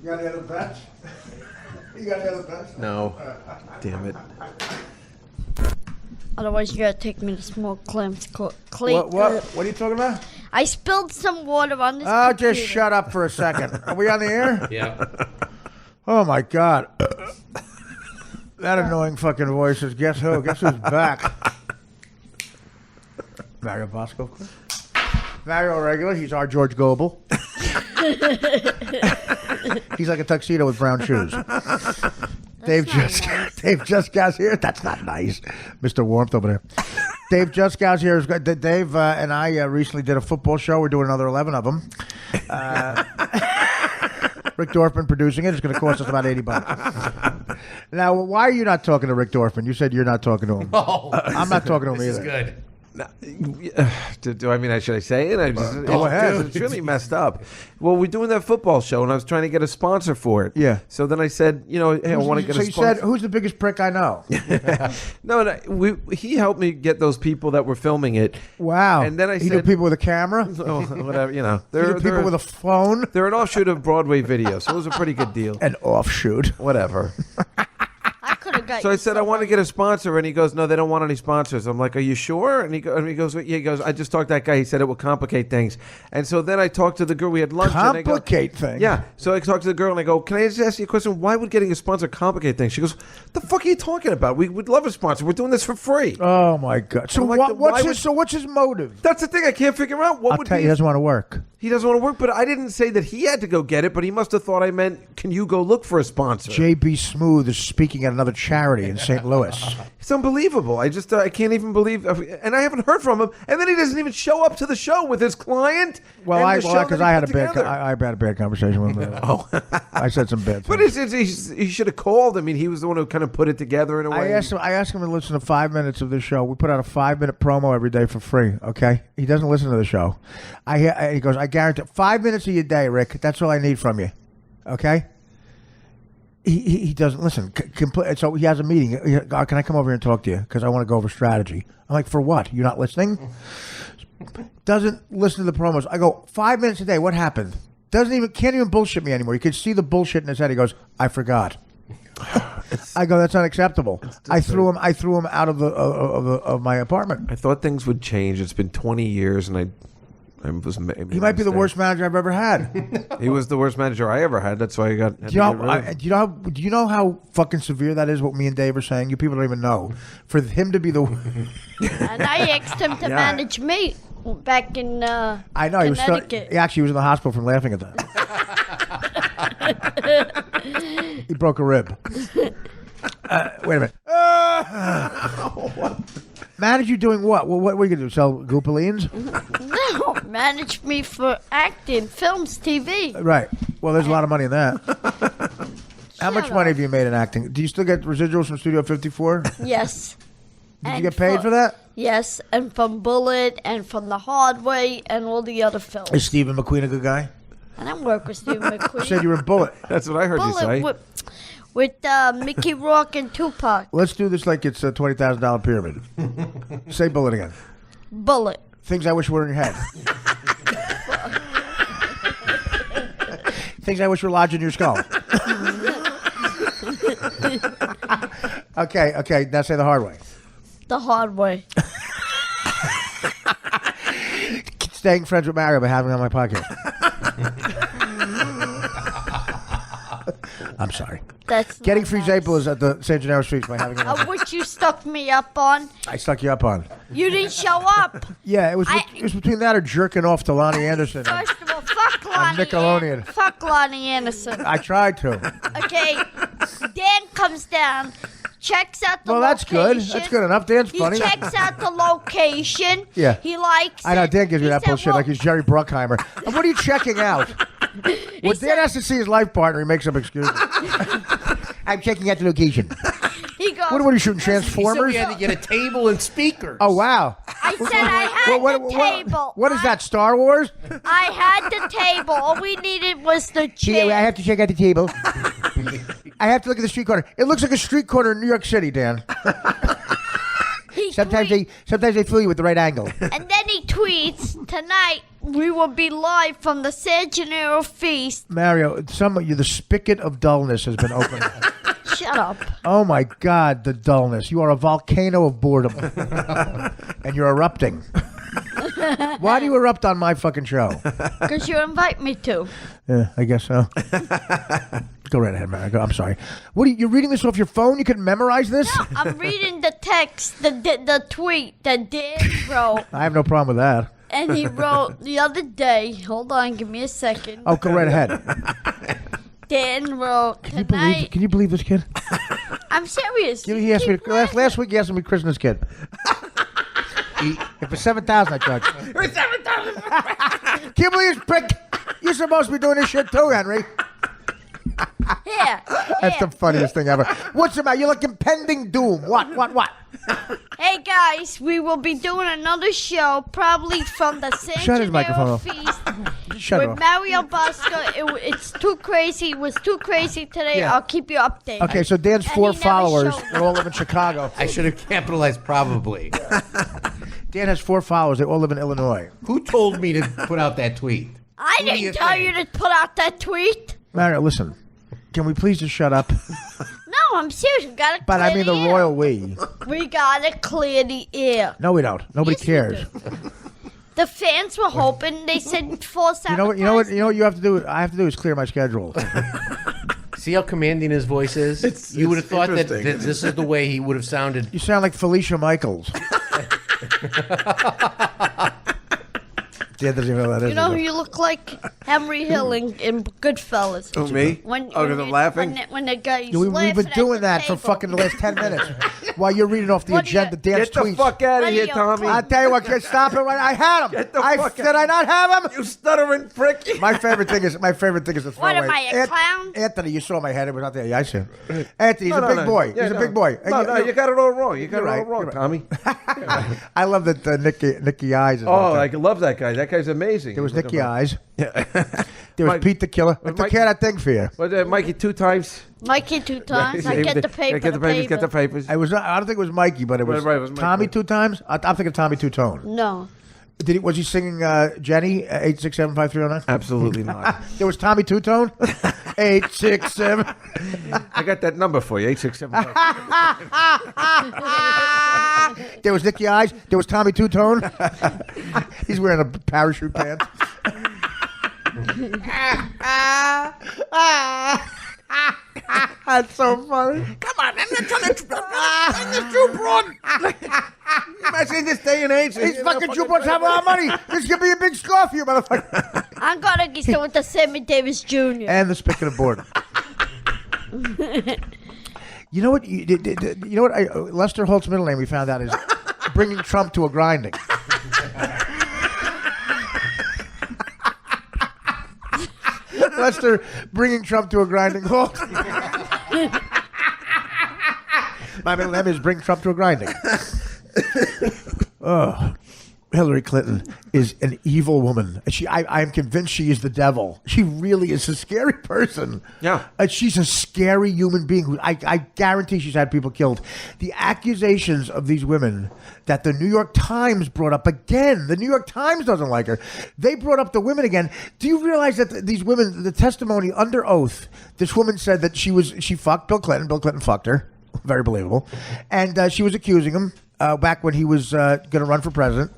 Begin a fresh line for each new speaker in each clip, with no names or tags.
You got any other bets? You got any other bets?
No. Damn it.
Otherwise, you gotta take me to small clams.
What are you talking about?
I spilled some water on this.
Oh,
computer.
just shut up for a second. Are we on the air?
Yeah.
Oh my God. That annoying fucking voice is guess who? Guess who's back? Mario Bosco. Mario regular. He's our George Goebel. He's like a tuxedo with brown shoes. Dave Juskow here. That's not nice. Mr. Warmth over there. Dave Juskow here. Dave and I recently did a football show. We're doing another 11 of them. Rick Dorfman producing it. It's going to cost us about $80. Now, why are you not talking to Rick Dorfman? You said you're not talking to him.
Oh,
I'm not talking to him
this
either.
Is good. Do I mean, should I say it?
Go ahead.
It's really messed up. Well, we're doing that football show, and I was trying to get a sponsor for it.
Yeah.
So then I said, hey, I want to get a sponsor.
So you said, who's the biggest prick I know?
No, he helped me get those people that were filming it.
Wow.
And then I
he
said...
knew people with a camera?
Oh, whatever,
They're people with a phone?
They're an offshoot of Broadway Video, so it was a pretty good deal.
An offshoot.
Whatever.
So
I said, I want to get a sponsor, and he goes, no, they don't want any sponsors. I'm like, are you sure? And he goes, I just talked to that guy. He said it will complicate things. And so then I talked to the girl. We had lunch.
Complicate things?
Yeah. So I talked to the girl, and I go, can I just ask you a question? Why would getting a sponsor complicate things? She goes, the fuck are you talking about? We would love a sponsor. We're doing this for free.
Oh, my God. So what's his motive?
That's the thing. I can't figure out.
I'll tell you, he doesn't want to work.
He doesn't want to work, but I didn't say that he had to go get it, but he must have thought I meant, can you go look for a sponsor?
J.B. Smooth is speaking at another charity in St. Louis.
It's unbelievable. I just I can't even believe, and I haven't heard from him. And then he doesn't even show up to the show with his client.
Because I had a bad conversation with him. I said some bad things.
But he should have called. I mean, he was the one who kind of put it together in a way.
I asked him to listen to 5 minutes of the show. We put out a 5-minute promo every day for free. Okay, he doesn't listen to the show. He goes, I guarantee 5 minutes of your day, Rick. That's all I need from you. Okay. He doesn't listen. So he has a meeting. Can I come over here and talk to you? Because I want to go over strategy. I'm like, for what? You're not listening? Doesn't listen to the promos. I go, 5 minutes a day. What happened? Can't even bullshit me anymore. You can see the bullshit in his head. He goes, I forgot. I go, that's unacceptable. I threw him out of my apartment.
I thought things would change. It's been 20 years, and
he might be the worst manager I've ever had.
He was the worst manager I ever had. That's why I got.
Do you know how fucking severe that is? What me and Dave are saying. You people don't even know. For him to be the.
And I asked him to manage me back in.
I know
Connecticut.
He was in the hospital from laughing at that. He broke a rib. Wait a minute. Manage you doing what? What are you going to do? Sell goopalines?
No, manage me for acting, films, TV.
Right. Well, there's a lot of money in that. How much money have you made in acting? Do you still get residuals from Studio 54?
Yes.
Did you get paid for that?
Yes, and from Bullet, and from The Hard Way, and all the other films.
Is Stephen McQueen a good guy?
I don't work with Stephen McQueen.
You said you were in Bullet.
That's what I heard you say.
With Mickey Rourke and Tupac.
Let's do this like it's a $20,000 pyramid. Say Bullet again.
Bullet.
Things I wish were in your head. Things I wish were lodged in your skull. Okay. Now say The Hard Way.
The Hard Way.
Staying friends with Mario by having him on my podcast. I'm sorry.
That's
Getting free Zappos at the San Gennaro Streets by having him on.
Which you stuck me up on.
I stuck you up on.
You didn't show up.
Yeah, it was between that or jerking off to Lonnie Anderson.
First of all, fuck Lonnie.
Nickelodeon.
Fuck Lonnie Anderson.
I tried to.
Okay, Dan comes down, checks out the location.
Well, that's good. That's good enough. Dan's funny.
He checks out the location.
Yeah.
He likes it.
I know, Dan gives me that
said,
bullshit like he's Jerry Bruckheimer. And what are you checking out? When Dan has to see his life partner, he makes up excuses. I'm checking out the location.
He goes,
What are you shooting, Transformers?
He said we had to get a table and speakers.
Oh, wow.
I said I had the table.
What is that, Star Wars?
I had the table. All we needed was the chair.
Yeah, I have to check out the table. I have to look at the street corner. It looks like a street corner in New York City, Dan. Sometimes they fool you with the right angle.
And then he tweets, tonight we will be live from the San Gennaro feast.
Mario, the spigot of dullness has been opened.
Shut up.
Oh my God, the dullness. You are a volcano of boredom. And you're erupting. Why do you erupt on my fucking show?
Because you invite me to.
Yeah, I guess so. Go right ahead, man. I'm sorry. What you're reading this off your phone? You can memorize this?
No, I'm reading the text, the tweet that Dan wrote.
I have no problem with that.
And he wrote the other day, hold on, give me a second.
Oh, go right ahead.
Dan wrote,
Can you believe this kid?
I'm serious.
He asked me last week. He asked me to christen this kid. For $7,000, I charge. For $7,000. Can you believe this prick? You're supposed to be doing this shit too, Henry.
Here.
That's the funniest thing ever. What's the matter? You're like impending doom. What?
Hey guys, we will be doing another show, probably from the San
Shut his
Gennaro
microphone off.
feast
Shut it
with
off.
Mario Bosco. It's too crazy. It was too crazy today.
Yeah.
I'll keep you updated.
Okay, so Dan's
And
4
he never
followers.
showed
They all live in Chicago.
I should have capitalized probably.
Dan has 4 followers. They all live in Illinois.
Who told me to put out that tweet?
I
Who do you
didn't tell you
think?
to put out that tweet.
Mario, listen. Can we please just shut up?
No, I'm serious. We gotta
But
clear
I mean the
air.
royal we.
We gotta clear the air.
No, we don't. Nobody
Yes, we
cares.
do. The fans were hoping. They said false
You know what you have to do? I have to do is clear my schedule.
See how commanding his voice is? You would have thought that
interesting.
this is the way he would have sounded.
You sound like Felicia Michaels. Dan doesn't even know what that is.
You know who you look like? Henry Hill in Goodfellas.
Oh, me?
When
Because I'm
you-
laughing?
When the guy's
We've
laughing
been
at
doing
the
that for
table.
fucking the last 10 minutes. While you're reading off the
What do you-
agenda, Dan's
Get the
tweets.
fuck out of
What
here,
are you,
Tommy.
I tell you what, kid, stop it right. I had him.
Get the
I
fuck
did
out.
I not have him?
You stuttering prick.
My favorite thing is the throwaway.
What am I, a clown?
Anthony, you saw my head. It was out there. Yeah, I see. Anthony, he's
No,
a big
no.
boy.
Yeah,
He's a
no.
big boy.
No, you got it all wrong. You got it
You're
all
right,
wrong,
you're
Tommy.
I love that Nicky Eyes. Is
Oh,
out
I love that guy. That guy's amazing.
there was
Look
Nicky
at him.
Eyes. There was
Mike-
Pete the Killer. I took
Mike-
care of that thing for you.
Was that Mikey 2 times?
Mikey 2 times. I get the paper.
Get the papers. Get the papers.
I don't think it was Mikey, but it was,
Right, it was Mikey.
Tommy 2 times. I'm thinking Tommy 2 Tone.
No.
Was he singing Jenny 8675309?
Absolutely not.
There was Tommy 2 Tone. 867.
I got that number for you. 867.
There was Nicky Eyes. There was Tommy Two Tone. He's wearing a parachute pants. That's so funny.
Come on, I'm not trying to Jew broad. Imagine this day and age.
These fucking Jupons have a lot of money. This could be a big score for you, motherfucker.
I'm gonna get with the Sammy Davis Jr.
And the spigot of board. You know what? You know what? Lester Holt's middle name we found out is bringing Trump to a grinding. Lester bringing Trump to a grinding halt. My middle name is bring Trump to a grinding. Oh. Hillary Clinton is an evil woman. I am convinced she is the devil. She really is a scary person.
Yeah.
She's a scary human being. Who I guarantee she's had people killed. The accusations of these women that the New York Times brought up again. The New York Times doesn't like her. They brought up the women again. Do you realize that these women, the testimony under oath, this woman said that she fucked Bill Clinton. Bill Clinton fucked her. Very believable. And she was accusing him. Back when he was going to run for president,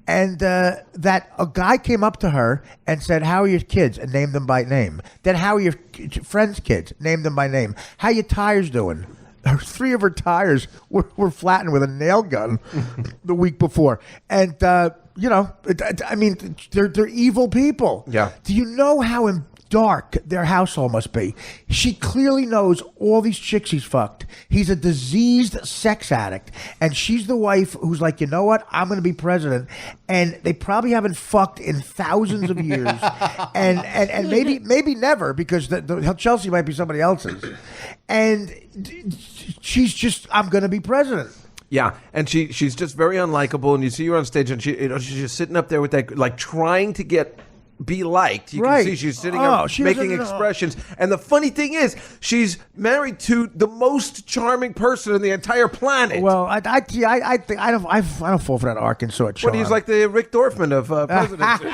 and that a guy came up to her and said, "How are your kids?" and named them by name. Then, "How are your friends' kids?" Named them by name. "How your tires doing?" 3 of her tires were flattened with a nail gun the week before, and I mean, they're evil people.
Yeah.
Do you know how dark their household must be? She clearly knows all these chicks he's fucked. He's a diseased sex addict, and she's the wife who's like, you know what? I'm going to be president, and they probably haven't fucked in thousands of years, and maybe never, because the Chelsea might be somebody else's, and she's just, I'm going to be president.
Yeah, and she's just very unlikable, and you see her on stage, and she's just sitting up there with that, like trying to get be liked. You
Right.
can see she's sitting
Oh,
there
she
making
doesn't know.
expressions. And the funny thing is, she's married to the most charming person in the entire planet.
Well, I think I don't fall for that Arkansas charm.
But he's like the Rick Dorfman of presidency.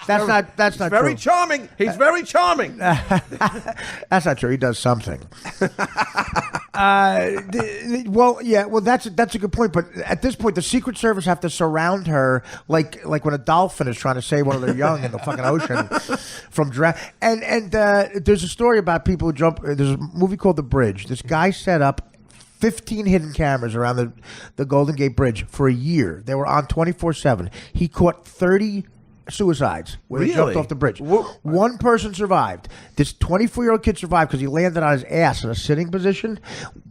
That's not
Very
true.
charming. He's very charming.
That's not true. He does something. Well, that's a good point. But at this point, the Secret Service have to surround her like when a dolphin is trying to save one of their young in the fucking ocean from draft. And there's a story about people who jump. There's a movie called The Bridge. This guy set up 15 hidden cameras around the Golden Gate Bridge for a year. They were on 24/7. He caught 30 suicides where they jumped
Really?
off the bridge. One person survived. This 24-year-old kid survived because he landed on his ass in a sitting position.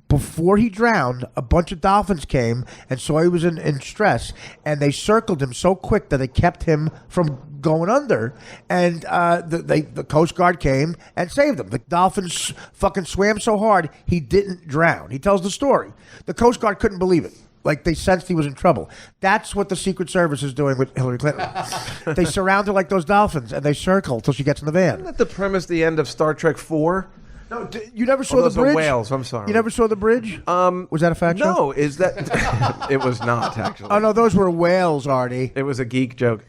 Before he drowned, a bunch of dolphins came and saw he was in stress, and they circled him so quick that they kept him from going under. And the Coast Guard came and saved him. The dolphins fucking swam so hard he didn't drown. He tells the story. The Coast Guard couldn't believe it. Like, they sensed he was in trouble. That's what the Secret Service is doing with Hillary Clinton. They surround her like those dolphins, and they circle till she gets in the van.
Isn't that the premise, the end of Star Trek 4?
No, you never saw
those
The
are
Bridge?
whales, I'm sorry.
You never saw The Bridge? Was that a fact show?
No, is that... It was not, actually.
Oh, no, those were whales, Artie.
It was a geek joke.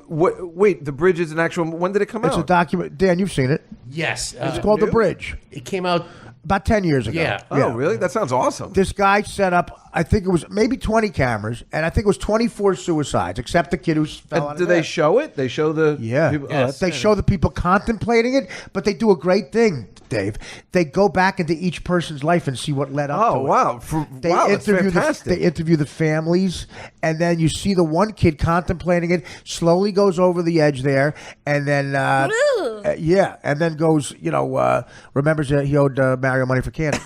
Wait, The Bridge is an actual... When did it come
It's
out?
a document. Dan, you've seen it.
Yes.
It's called The Bridge.
It came out.
About 10 years ago.
Yeah.
Oh, really? That sounds awesome.
This guy set up, I think it was maybe 20 cameras, and I think it was 24 suicides, except the kid who fell on
Do
his
they
ass.
show it? They show the...
Yeah.
people-
Yes.
They show the people contemplating it, but they do a great thing, Dave. They go back into each person's life and see what led up to
Oh,
it.
wow. Wow, that's fantastic.
They interview the families, and then you see the one kid contemplating it, slowly goes over the edge there, and then and then goes, remembers that he owed Mario money for candy.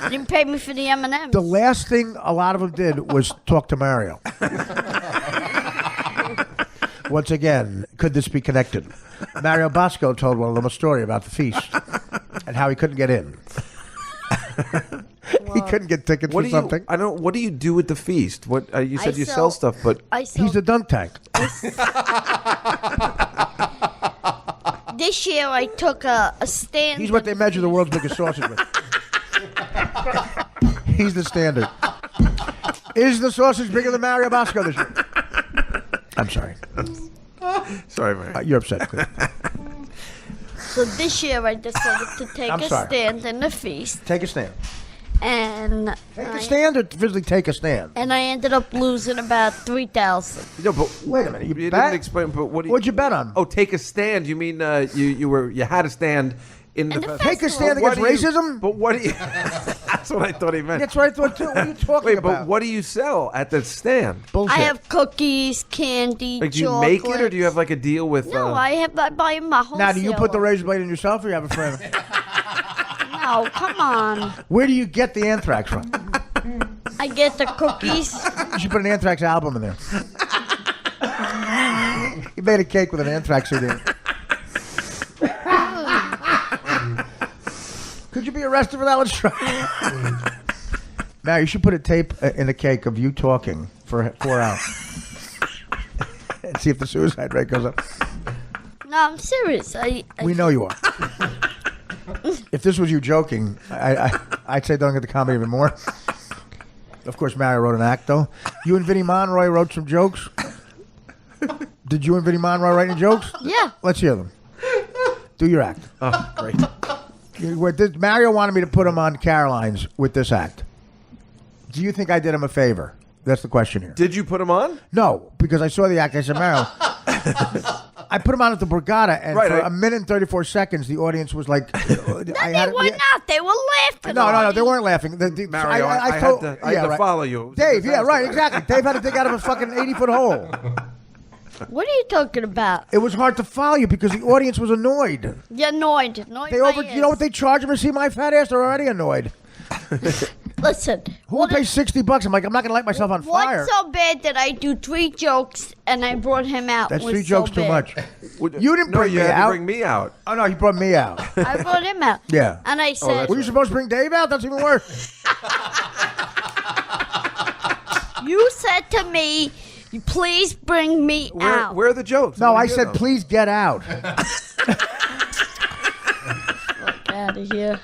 Didn't pay me for the M&Ms.
The last thing a lot of them did was talk to Mario. Once again, could this be connected? Mario Bosco told one of them a story about the feast and how he couldn't get in. He couldn't get tickets for something.
What do you do with the feast? What you said you sell stuff, but
He's a dunk tank.
This year I took a stand.
He's what they measure the world's biggest sausage with. He's the standard. Is the sausage bigger than Mario Bosco this year? I'm sorry.
sorry, man.
You're upset. Cliff.
So this year I decided to take
I'm
a
sorry.
stand in the feast,
Take a stand.
and
Take a stand or physically take a stand?
and I ended up losing about 3,000.
No, but
Wait a minute. You
you
bet?
didn't explain. But what?
What'd you bet on?
Oh, take a stand. You mean you had a stand in the
the
festival.
Take a stand
But what
against
do you-
racism?
But what do you? That's what I thought he meant.
That's what I thought too. What are you talking
Wait,
about?
but what do you sell at the stand?
Bullshit.
I have cookies, candy,
Like, do you
chocolates.
make it, or do you have like a deal with?
No, I buy my wholesale.
Now, do you put the razor blade in yourself, or you have a friend?
No, come on.
Where do you get the Anthrax from?
I get the cookies.
You should put an Anthrax album in there. He made a cake with an Anthrax CD. Could you be arrested for that? Let's try. Now, you should put a tape in the cake of you talking for 4 hours. And see if the suicide rate goes up.
No, I'm serious.
We know you are. If this was you joking, I'd say don't get the comedy even more. Of course, Mario wrote an act, though. You and Vinnie Monroy wrote some jokes. Did you and Vinnie Monroy write any jokes?
Yeah.
Let's hear them. Do your act.
Oh, great.
Mario wanted me to put him on Caroline's with this act. Do you think I did him a favor? That's the question here.
Did you put him on?
No, because I saw the act. I said, Mario. I put him on at the Borgata, and for a minute and 34 seconds, the audience was like...
No, they were not. They were laughing.
No, they weren't laughing.
Mario, I had to follow you.
Dave, yeah, right, exactly. Dave had to dig out of a fucking 80-foot hole.
What are you talking about?
It was hard to follow you because the audience was annoyed.
You're annoyed.
You know what they charge them to see my fat ass? They're already annoyed.
Listen.
Who would pay $60? I'm like, I'm not going to light myself on fire.
What's so bad that I do 3 jokes and I brought him out?
That's
was
3 jokes
so
too
bad.
much. You didn't bring me
had
out.
to bring me out.
Oh, no, he brought me out.
I brought him out.
Yeah.
And I said,
Were you supposed to bring Dave out? That's even worse.
you said to me, You please bring me out.
Where are the jokes?
No, I
wanna hear
said
them.
please get out.
Out of here.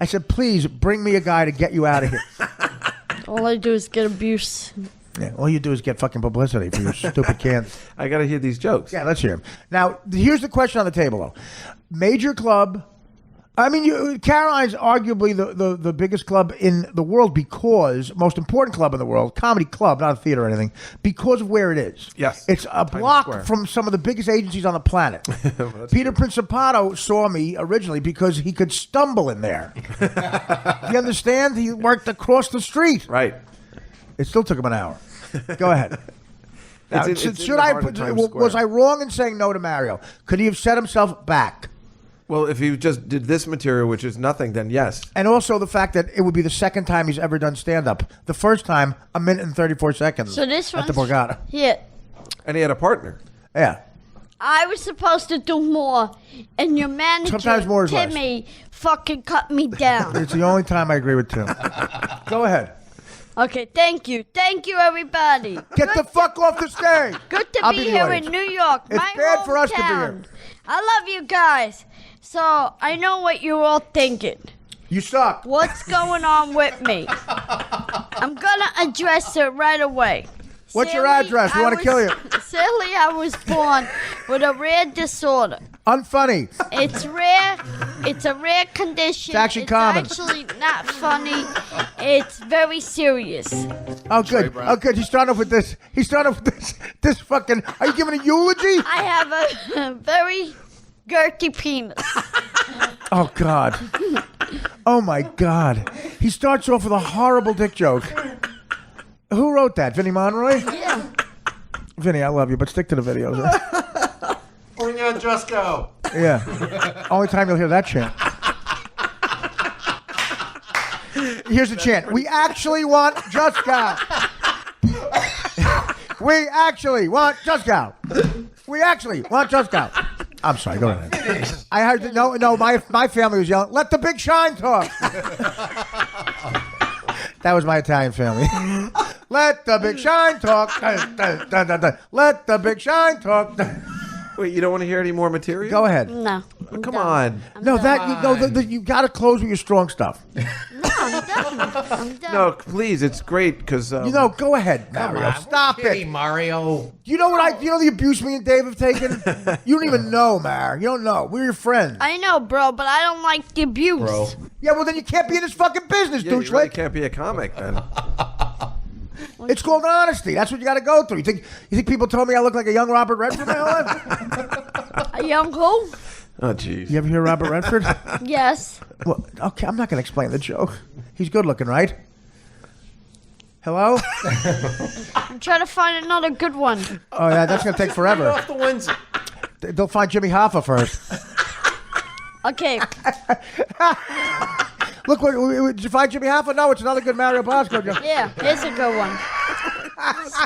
I said please bring me a guy to get you out of here.
All I do is get abuse.
Yeah, all you do is get fucking publicity for your stupid cans.
I got to hear these jokes.
Yeah, let's hear him. Now, here's the question on the table, though. Major club. I mean, Caroline's arguably the biggest club in the world because, most important club in the world, comedy club, not a theater or anything, because of where it is.
Yes.
It's a
Square.
block from some of the biggest agencies on the planet. Peter Principato saw me originally because he could stumble in there. You understand? He worked across the street.
Right.
It still took him an hour. Go ahead. Now,
It's in
should
the
I
heart of Times
was
Square.
I wrong in saying no to Mario? Could he have set himself back?
Well, if he just did this material, which is nothing, then yes.
And also the fact that it would be the second time he's ever done stand-up. The first time, 1 minute and 34 seconds.
So this
at the
one's
Borgata.
Yeah.
And he had a partner.
Yeah.
I was supposed to do more, and your manager,
Sometimes more is less.
Timmy, fucking cut me down.
It's the only time I agree with Tim. Go ahead.
Okay, thank you. Thank you, everybody.
Get the fuck off the stage.
Good to
I'll
be
be the
here
audience.
in New York.
It's
my
bad for us to be
hometown.
here.
I love you guys. So, I know what you're all thinking.
You suck.
What's going on with me? I'm gonna address it right away.
What's your
Sadly,
address? We
I
wanna kill you.
Sadly, I was born with a rare disorder.
Unfunny.
It's rare. It's a rare condition.
It's actually common.
Actually not funny. It's very serious.
Oh, good. Oh, good. He's starting off with this. He's starting off with this. This fucking. Are you giving a eulogy?
I have a very girthy penis.
Oh, God. Oh, my God. He starts off with a horrible dick joke. Who wrote that? Vinnie Monroy?
Yeah.
Vinny, I love you, but stick to the videos. Huh?
Bring on Jusco.
Yeah. Only time you'll hear that chant. Here's the chant. We actually want Just Go. We actually want Just Go. We actually want Just Go. I'm sorry, go ahead. I heard no, my family was yelling, let the big shine talk. That was my Italian family. Let the big shine talk. Dun, dun, dun, dun, dun. Let the big shine talk.
Wait, you don't want to hear any more material?
Go ahead.
No.
Come on.
No, you got to close with your strong stuff.
No, I'm done. I'm done.
No, please. It's great because
Go ahead, Mario. Stop
Kitty,
it.
Mario.
You know what you know the abuse me and Dave have taken? You don't even know, Mar. You don't know. We're your friends.
I know, bro, but I don't like the abuse.
Bro.
Yeah, well then you can't be in this fucking business,
you really
douchebag.
can't be a comic then.
It's called honesty. That's what you got to go through. You think people told me I look like a young Robert Redford my whole life?
A young who?
Oh, jeez.
You ever hear Robert Redford?
Yes.
Well, okay, I'm not going to explain the joke. He's good looking, right? Hello?
I'm trying to find another good one.
Oh, yeah, that's going to take
Get
forever.
off the ones.
They'll find Jimmy Hoffa first.
Okay.
Look, did you find Jimmy Hoffa? No, it's another good Mario Bosco joke.
Yeah, here's a good one.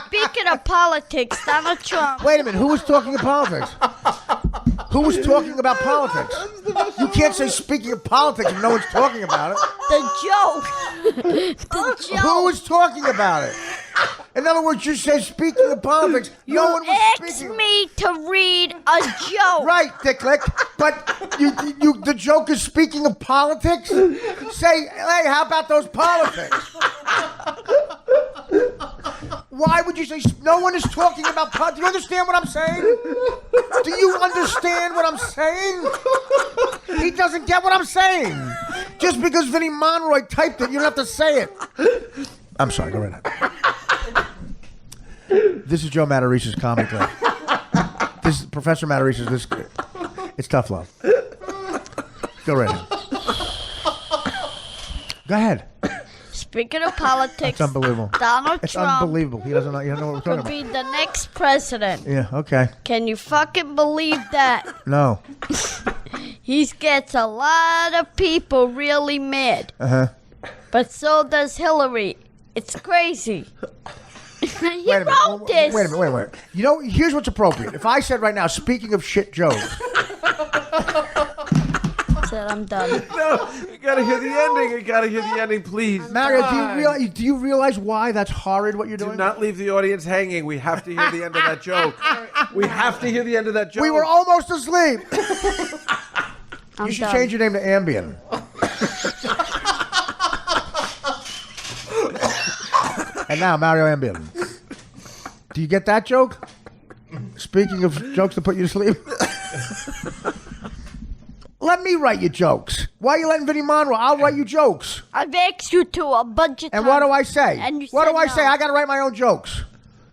Speaking of politics, Donald Trump.
Wait a minute, who was talking of politics? Who was talking about politics? You can't say speaking of politics if no one's talking about it.
The joke. The joke.
Who was talking about it? In other words, you say speaking of politics, no one was
Asked
speaking.
me to read a joke.
Right, Dicklick. But the joke is speaking of politics? Say, hey, how about those politics? Why would you say no one is talking about politics? Do you understand what I'm saying? Do you understand what I'm saying? He doesn't get what I'm saying. Just because Vinnie Monroy typed it, you don't have to say it. I'm sorry, go right ahead. This is Joe Matarice's Comic Club. This is Professor Matarice's. It's tough love. Go right ahead. Go ahead.
Speaking of politics,
It's unbelievable.
Donald
It's
Trump
unbelievable. He doesn't know what we're talking
could
about.
be the next president.
Yeah, okay.
Can you fucking believe that?
No.
He gets a lot of people really mad.
Uh-huh.
But so does Hillary. It's crazy. He
Wait a minute.
wrote this.
Wait a minute. You know, here's what's appropriate. If I said right now, speaking of shit jokes,
said I'm done.
No, you gotta hear the ending. You gotta hear the ending, please.
Mario, do you realize why that's horrid what you're
Do
doing?
not leave the audience hanging. We have to hear the end of that joke. We have to hear the end of that joke.
We were almost asleep.
I'm
You should
done.
change your name to Ambien. And now, Mario Ambien. Do you get that joke? Speaking of jokes to put you to sleep. Let me write you jokes. Why are you letting Vinnie Monroe? I'll write you jokes.
I've asked you to a bunch of times.
And what do I say?
And you
What
said
do I
no.
say? I got to write my own jokes.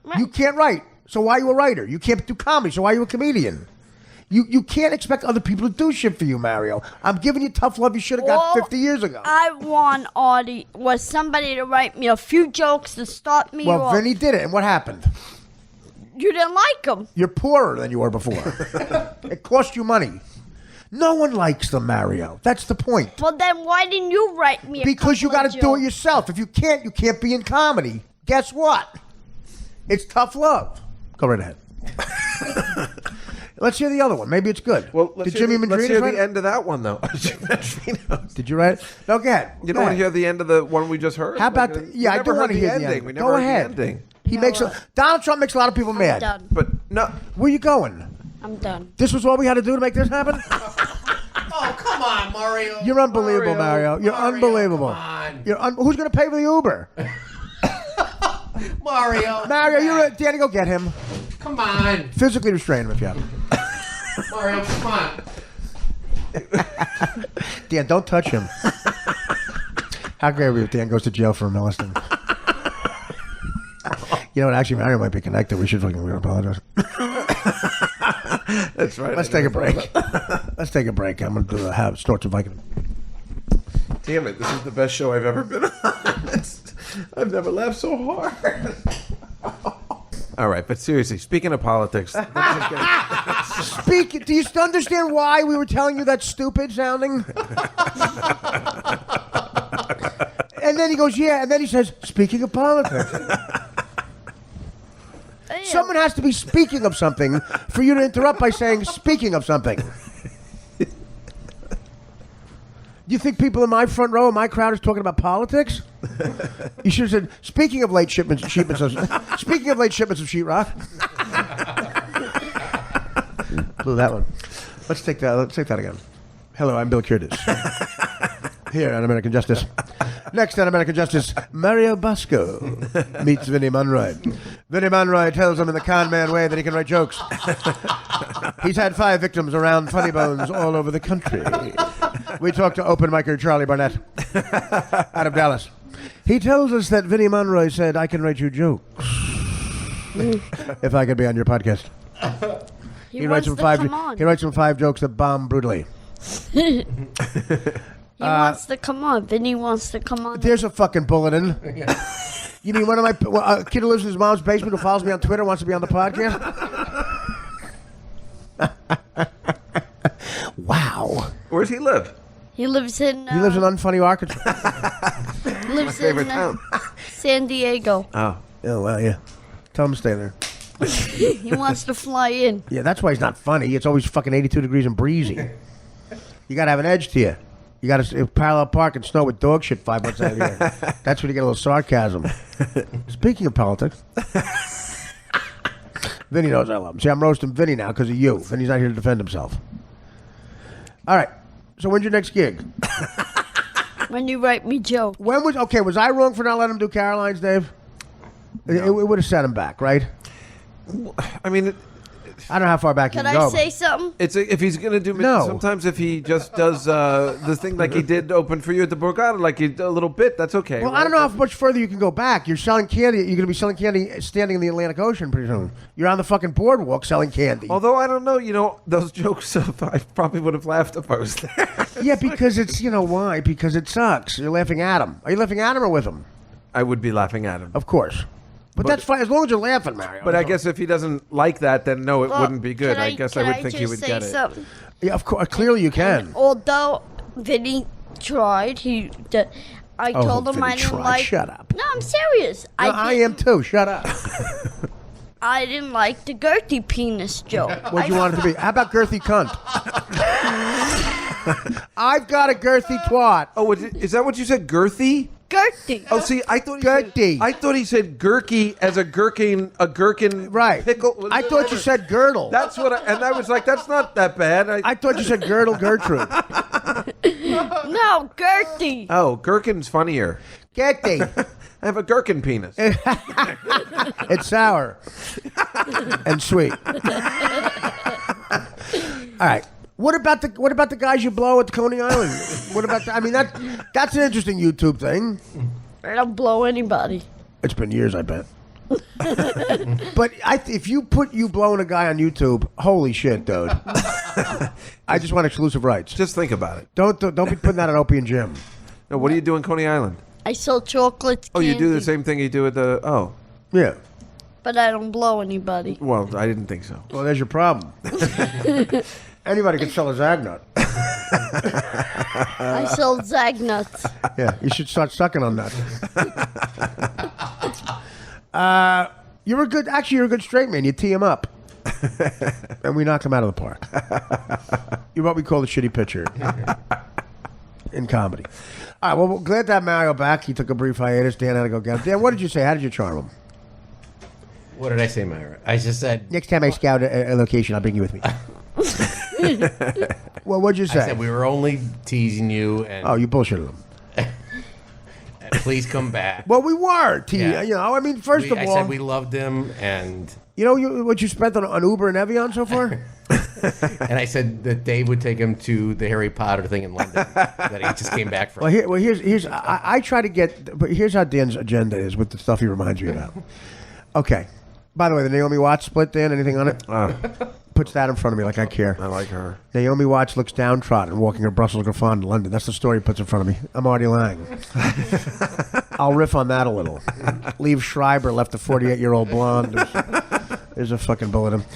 Right.
You can't write. So why are you a writer? You can't do comedy. So why are you a comedian? You can't expect other people to do shit for you, Mario. I'm giving you tough love you should have got
Well,
50 years ago.
I want Artie was somebody to write me a few jokes to start me
Well,
off.
Vinny did it. And what happened?
You didn't like him.
You're poorer than you were before. It cost you money. No one likes them, Mario. That's the point.
Well, then why didn't you write me a
Because you
couple
got
of
to do it
jokes?
yourself. If you can't be in comedy. Guess what? It's tough love. Go right ahead. Let's hear the other one. Maybe it's good.
Well,
Did Jimmy
let's
Madrid
hear
write
the
it?
end of that one, though. Madrinos.
Did you write it? No, go ahead.
You
Go
don't want to
ahead.
hear the end of the one we just heard?
How about?
Like,
Yeah,
we
I
never
do want to
heard
hear the
ending.
ending.
We never
Go
heard
ahead.
the ending.
He makes Donald Trump makes a lot of people
I'm
mad.
done.
But no,
Where you going?
I'm done.
This was all we had to do to make this happen?
Oh, come on, Mario.
You're unbelievable, Mario. You're unbelievable.
Come on.
Who's going to pay for the Uber?
Mario.
Mario, Danny, go get him.
Come on.
Physically restrain him if you have to.
Mario, come on.
Dan, don't touch him. How great would it be if Dan goes to jail for molesting? You know what? Actually, Mario might be connected. We should fucking apologize.
that's right.
Let's take a break. Let's take a break. I'm going to do a snort of Viking.
Damn it! This is the best show I've ever been on. I've never laughed so hard. All right, but seriously, speaking of politics, let's just get-
Do you understand why we were telling you that's stupid sounding? And then he goes, yeah. And then he says, speaking of politics. Someone has to be speaking of something for you to interrupt by saying, speaking of something. Do you think people in my front row of my crowd is talking about politics? You should have said, speaking of late shipments of sheetrock. Blew that one. Let's take that again. Hello, I'm Bill Curtis. Here on American Justice. Next on American Justice, Mario Bosco meets Vinnie Monroy. Vinnie Monroy tells him in the con man way that he can write jokes. He's had 5 victims around Funny Bones all over the country. We talked to open micer Charlie Barnett out of Dallas. He tells us that Vinnie Monroy said, I can write you jokes if I could be on your podcast.
He wants to come on.
He writes some 5 jokes that bomb brutally.
He wants to come on. Vinny wants to come on.
There's a fucking bulletin. You mean one of my a kid who lives in his mom's basement who follows me on Twitter wants to be on the podcast? Wow.
Where's he live?
He lives in.
He lives in unfunny Arkansas.
He lives
favorite
in
town.
San Diego.
Oh,
Oh well, yeah. Tell him to stay there.
He wants to fly in.
Yeah, that's why he's not funny. It's always fucking 82 degrees and breezy. You gotta have an edge to you. You gotta parallel park and snow with dog shit 5 months out of the year. That's when you get a little sarcasm. Speaking of politics, Vinny knows I love him. See, I'm roasting Vinny now because of you. Vinny's not here to defend himself. All right. So when's your next gig?
When you write me jokes.
Was I wrong for not letting him do Caroline's, Dave? It would have set him back, right?
I mean,
I don't know how far back
Can
you can go.
I say something?
if he's gonna do,
No.
sometimes if he just does the thing like he did open for you at the Borgata, like he did a little bit, that's okay.
Well,
right?
I don't know how much further you can go back. You're selling candy. You're going to be selling candy standing in the Atlantic Ocean pretty soon. You're on the fucking boardwalk selling candy.
Although I don't know, those jokes, I probably would have laughed if I was there.
Yeah, because it's, why? Because it sucks. You're laughing at him. Are you laughing at him or with him?
I would be laughing at him.
Of course. But that's fine as long as you're laughing, Mario.
But I guess if he doesn't like that, then no, it
Well,
wouldn't be good.
can
I guess I would think he would
say
get it.
something?
Yeah, of course. Clearly you can.
Although Vinny tried, I told him
Vinny
I didn't
tried.
like.
Shut up.
No, I'm serious.
No, I am too. Shut up.
I didn't like the girthy penis joke.
What do you want it to be? How about girthy cunt? I've got a girthy twat.
Oh, is that what you said? Girthy?
Gertie.
Oh, see, I thought
Gertie.
I thought he said gherky as a gherkin,
Right.
pickle.
I thought you said girdle.
That's what, and I was like, that's not that bad.
I thought you said girdle Gertrude.
No, Gertie.
Oh, gherkin's funnier.
Gertie.
I have a gherkin penis.
It's sour and sweet. All right. What about the guys you blow at Coney Island? What about that's an interesting YouTube thing.
I don't blow anybody.
It's been years, I bet. But if you put you blowing a guy on YouTube, holy shit, dude! I just want exclusive rights.
Just think about it.
Don't be putting that on Opie and Jim.
No, what do you do in Coney Island?
I sell chocolates.
Oh, you do
candy,
the same thing you do at the. Oh,
Yeah.
but I don't blow anybody.
well, I didn't think so.
Well, there's your problem. Anybody can sell a Zagnut.
I sell Zagnuts.
Yeah, you should start sucking on that. You're a good straight man. You tee him up. And we knock him out of the park. You're what we call the shitty pitcher in comedy. All right, well, we're glad to have Mario back. He took a brief hiatus. Dan had to go get him. Dan, what did you say? How did you charm him?
What did I say, Myra? I just said.
Next time I scout a location, I'll bring you with me. Well, what'd you say?
I said we were only teasing you, and
Oh, you bullshitted him.
please come back.
Well, we were.
Yeah.
You know, I mean, first of
I
all,
said we loved him, and
you know what you spent on Uber and Evian so far?
I said that Dave would take him to the Harry Potter thing in London that he just came back from.
Here's I try to get, but here's how Dan's agenda is with the stuff he reminds me about. Okay. By the way, the Naomi Watts split, Dan, anything on it? Puts that in front of me like I care.
I like her.
Naomi Watts looks downtrodden walking her Brussels Griffon in London. That's the story he puts in front of me. I'm Artie Lang. I'll riff on that a little. Liev Schreiber left a 48-year-old blonde. There's a fucking bullet in him.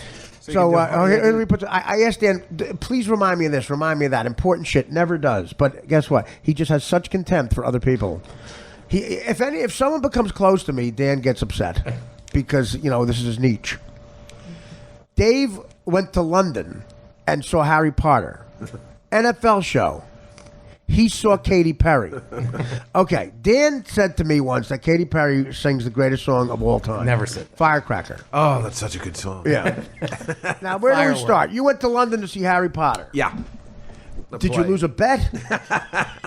I asked Dan, please remind me of this, remind me of that. Important shit, never does. But guess what? He just has such contempt for other people. If someone becomes close to me, Dan gets upset because, this is his niche. Dave went to London and saw Harry Potter. NFL show. He saw Katy Perry. Okay, Dan said to me once that Katy Perry sings the greatest song of all time.
Never said that.
Firecracker.
Oh, that's such a good song.
Yeah. Now, where do we
Firework.
start? You went to London to see Harry Potter.
Yeah.
Did you lose a bet?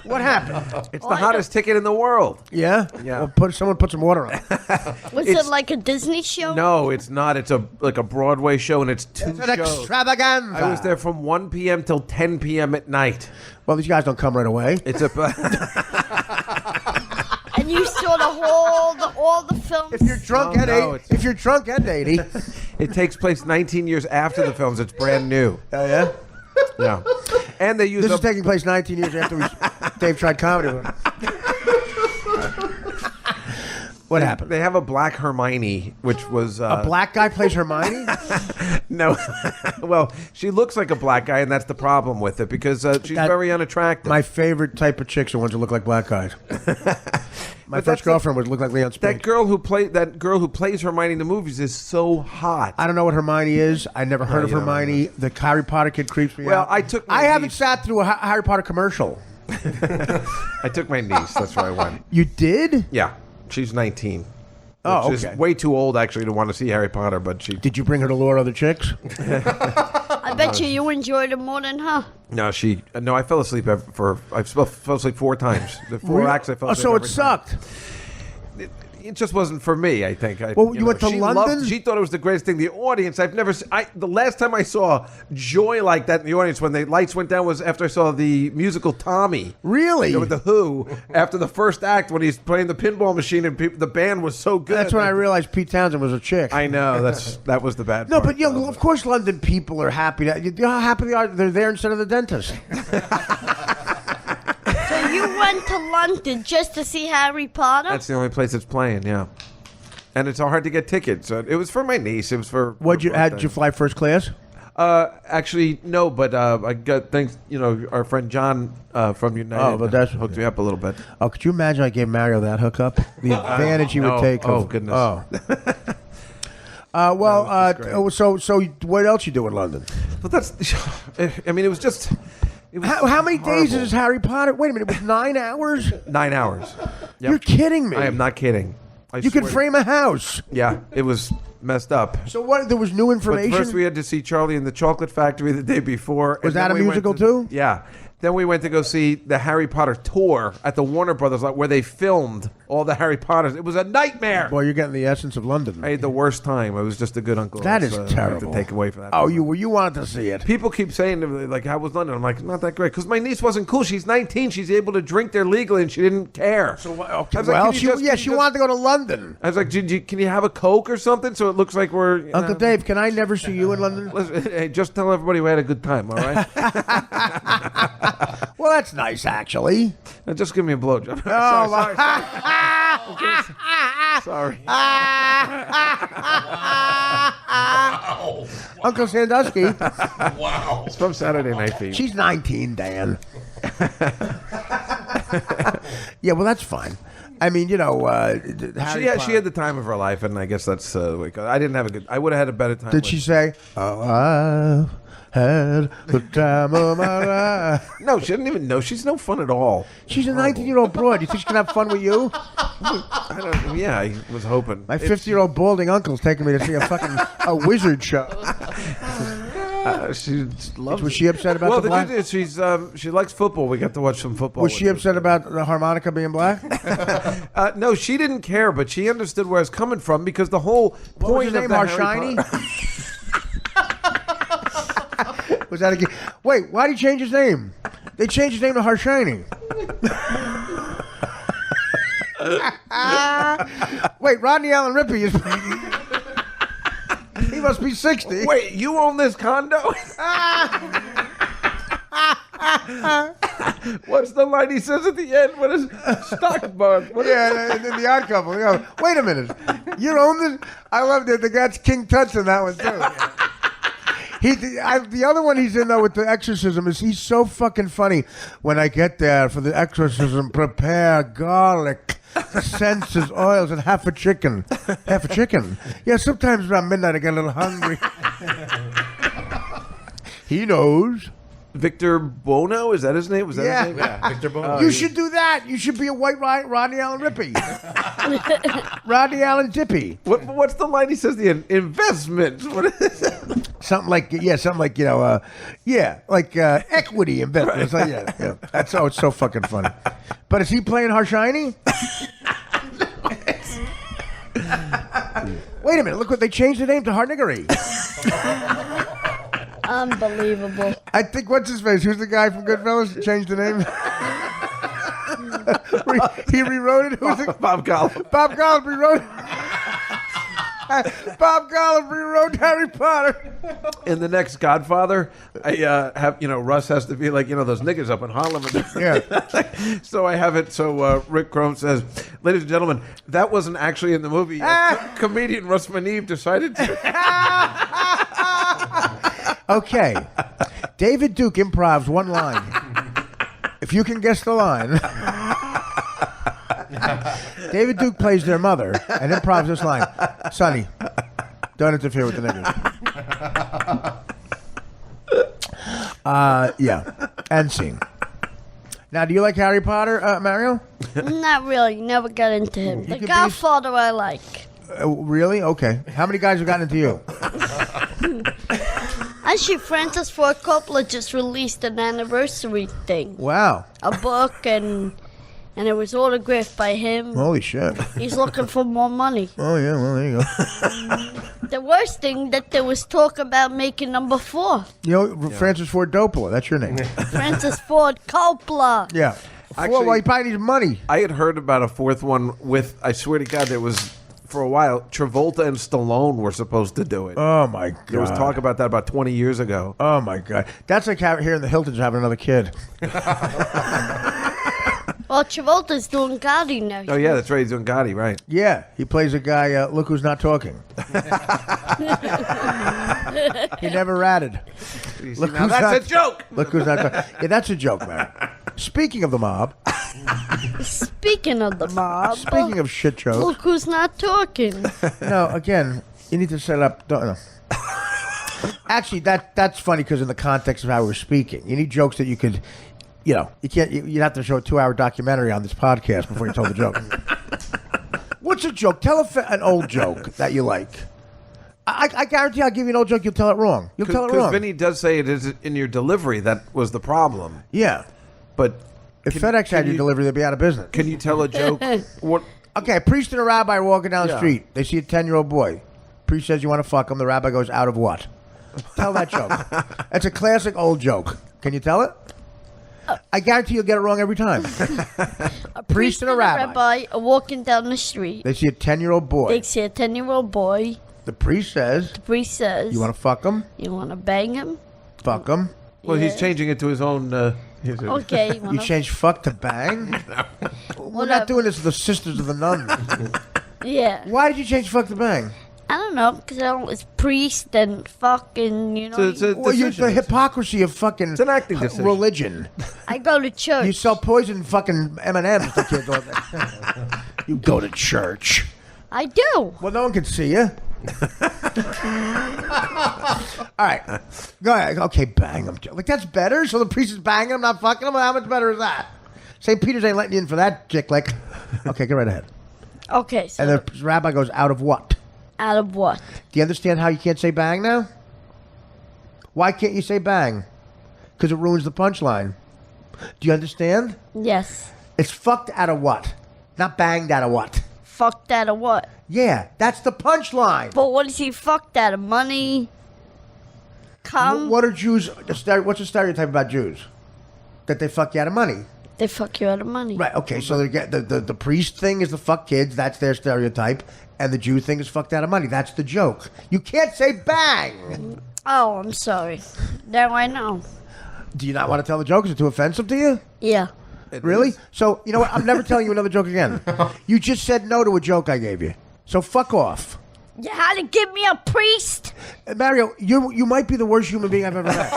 What happened?
It's the hottest ticket in the world.
Yeah?
Yeah.
Well, someone put some water on it.
Was it like a Disney show?
No, it's not. It's like a Broadway show, and it's two
It's an
shows.
extravaganza.
I was there from 1 p.m. till 10 p.m. at night.
Well, these guys don't come right away.
It's a.
And you saw all the films?
If you're drunk at
no,
80, if you're drunk at 80.
It takes place 19 years after the films. It's brand new.
Oh, yeah?
Yeah. And they use
This is taking place 19 years after Dave tried comedy. What happened?
They have a black Hermione, which was
A black guy plays Hermione?
no. Well, she looks like a black guy, and that's the problem with it because she's very unattractive.
My favorite type of chicks are ones that look like black guys. My first girlfriend would look like Leon Spink.
that girl who plays Hermione in the movies is so hot.
I don't know what Hermione is. I never heard of
you don't know
Hermione. The Harry Potter kid creeps me
Well,
out.
I
haven't
niece-
sat through a Harry Potter commercial.
I took my niece. That's where I went.
You did?
Yeah, she's 19.
Oh,
Which
okay.
is way too old actually to want to see Harry Potter, but she.
Did you bring her to lure other chicks?
I bet you enjoyed it more than her.
No, No, I fell asleep I fell asleep 4 times. The 4 acts I fell asleep.
So it
every time.
sucked.
It just wasn't for me, I think.
Well, you went to London?
She thought it was the greatest thing. The audience, I've never seen. The last time I saw joy like that in the audience when the lights went down was after I saw the musical Tommy.
Really?
With the Who, after the first act when he's playing the pinball machine and the band was so good.
That's when I realized Pete Townsend was a chick.
I know, that was the bad
No,
part.
but of course, London people are happy. You know how happy they are? They're there instead of the dentist.
So you went to London just to see Harry Potter?
That's the only place it's playing, yeah. And it's hard to get tickets. It was for my niece. It was for.
Did you fly first class?
Actually, no, but I got thanks. Our friend John from United.
Oh, but that's
hooked me up a little bit.
Oh, could you imagine I gave Mario that hookup? The advantage he would
no.
take.
Oh, goodness.
Oh. So what else you do in London?
But that's. I mean, it was just.
How many days is Harry Potter? Wait a minute, it was 9 hours?
9 hours. Yep.
You're kidding me.
I am not kidding.
You could frame a house.
Yeah, it was messed up.
So what? There was new
But
information?
first we had to see Charlie and the Chocolate Factory the day before.
Was
and
that
then
a
we went
musical too?
Yeah. Then we went to go see the Harry Potter tour at the Warner Brothers, where they filmed all the Harry Potters. It was a nightmare.
Boy, you're getting the essence of London.
I had the worst time. I was just a good uncle.
That is
I have
terrible.
to take away from that.
Oh, you wanted to see it.
People keep saying, like, how was London? I'm like, not that great. Because my niece wasn't cool. She's 19. She's able to drink there legally, and she didn't care.
So,
I was like,
well,
can you just-
she wanted to go to London.
I was like, can you have a Coke or something so it looks like we're... you
Uncle
know?
Dave, can I never see you in London?
Listen, hey, just tell everybody we had a good time, all right?
Well, that's nice, actually.
Now just give me a blowjob.
Oh,
Sorry.
Uncle Sandusky.
Wow.
It's from Saturday Night Fever.
She's 19, Dan. Yeah, well, that's fine. I mean, you know, Harry Potter.
She had the time of her life, and I guess that's the way it goes. I didn't have a good... I would have had a better time.
Did she say, "Oh, I had the time of my life"?
No, she didn't even know. She's no fun at all.
She's a 19-year-old broad. You think she can have fun with you?
I was hoping.
My 50-year-old balding uncle's taking me to see a wizard show.
She loves
Was
it.
she upset about
Well,
the
the
black?
good news, she likes football. We got to watch some football.
Was
with
she
her.
upset about the harmonica being black?
No, she didn't care, but she understood where I was coming from because the whole
What was
point
his
of
name?
the
Harshiny?
Harry Potter-
Was that a? Wait, why did he change his name? They changed his name to Harshiny. Wait, Rodney Allen Rippey is. He must be 60.
Wait, you own this condo? What's the line he says at the end? What is stock bug? What is
Yeah, in the Odd Couple. You know, wait a minute. You own this? I love that. The guy's King Tut's in that one too. The other one he's in though with the exorcism is he's so fucking funny. When I get there for the exorcism, prepare garlic, senses, oils, and half a chicken. Half a chicken? Yeah, sometimes around midnight I get a little hungry. He knows.
Victor Bono? Is that his name? Was that
Yeah.
his name?
Yeah, Victor Bono.
You should do that. You should be a white Rodney Allen Rippey. Rodney Allen Dippy.
What's the line he says? The investments. What is it?
Something like equity investments. Right. Yeah. That's it's so fucking funny. But is he playing Harshiny? Wait a minute! Look what they changed the name to Harniggery.
Unbelievable.
I think what's his face? Who's the guy from Goodfellas? Changed the name. He rewrote it. Who's it?
Bob Gollum.
Bob Gollum rewrote. Bob Gollum rewrote Harry Potter.
In the next Godfather, I have Russ has to be like those niggas up in Harlem.
Yeah.
So I have it. So Rick Chrome says, "Ladies and gentlemen, that wasn't actually in the movie. Comedian Russ Maneve decided to."
Okay. David Duke improvs one line. If you can guess the line. David Duke plays their mother and improvs this line. Sonny, don't interfere with the niggas. Yeah. End scene. Now, do you like Harry Potter, Mario?
Not really. Never got into him.
could
The
be-
Godfather I like.
Really? Okay. How many guys have gotten into you?
Actually, Francis Ford Coppola just released an anniversary thing.
Wow.
A book, and it was autographed by him.
Holy shit.
He's looking for more money.
Oh, yeah. Well, there you go.
The worst thing that there was talk about making number 4.
Francis Ford Coppola. That's your name.
Francis Ford Coppola.
Yeah.
Actually-
Well, he probably needs money.
I had heard about a fourth one with. I swear to God, there was for a while. Travolta and Stallone were supposed to do it.
Oh, my God.
There was talk about that about 20 years ago.
Oh, my God. That's like hearing the Hiltons having another kid.
Well, Travolta's doing Gotti now.
Oh yeah, that's right. He's doing Gotti, right?
Yeah, he plays a guy, look who's not talking. He never ratted. Look
Now
who's
that's
not-
a joke.
Look who's not talking. Yeah, that's a joke, man. Speaking of the mob,
Speaking of the mob,
speaking of shit jokes,
look who's not talking.
no, again, you need to set up. No. Actually, that's funny because in the context of how we're speaking, you need jokes that you could, you can't. You'd have to show a 2-hour documentary on this podcast before you told the joke. What's a joke? Tell an old joke that you like. I guarantee I'll give you an old joke. You'll tell it wrong. You'll tell it wrong.
Because Vinny does say it is in your delivery that was the problem.
Yeah.
But
if FedEx had your delivery, they'd be out of business.
Can you tell a joke? What?
Okay, a priest and a rabbi are walking down the street. They see a 10-year-old boy. Priest says, "You want to fuck him?" The rabbi goes, "Out of what?" Tell that joke. That's a classic old joke. Can you tell it? I guarantee you'll get it wrong every time.
A
priest and a rabbi
are walking down the street.
They see a 10-year-old boy.
They see a 10-year-old boy.
The priest says,
"You
want to fuck him?
You want to bang him?
Fuck him."
Well, he's changing it to his own.
Okay.
You change fuck to bang? We're not doing this with the Sisters of the Nuns.
Yeah.
Why did you change fuck to bang?
I don't know, because it's priest and fucking,
the hypocrisy of fucking
it's an acting decision.
Religion.
I go to church.
You sell poison fucking M&M's to kids all day. You go to church.
I do.
Well, no one can see you. All right. Go ahead. Okay, bang him. Like, that's better? So the priest is banging him, not fucking him? How much better is that? St. Peter's ain't letting you in for that, chick. Like, okay, go right ahead.
Okay, so...
And the rabbi goes, "Out of what?"
Out of what?
Do you understand how you can't say bang now? Why can't you say bang? Because it ruins the punchline. Do you understand?
Yes.
It's fucked out of what? Not banged out of what?
Fucked out of what?
Yeah, that's the punchline.
But what is he fucked out of? Money? Cum?
What are Jews... What's the stereotype about Jews? That they fuck you out of money.
They fuck you out of money.
Right, okay, so they get the priest thing is the fuck kids. That's their stereotype. And the Jew thing is fucked out of money. That's the joke. You can't say bang.
Oh, I'm sorry. Now I know.
Do you not want to tell the joke? Is it too offensive to you?
Yeah.
Really? So, you know what? I'm never telling you another joke again. You just said no to a joke I gave you. So fuck off.
You had to give me a priest?
Mario, you might be the worst human being I've ever met.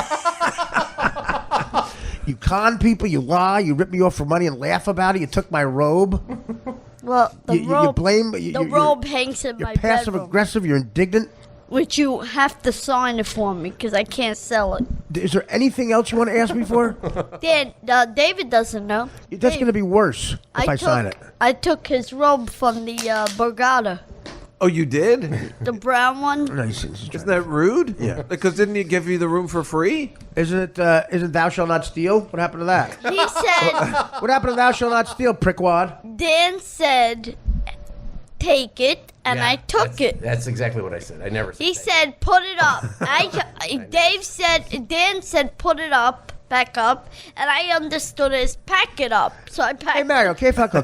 You con people, you lie, you rip me off for money and laugh about it. You took my robe.
Well, the robe,
you blame...
the robe hangs in my bedroom.
You're passive-aggressive, you're indignant.
Which you have to sign it for me because I can't sell it.
Is there anything else you want to ask me for?
Dan, David doesn't know.
That's going to be worse if I sign it.
I took his robe from the Borgata.
Oh, you did?
The brown one?
No,
Isn't that rude?
Yeah.
Because didn't he give you the room for free?
Isn't thou shalt not steal? What happened to that?
He said...
What happened to thou shalt not steal, prickwad?
Dan said, take it, and I took it.
That's exactly what I said. I never said
He said, put it up. Dan said, put it up, back up, and I understood it as pack it up. So I packed it.
Hey, Mario, ¿qué falta?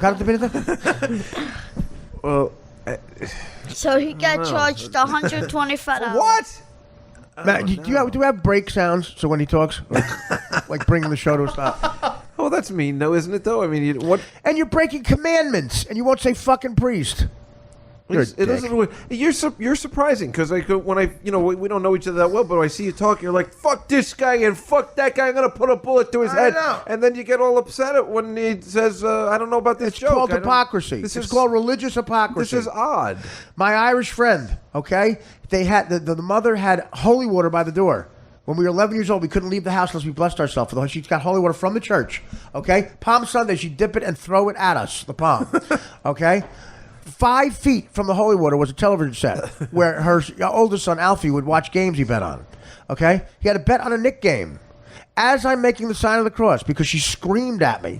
Well...
So he got charged $125.
What?
Matt, do you have break sounds so when he talks? Like bringing the show to a stop?
Oh, that's mean, though, isn't it, though? I mean, what...
And you're breaking commandments, and you won't say fucking priest. You're
surprising because when we don't know each other that well, but I see you talking, you're like, fuck this guy and fuck that guy. I'm gonna put a bullet to his head, and then you get all upset when he says, "I don't know about this joke."
It's called hypocrisy. It's called religious hypocrisy.
This is odd.
My Irish friend, okay, they had the mother had holy water by the door. When we were 11 years old, we couldn't leave the house unless we blessed ourselves. She's got holy water from the church. Okay, Palm Sunday, she'd dip it and throw it at us. The palm. Okay. 5 feet from the holy water was a television set where her oldest son, Alfie, would watch games he bet on. Okay? He had a bet on a Knick game. As I'm making the sign of the cross, because she screamed at me,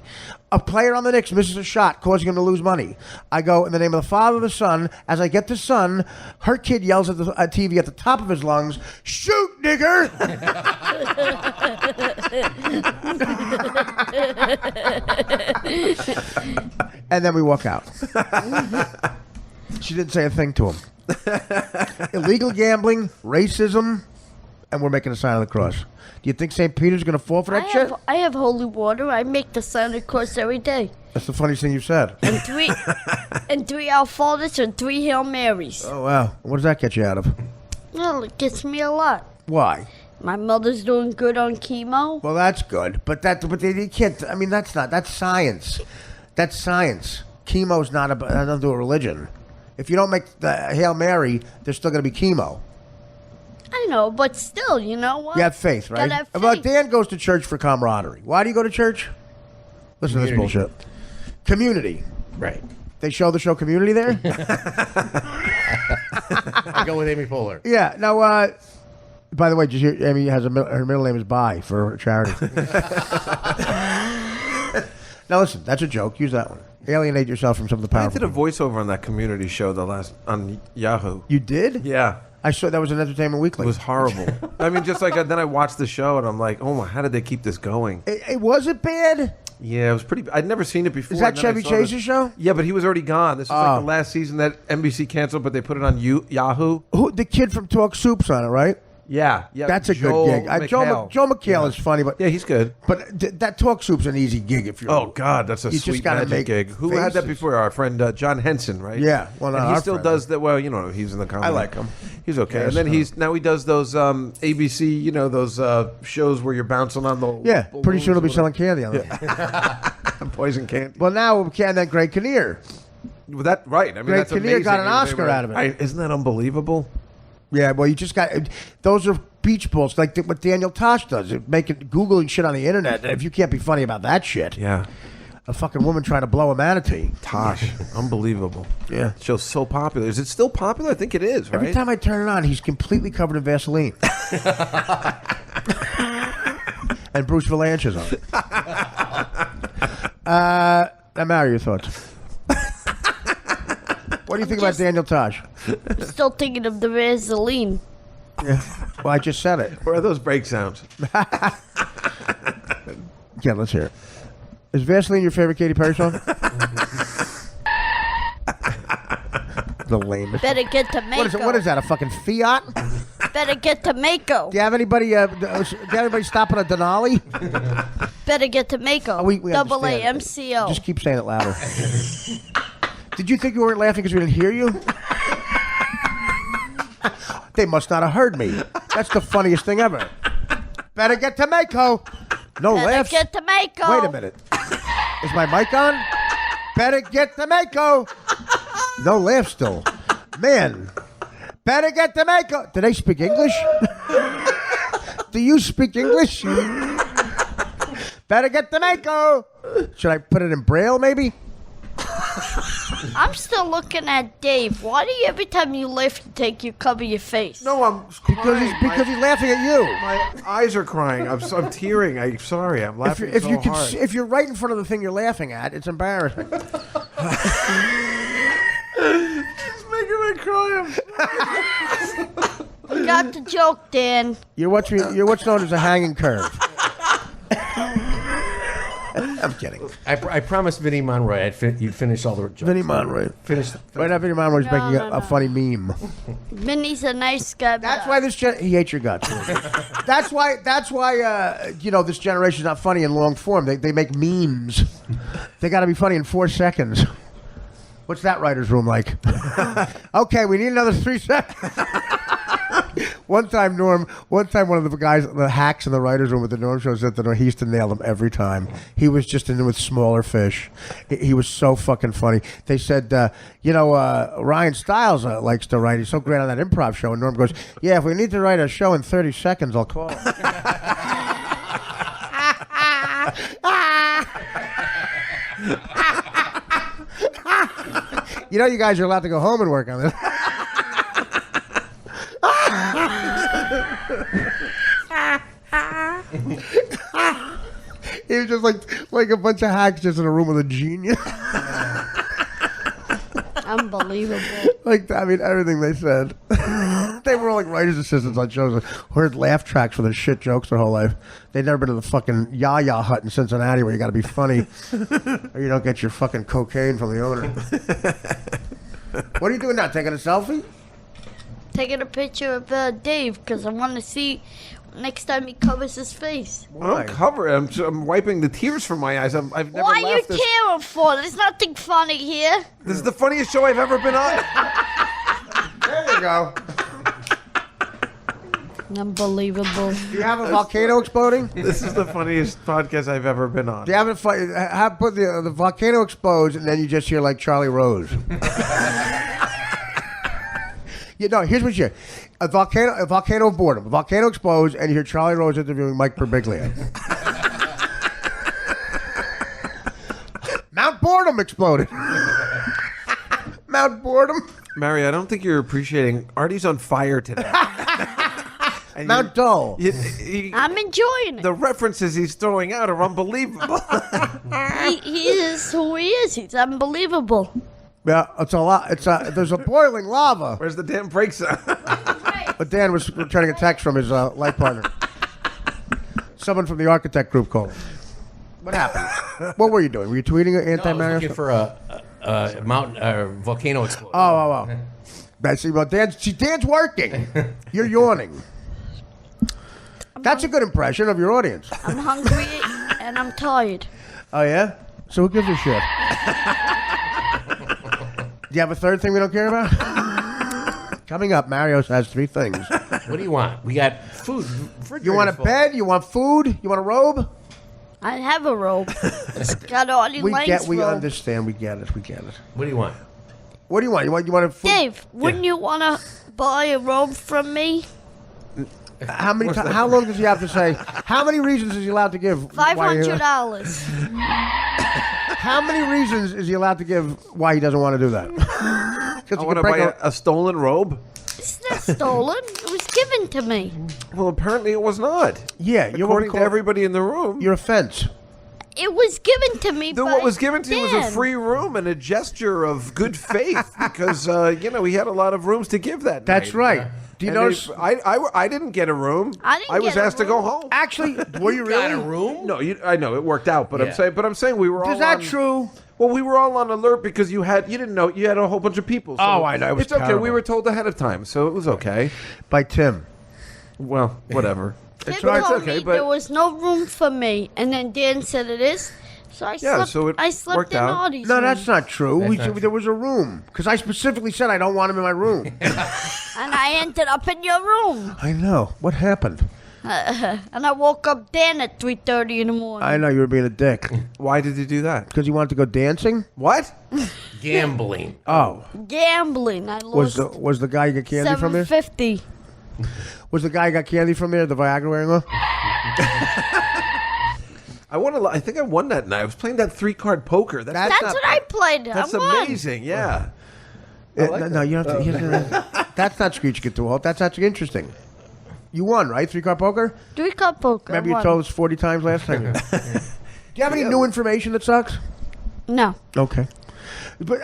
a player on the Knicks misses a shot, causing him to lose money. I go, in the name of the Father, the Son. As I get the Son, her kid yells at the TV at the top of his lungs, "Shoot, nigger!" And then we walk out. She didn't say a thing to him. Illegal gambling, racism, and we're making a sign of the cross. Do you think St. Peter's going to fall for that shit?
I have holy water. I make the sign of the cross every day.
That's the funniest thing you've said.
And three Our Fathers and 3 Hail Marys.
Oh, wow. What does that get you out of?
Well, it gets me a lot.
Why?
My mother's doing good on chemo.
Well, that's good. But they can't. I mean, that's science. That's science. Chemo's not nothing to do with religion. If you don't make the Hail Mary, there's still going to be chemo.
I know, but still, you know what?
You have faith, right?
Gotta have
Well,
faith.
Dan goes to church for camaraderie. Why do you go to church? Listen to this
Community.
bullshit. Community.
Right.
They show the show Community there?
I go with Amy Poehler.
Yeah. Now, by the way, did you hear Amy has her middle name is Bai for charity. Now listen, that's a joke. Use that one. Alienate yourself from some of the
I
powerful.
did a voiceover on that Community show on Yahoo.
You did?
Yeah.
I saw that was an Entertainment Weekly.
It was horrible. I mean, just like then I watched the show and I'm like, oh my, how did they keep this going?
It was it bad?
Yeah, it was pretty. I'd never seen it before.
Is that
and then I
Chevy
saw
Chase's
this-
show?
Yeah, but he was already gone. This is like
Oh.
the last season that NBC canceled, but they put it on Yahoo.
Who the kid from Talk Soup's on it, right?
Yeah, yeah.
That's a
Joel
good gig. Joe McHale is funny, but
Yeah, he's good.
that Talk Soup's an easy gig if you're.
Oh God, that's a
You just
sweet
gotta
magic
make
gig. Who had that
faces.
before? Our friend John Henson, right?
Yeah, well, not
and he
our
still
friend.
does that. Well, you know, he's in the comedy.
I like him.
He's okay.
Yeah,
and then
so-
now he does those ABC, you know, those shows where you're bouncing on the
Yeah, pretty soon he'll be
balloons
selling candy on it.
or poison candy.
Well, now we can. Then Greg Kinnear.
Well, that right? I mean,
Greg
that's
Kinnear
amazing.
got an
They
Oscar
were-
out of it.
Isn't that unbelievable?
Yeah, well, you just got those are beach balls like what Daniel Tosh does, making Googling shit on the internet. If you can't be funny about that shit,
Yeah.
a fucking woman trying to blow a manatee.
Tosh, unbelievable.
Yeah.
The show's so popular. Is it still popular? I think it is, right?
Every time I turn it on, he's completely covered in Vaseline. And Bruce Valanche's on it. Now, Mary, your thoughts? What do you think about Daniel Tosh?
Still thinking of the Vaseline.
Yeah. Well, I just said it.
Where are those break sounds?
Yeah, let's hear it. Is Vaseline your favorite Katy Perry song? The lamest.
Better get to Mako.
What is that? A fucking Fiat?
Better get to Mako.
Do you have anybody? Do you have anybody stopping a Denali?
Better get to Mako.
We
Double A
understand.
MCO.
Just keep saying it louder. Did you think you weren't laughing because we didn't hear you? They must not have heard me. That's the funniest thing ever. Better get to Mako. No
Better
laughs.
get to Mako.
Wait a minute. Is my mic on? Better get to Mako. No laughs still. Man. Better get to Mako. Do they speak English? Do you speak English? Better get to Mako. Should I put it in Braille maybe?
I'm still looking at Dave. Why do you every time you lift, you cover your face?
No, I'm
Because he's laughing at you.
My eyes are crying. I'm tearing. I'm sorry. I'm laughing
If
so
you can,
hard.
if you're right in front of the thing you're laughing at, it's embarrassing.
It's making me cry.
You got the joke, Dan.
You're what's known as a hanging curve. I'm kidding.
I promised Vinnie Monroy you'd finish all the jokes.
Vinnie Monroy.
Finish.
Right now, Vinnie Monroy's
No,
making
no,
a
no.
funny meme.
Vinny's a nice guy.
That's why he hates your guts. That's why this generation's not funny in long form. They make memes. They got to be funny in 4 seconds. What's that writer's room like? Okay, we need another 3 seconds. One time one of the guys, the hacks in the writer's room with the Norm show said that he used to nail them every time. He was just in with smaller fish. He was so fucking funny. They said, Ryan Stiles likes to write. He's so great on that improv show. And Norm goes, yeah, if we need to write a show in 30 seconds, I'll call. You guys are allowed to go home and work on this. He was just like a bunch of hacks just in a room with a genius.
Unbelievable.
Everything they said. They were all like writers' assistants on shows. Heard laugh tracks for their shit jokes their whole life. They'd never been to the fucking Yaya Hut in Cincinnati where you got to be funny or you don't get your fucking cocaine from the owner. What are you doing now? Taking a selfie?
Taking a picture of Dave because I want to see next time he covers his face.
I don't cover it. I'm wiping the tears from my eyes. I've never
Why are you
laughed this.
tearing for? There's nothing funny here.
This is the funniest show I've ever been on.
There you go.
Unbelievable.
Do you have a volcano exploding?
This is the funniest podcast I've ever been on.
Do you have put the volcano explodes and then you just hear like Charlie Rose. You know, here's what you: a volcano of boredom. A volcano explodes, and you hear Charlie Rose interviewing Mike Birbiglia. Mount Boredom exploded. Mount Boredom.
Mary, I don't think you're appreciating. Artie's on fire today. And
Mount Dull.
I'm enjoying it.
The references he's throwing out are unbelievable.
He is who he is. He's unbelievable.
Yeah, it's a lot. There's a boiling lava.
Where's the damn brake sound?
But Dan was returning a text from his life partner. Someone from the architect group called. What happened? What were you doing? Were you tweeting
No, I was
anti-Mario?
looking for a mountain volcano explosion.
Oh. See, well, Dan's working. You're yawning. That's a good impression of your audience.
I'm hungry and I'm tired.
Oh, yeah? So who gives a shit? Do you have a third thing we don't care about? Coming up, Mario has 3 things.
What do you want? We got food.
You want a bed? You want food? You want a robe?
I have a robe. It's got Artie Lang's
We
robe.
understand. We get it.
What do you want?
What do you want? You want a food?
Dave, wouldn't you want to buy a robe from me?
How long does he have to say? How many reasons is he allowed to give?
$500.
How many reasons is he allowed to give why he doesn't want to do that?
I want to buy a stolen robe.
It's not stolen. It was given to me.
Well, apparently it was not.
Yeah, you're
According to everybody in the room.
Your offense.
It was given to me by
What was given to you was a
Dan.
free room and a gesture of good faith because, he had a lot of rooms to give that
That's
night.
right. Do you
And
notice?
I didn't get a room.
I didn't
was
get a
asked to go
room.
home.
Actually, were you
Got
really?
a room?
No, I know it worked out, but
Yeah.
I'm saying we were all.
Is that
on,
true?
Well, we were all on alert because you didn't know you had a whole bunch of people. So
Oh, I know. It was
it's okay.
terrible.
We were told ahead of time, so it was okay.
By Tim.
Well, whatever.
Tim
right,
told
it's okay,
me
but-
there was no room for me, and then Dan said it is. So I
Yeah,
slept.
so it
I slept
worked
in
out.
Artie's
No,
room.
that's not true.
That's not
There was a room because I specifically said I don't want him in my room.
And I ended up in your room.
I know what happened.
And I woke up Dan at 3:30 in the morning.
I know you were being a dick
Why did you do that?
because you wanted to go dancing.
What?
Gambling.
Oh,
Gambling. I lost
was the guy you got candy from there?
$750.
Was the guy you got candy from there the Viagra wearing off?
I think I won that night. I was playing that 3-card poker.
That's
That's
not-
what I played.
That's
I won.
amazing. Yeah.
No, you don't. That's not Screech Get to Halt. That's actually interesting. You won, right? 3-card poker.
3-card poker.
Remember
I
you
won.
told us 40 times last time. Do you have any new information that sucks?
No.
Okay. But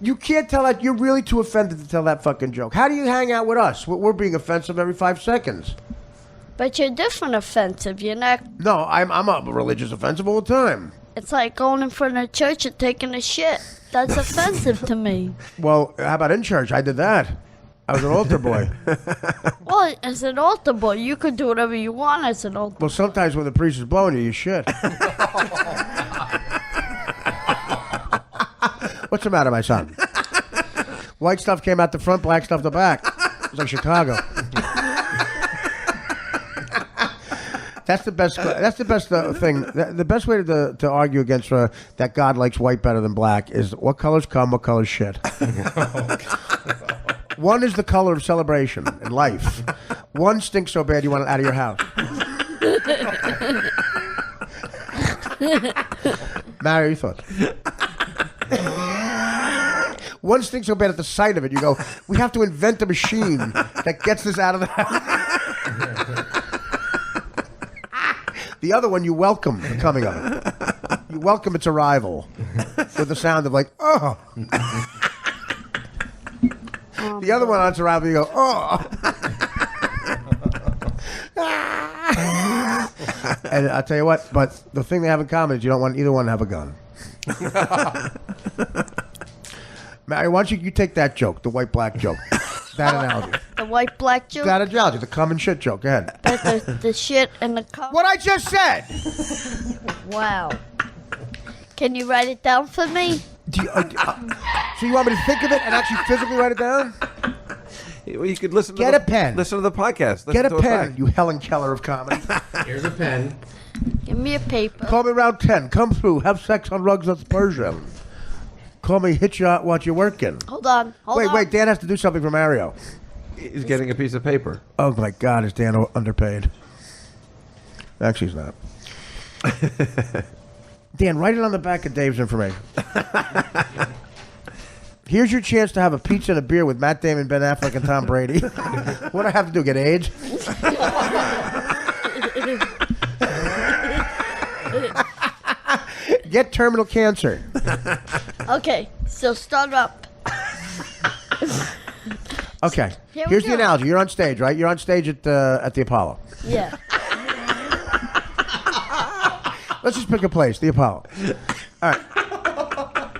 you can't tell that. You're really too offended to tell that fucking joke. How do you hang out with us? We're being offensive every 5 seconds.
But you're different offensive. You're not.
No, I'm a religious offensive all the time.
It's like going in front of the church and taking a shit. That's offensive to me.
Well, how about in church? I did that. I was an altar boy.
Well, as an altar boy, you could do whatever you want as an altar.
Well, sometimes when the priest is blowing you, you shit. What's the matter, my son? White stuff came out the front, black stuff the back. It was like Chicago. That's the best. That's the best thing. The best way to argue against that God likes white better than black is what colors come, what colors shit. One is the color of celebration and life. One stinks so bad you want it out of your house. Mario, your thoughts? One stinks so bad at the sight of it, you go, we have to invent a machine that gets this out of the house. The other one, you welcome the coming of it. You welcome its arrival with the sound of like, oh. The other one on its arrival, you go, oh. And I'll tell you what, but the thing they have in common is you don't want either one to have a gun. Mary, why don't you take that joke, the white-black joke, that analogy.
The white black joke.
That analogy, the cum and shit joke. Go ahead.
But the shit and the cum.
What I just said.
Wow. Can you write it down for me?
So you want me to think of it and actually physically write it down?
You could listen.
Get a pen.
Listen to the podcast. Listen
Get a
to it
pen,
back.
you Helen Keller of comedy.
Here's a pen.
Give me a paper.
Call me around 10. Come through. Have sex on rugs. That's Persian. Call me, hit you while you're working.
Hold on. Hold on.
Wait, Dan has to do something for Mario.
He's getting a piece of paper.
Oh my God, is Dan underpaid? Actually, he's not. Dan, write it on the back of Dave's information. Here's your chance to have a pizza and a beer with Matt Damon, Ben Affleck, and Tom Brady. What do I have to do? Get AIDS? Get terminal cancer.
Okay, so start up.
Okay.
Here we
Here's the
go.
analogy. You're on stage, right? You're on stage at the Apollo.
Yeah.
Let's just pick a place, the Apollo. All right.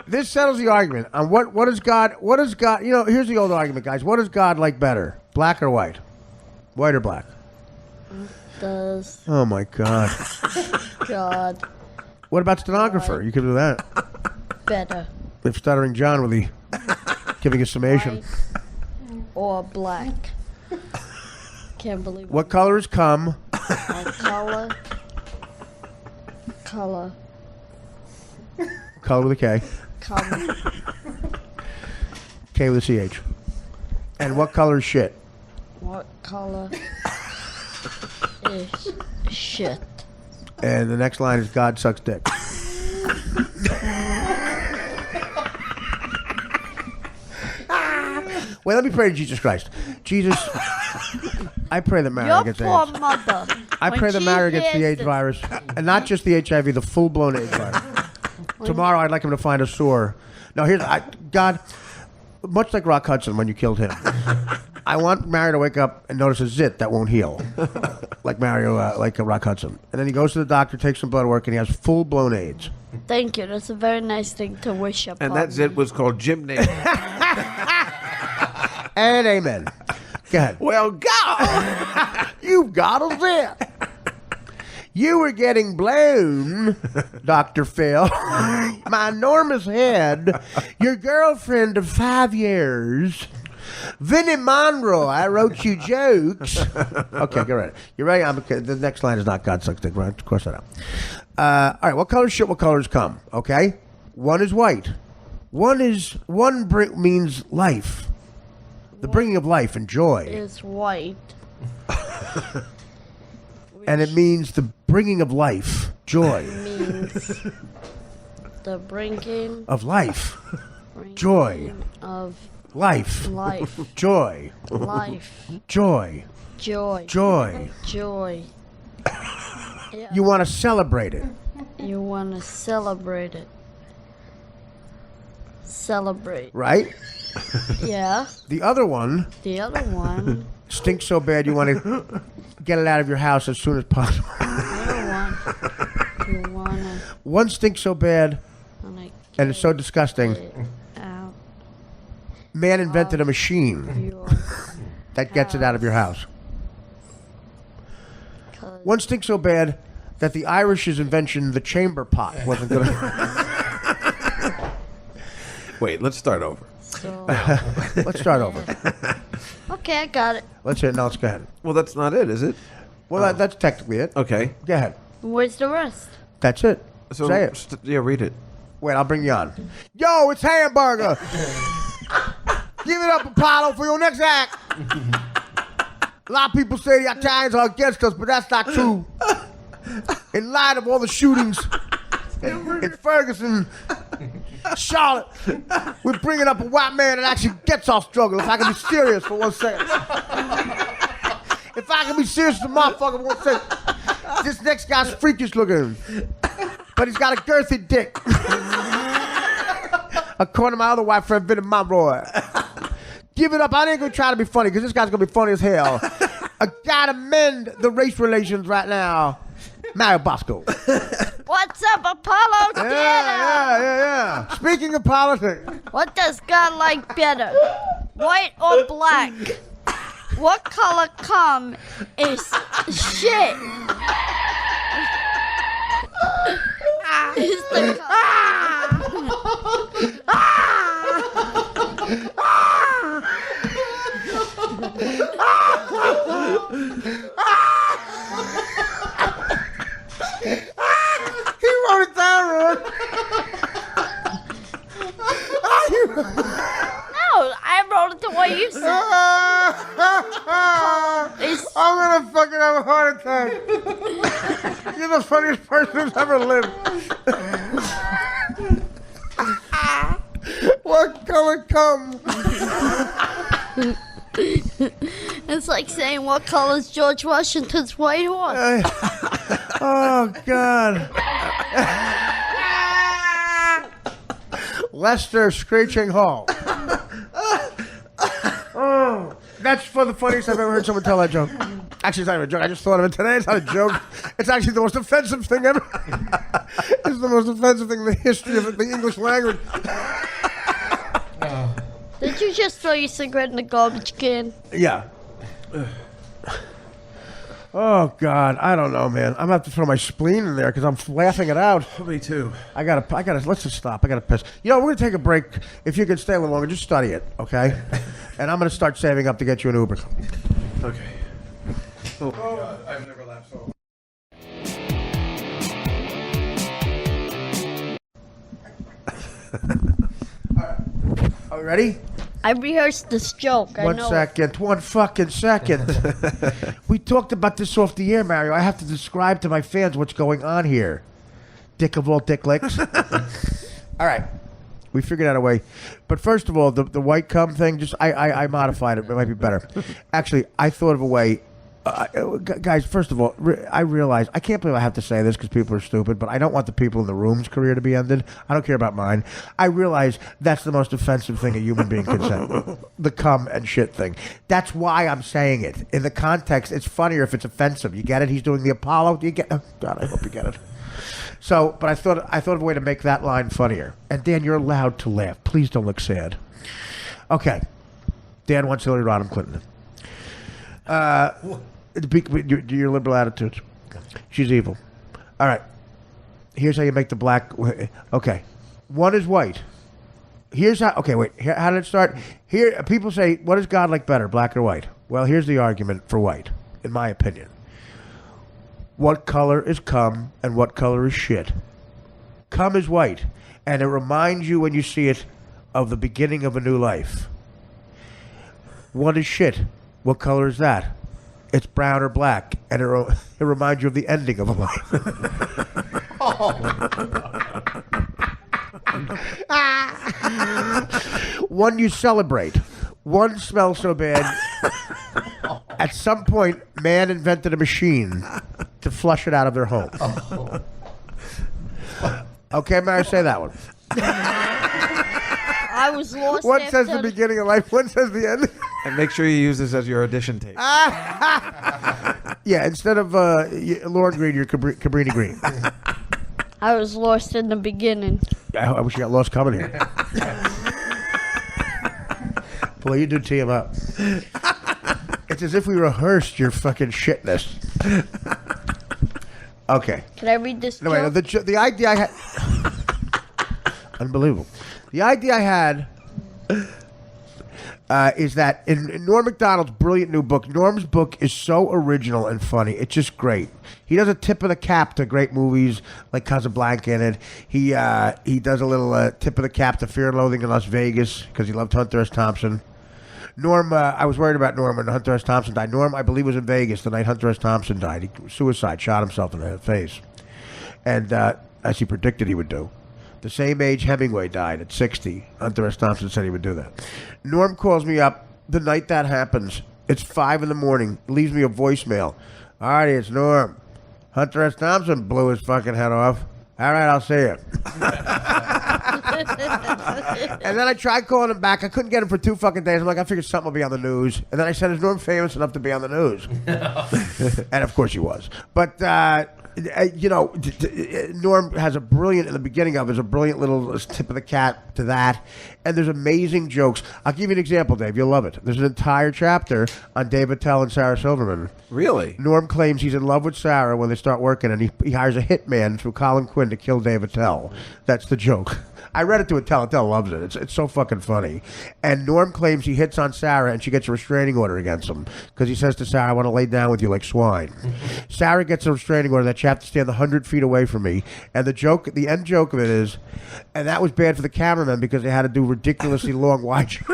This settles the argument on what is God. You know, here's the old argument, guys. What is God like better, black or white? White or black?
Does
Oh my God.
God
What about stenographer? You could do that.
better,
If Stuttering John really giving a summation.
white or black? Can't believe
What colors come?
color.
Color with a K.
Come.
K with a CH. And what color is shit?
What color is shit?
And the next line is God sucks dick. Wait, let me pray to Jesus Christ. Jesus, I pray that Mario
Your
gets
poor
AIDS.
mother.
I
when
pray that
she
Mario gets the
hears
AIDS
this-
virus. And not just the HIV, the full-blown AIDS virus. Tomorrow I'd like him to find a sore. Now here's, God, much like Rock Hudson when you killed him, I want Mario to wake up and notice a zit that won't heal. Like Mario, like Rock Hudson. And then he goes to the doctor, takes some blood work, and he has full-blown AIDS.
Thank you. That's a very nice thing to wish upon.
And that zit was called gymnasium.
And amen. Go ahead.
Well, God!
You've got a zit. You were getting blown, Dr. Phil. My enormous head. Your girlfriend of 5 years. Vinnie Monroe, I wrote you jokes. Okay, get ready. You ready? Okay. The next line is not God sucks dick, right? Cross that out. All right, what colors shit, what colors come? Okay? One is white. Means life. The bringing of life and joy.
is white.
And it means the bringing of life, joy.
Means the bringing
Of life, joy.
of
Life,
life,
joy,
life,
joy,
joy,
joy.
joy. Yeah.
You want to celebrate it.
You want to celebrate it. Celebrate.
Right?
Yeah.
The other one
The other one.
stinks so bad you want to get it out of your house as soon as possible.
The other one. You wanna
One stinks so bad and it's so disgusing.
get out
Man invented a machine
your
that gets it out of your house.
'cause
One stinks so bad that the Irish's invention, the chamber pot, wasn't good.
Wait, let's start over.
so
Let's start over.
okay, I got it.
Let's hear it. Now let's go ahead.
Well, that's not it, is it?
Well, that's technically it.
Okay.
Go ahead.
Where's the rest?
That's it.
So,
Say it.
yeah, read it.
Wait, I'll bring you on. Yo, it's Hamburger. Give it up, Apollo, for your next act. A lot of people say the Italians are against us, but that's not true. In light of all the shootings in Ferguson, Charlotte, we're bringing up a white man that actually gets our struggle. If I can be serious for 1 second. If I can be serious for motherfucker for 1 second. This next guy's freakish looking, but he's got a girthy dick. According to my other white friend, Vinnie Monroe. Give it up. I ain't gonna try to be funny because this guy's gonna be funny as hell. I gotta mend the race relations right now. Mario Bosco.
What's up, Apollo Theater?
Yeah. Speaking of politics,
What does God like better? White or black? What color cum is shit? Is the
he wrote it down, Ron. funniest person who's ever lived. What color come?
It's like saying what color is George Washington's white horse?
Oh, God. Lester Screeching Hall. Oh, that's for the funniest I've ever heard someone tell that joke. Actually, it's not even a joke. I just thought of it today. It's not a joke. It's actually the most offensive thing ever. It's the most offensive thing in the history of the English language.
Did you just throw your cigarette in the garbage can?
Yeah. Oh, God. I don't know, man. I'm going to have to throw my spleen in there because I'm laughing it out.
Me too.
I gotta, let's just stop. I gotta piss. You know, we're gonna take a break. If you can stay a little longer, just study it, okay? And I'm gonna start saving up to get you an Uber.
Okay. Oh, my God. I've never laughed so
Are we ready?
I rehearsed this joke. I
One
know.
second. One fucking second. We talked about this off the air, Mario. I have to describe to my fans what's going on here. Dick of all dick licks. All right. We figured out a way. But first of all, the white cum thing, just I modified it. It might be better. Actually, I thought of a way. Guys, first of all, I realize, I can't believe I have to say this because people are stupid, but I don't want the people in the room's career to be ended. I don't care about mine. I realize that's the most offensive thing a human being can say. The cum and shit thing. That's why I'm saying it. In the context, it's funnier if it's offensive. You get it? He's doing the Apollo. You get? Oh, God, I hope you get it. So, but I thought of a way to make that line funnier. And Dan, you're allowed to laugh. Please don't look sad. Okay. Dan wants Hillary Rodham Clinton. Your liberal attitudes. She's evil. All right. Here's how you make the black. Okay. One is white. Here's how. Okay, wait. How did it start? Here, people say, what does God like better, black or white? Well, here's the argument for white, in my opinion. What color is cum and what color is shit? Cum is white, and it reminds you when you see it of the beginning of a new life. What is shit? What color is that? It's brown or black, and it reminds you of the ending of a life. One you celebrate. One smells so bad. At some point, man invented a machine to flush it out of their home. Okay, Mary, say that one.
I was lost.
One
after
says the beginning of life, one says the end.
And make sure you use this as your audition tape.
Yeah, instead of Lauren Green, you're Cabrini Green.
I was lost in the beginning.
I wish you got lost coming here. Boy, you do tee him up. It's as if we rehearsed your fucking shitness. Okay.
Can I read this
No,
joke?
wait, the idea I had... Unbelievable. The idea I had is that in Norm Macdonald's brilliant new book, Norm's book is so original and funny. It's just great. He does a tip of the cap to great movies like Casablanca in it. He does a little tip of the cap to Fear and Loathing in Las Vegas because he loved Hunter S. Thompson. Norm, I was worried about Norm when Hunter S. Thompson died. Norm, I believe, was in Vegas the night Hunter S. Thompson died. He suicide, shot himself in the face. And as he predicted he would do. The same age Hemingway died at 60. Hunter S. Thompson said he would do that. Norm calls me up the night that happens. It's 5 a.m. Leaves me a voicemail. Artie, it's Norm. Hunter S. Thompson blew his fucking head off. All right, I'll see you. And then I tried calling him back. I couldn't get him for 2 fucking days. I'm like, I figured something will be on the news. And then I said, is Norm famous enough to be on the news? And of course he was. But, Norm has a brilliant, in the beginning of it, is a brilliant little tip of the cap to that. And there's amazing jokes. I'll give you an example, Dave. You'll love it. There's an entire chapter on Dave Attell and Sarah Silverman.
Really?
Norm claims he's in love with Sarah when they start working, and he hires a hitman through Colin Quinn to kill Dave Attell. That's the joke. I read it to Attell. Attell loves it. It's so fucking funny. And Norm claims he hits on Sarah, and she gets a restraining order against him because he says to Sarah, I want to lay down with you like swine. Sarah gets a restraining order that you have to stand 100 feet away from me. And the end joke of it is, and that was bad for the cameraman because they had to do ridiculously long wide shots.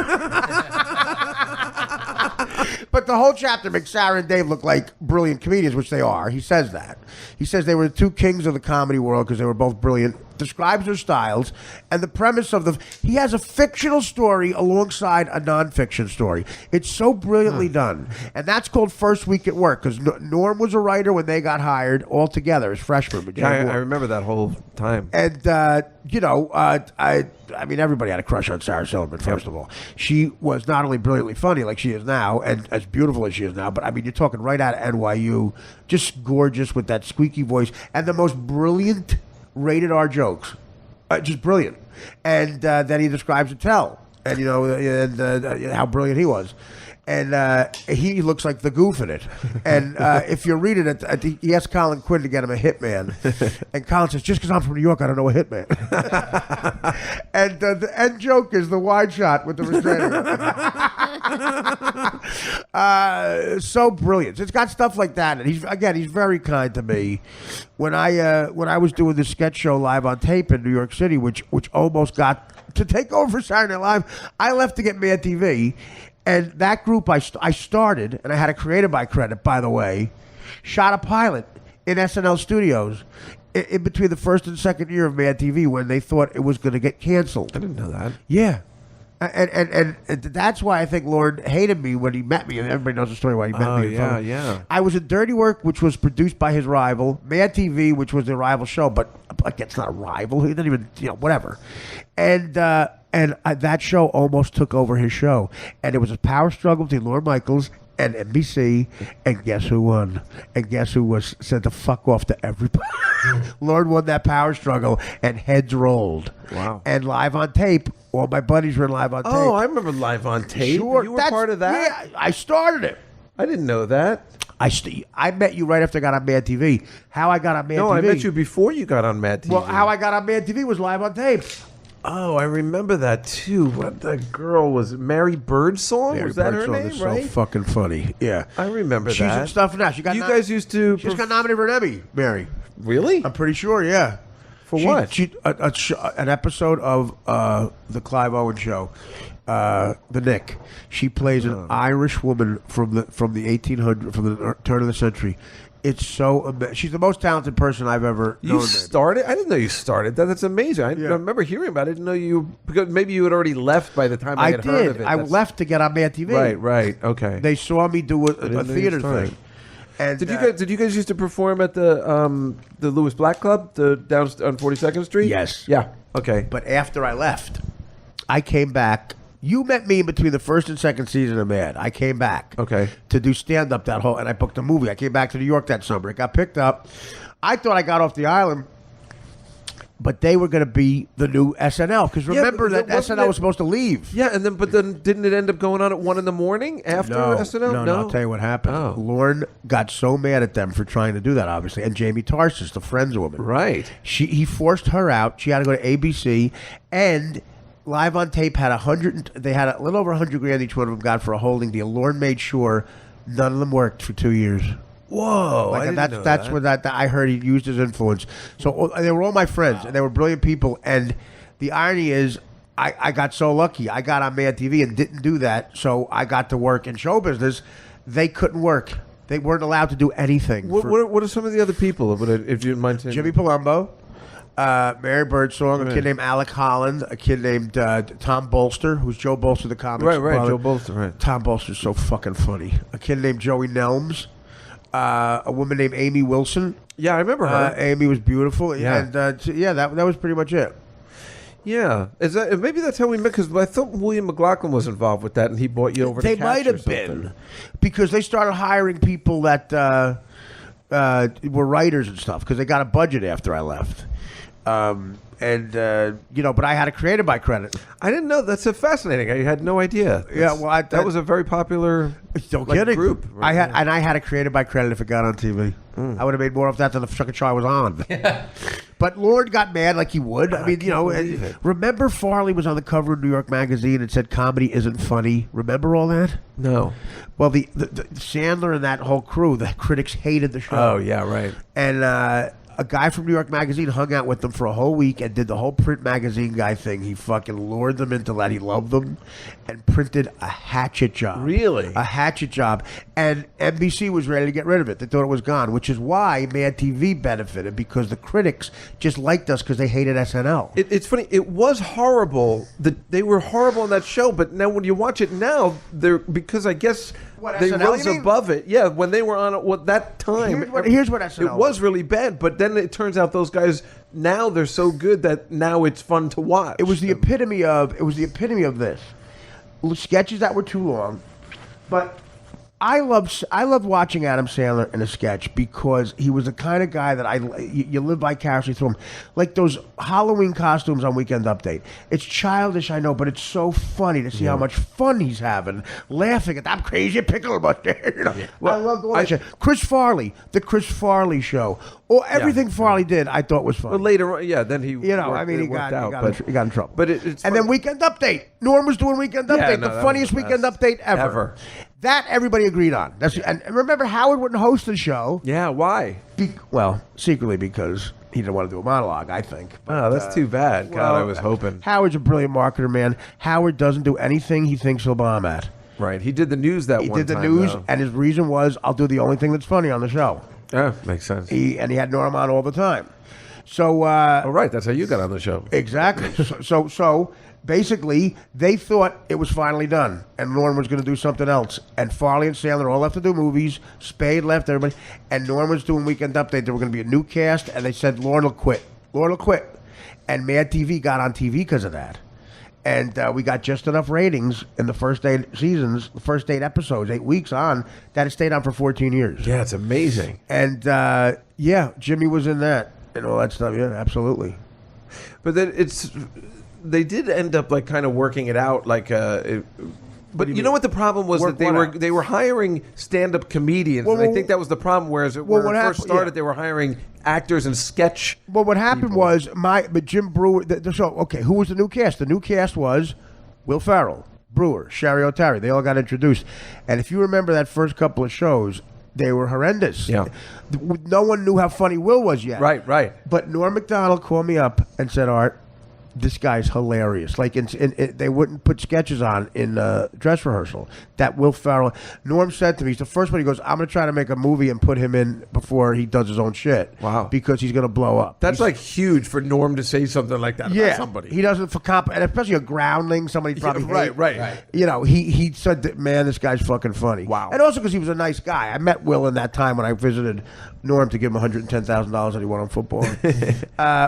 But the whole chapter makes Sarah and Dave look like brilliant comedians, which they are. He says that. He says they were the two kings of the comedy world because they were both brilliant. Describes their styles and the premise of he has a fictional story alongside a nonfiction story. It's so brilliantly done, and that's called First Week at Work because Norm was a writer when they got hired all together as freshmen.
Yeah, I remember that whole time.
And I mean, everybody had a crush on Sarah Silverman. First of all, she was not only brilliantly funny like she is now, and as beautiful as she is now, but I mean, you're talking right out of NYU, just gorgeous with that squeaky voice and the most brilliant rated R jokes, just brilliant. And then he describes Attell, and how brilliant he was, and he looks like the goof in it. And if you read it, he asked Colin Quinn to get him a hitman, and Colin says, "Just because I'm from New York, I don't know a hitman." And the end joke is the wide shot with the restrainer. So brilliant. It's got stuff like that, and he's very kind to me. When I was doing the sketch show live on tape in New York City, which almost got to take over Saturday Night Live, I left to get Mad TV, and that group I started, and I had a creative by credit, by the way, shot a pilot in SNL studios in between the first and second year of Mad TV when they thought it was going to get canceled.
I didn't know that.
Yeah. And that's why I think Lord hated me when he met me, and everybody knows the story why he met me.
Oh, yeah.
I was in Dirty Work, which was produced by his rival, Mad TV, which was the rival show, but like it's not a rival. He didn't even, whatever. And that show almost took over his show, and it was a power struggle between Lorne Michaels and NBC, and guess who won? And guess who was sent the fuck off to everybody? Lorne won that power struggle, and heads rolled.
Wow.
And live on tape, all my buddies were in live on tape.
Oh, I remember live on tape.
Sure,
you were part of that?
Yeah, I started it.
I didn't know that.
I met you right after I got on Mad TV. How I got on Mad TV?
No, I met you before you got on Mad TV.
Well, how I got on Mad TV was live on tape.
Oh, I remember that too. What the girl was Mary Birdsong? Was that her name? Right?
So fucking funny. Yeah,
I rember that.
She's in stuff now. She got.
You guys used to.
She just got nominated for an Emmy. Mary.
Really?
I'm pretty sure. Yeah.
For what?
An episode of the Clive Owen show, The Nick. She plays an Irish woman from the 1800s, from the turn of the century. It's so amazing. She's the most talented person I've ever known.
You started? I didn't know you started that. That's amazing. I remember hearing about it. I didn't know you, because maybe you had already left by the time I had heard of it.
I left to get on Mad TV.
Right. Okay.
They saw me do a theater thing. And
did you guys used to perform at the Lewis Black Club, down on 42nd Street?
Yes.
Yeah. Okay.
But after I left, I came back. You met me in between the first and second season of Mad. I came back.
Okay.
To do stand-up and I booked a movie. I came back to New York that summer. It got picked up. I thought I got off the island, but they were going to be the new SNL. Because remember that SNL was supposed to leave.
Yeah, but then didn't it end up going on at 1 a.m. after SNL?
No, I'll tell you what happened.
Oh.
Lorne got so mad at them for trying to do that, obviously. And Jamie Tarsis, the Friends woman.
Right.
He forced her out. She had to go to ABC. And Live on Tape had they had a little over $100,000 each one of them got for a holding deal. Lorne made sure none of them worked for 2 years.
Whoa! I didn't know
that's
that.
what I heard he used his influence. So they were all my friends, and they were brilliant people. And the irony is, I got so lucky. I got on Mad TV and didn't do that, so I got to work in show business. They couldn't work. They weren't allowed to do anything.
What are some of the other people? If you didn't mind saying.
Jimmy Palumbo. Mary Birdsong, a kid named Alec Holland, a kid named Tom Bolster, who's Joe Bolster, the comics
Right,
brother.
Joe Bolster, right.
Tom Bolster's so fucking funny. A kid named Joey Nelms, a woman named Amy Wilson.
Yeah, I remember her.
Amy was beautiful.
Yeah.
And that was pretty much it.
Yeah, maybe that's how we met, because I thought William McLaughlin was involved with that, and he bought you over to
They
Catch
might
or
have
something.
been, because they started hiring people that were writers and stuff, because they got a budget after I left. But I had a creative by credit.
I didn't know. That's so fascinating. I had no idea. That was a very popular group.
Right? I had a creative by credit if it got on TV. I would have made more of that than the fucking show I was on. But Lord got mad like he would. I mean, remember Farley was on the cover of New York Magazine and said comedy isn't funny. Remember all that?
No.
Well, the Sandler and that whole crew, the critics hated the show.
Oh yeah, right.
And a guy from New York Magazine hung out with them for a whole week and did the whole print magazine guy thing. He fucking lured them into that he loved them and printed a hatchet job.
Really?
A hatchet job. And NBC was ready to get rid of it. They thought it was gone, which is why Mad TV benefited, because the critics just liked us because they hated SNL.
It's funny. It was horrible. They were horrible on that show, but now when you watch it now, they're because I guess they
SNL,
rose
you mean?
above it. Yeah, when they were on it, that time,
Here's what SNL
it was really bad. But then it turns out those guys now they're so good that now it's fun to watch.
It was the epitome of this. Sketches that were too long, but I love watching Adam Sandler in a sketch because he was the kind of guy that you live vicariously through him. Like those Halloween costumes on Weekend Update. It's childish, I know, but it's so funny to see how much fun he's having, laughing at that crazy pickle buster. You know? I loved all that shit. Chris Farley, the Chris Farley show, or everything Farley did, I thought was funny.
But later on, then he
he
got
in trouble.
But it's
and then Weekend Update. Norm was doing Weekend Update,
no,
the
that
funniest
was the
Weekend
best
Update ever.
ever.
That everybody agreed on. And remember, Howard wouldn't host the show.
Yeah, why?
Secretly because he didn't want to do a monologue, I think.
Oh, that's too bad. God, I was hoping.
Howard's a brilliant marketer, man. Howard doesn't do anything he thinks he'll bomb at.
Right. He did the news
He did the news, and his reason was, I'll do the only thing that's funny on the show.
Yeah, makes sense.
He had Norm on all the time. So,
oh, right. That's how you got on the show.
Exactly. So basically, they thought it was finally done, and Norm was going to do something else. And Farley and Sandler all left to do movies. Spade left, everybody. And Norm was doing Weekend Update. There were going to be a new cast, and they said Lorne will quit. Lorne will quit. And Mad TV got on TV because of that. And we got just enough ratings in the first 8 seasons, the first 8 episodes, 8 weeks on, that it stayed on for 14 years.
Yeah, it's amazing.
And, Jimmy was in that and all that stuff. Yeah, absolutely.
But then they did end up like kind of working it out, like. But you know what the problem was? That they were hiring stand-up comedians, and I think that was the problem. Whereas when it first started, they were hiring actors and sketch.
Well, what happened
people.
was Jim Brewer. Who was the new cast? The new cast was Will Ferrell, Brewer, Sherry O'Terry. They all got introduced, and if you remember that first couple of shows, they were horrendous.
Yeah,
no one knew how funny Will was yet.
Right.
But Norm Macdonald called me up and said, "Art, this guy's hilarious." Like they wouldn't put sketches on in dress rehearsal. That Will Ferrell. Norm said to me, he's the first one. He goes, "I'm going to try to make a movie and put him in before he does his own shit."
Wow.
Because he's going to blow up.
That's like huge for Norm to say something like that about somebody.
He doesn't and especially a groundling, somebody probably hate.
Right.
You know, he said that, man, this guy's fucking funny.
Wow.
And also because he was a nice guy. I met Will in that time when I visited Norm to give him $110,000 that he won on football,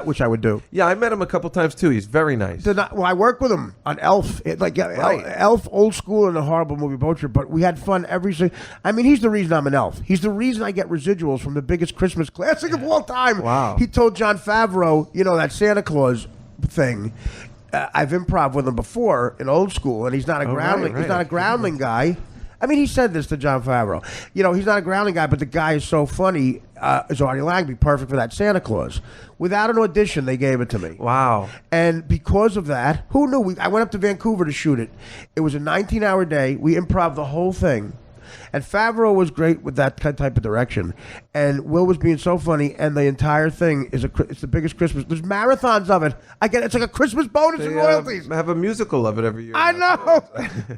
which I would do.
Yeah, I met him a couple times too. He's very nice.
I worked with him on Elf. Elf, old school and a horrible movie boat trip, but we had fun every single. I mean, he's the reason I'm an Elf. He's the reason I get residuals from the biggest Christmas classic of all time.
Wow.
He told Jon Favreau, that Santa Claus thing. I've improv with him before in old school, and he's not a groundling.
Right.
He's not a groundling guy. I mean, he said this to Jon Favreau. He's not a grounding guy, but the guy is so funny. Is Artie Langby perfect for that Santa Claus? Without an audition, they gave it to me.
Wow.
And because of that, who knew? I went up to Vancouver to shoot it. It was a 19-hour day. We improv the whole thing. And Favreau was great with that type of direction. And Will was being so funny, and the entire thing is it's the biggest Christmas. There's marathons of it. It's like a Christmas bonus in royalties.
Have a musical of it every year.
I know.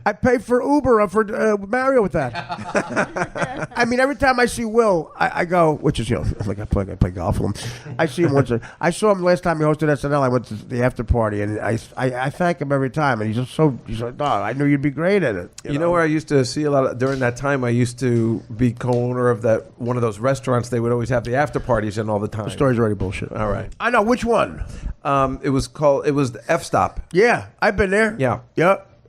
I pay for Uber for Mario with that. I mean, every time I see Will, I go, which is like I play golf with him. I see him once. I saw him last time he hosted SNL. I went to the after party, and I thank him every time. And he's like, "Dog, I knew you'd be great at it."
You know where I used to see a lot of during that time? I used to be co-owner of one of those restaurants. They would always have the after parties in all the time.
The story's already bullshit.
All right.
I know. Which one?
It was the F Stop.
Yeah, I've been there.
Yeah.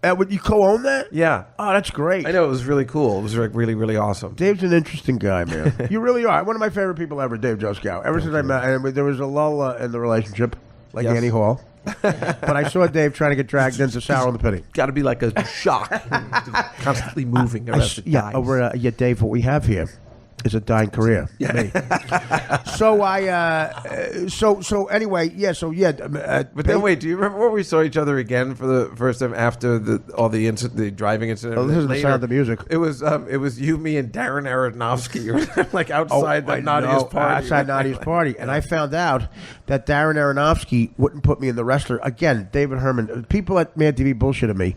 Would you co-own that?
Yeah.
Oh, that's great.
I know, it was really cool. It was like really, really awesome.
Dave's an interesting guy, man. You really are. One of my favorite people ever, Dave Juskow. Ever since I met him, there was a lull in the relationship, like Annie Hall. But I saw Dave trying to get dragged into Sour on the Penny.
Got to be like a shock. Constantly moving.
Dave, what we have here is a dying career. Yeah. Me. So so anyway, yeah. So yeah.
But then wait, do you remember when we saw each other again for the first time after the driving incident?
Oh, this is the sound of the music.
It was you, me, and Darren Aronofsky, like outside Nadia's party.
Outside Nadia's party, and I found out that Darren Aronofsky wouldn't put me in The Wrestler again. David Herman, people at Mad TV bullshitted me.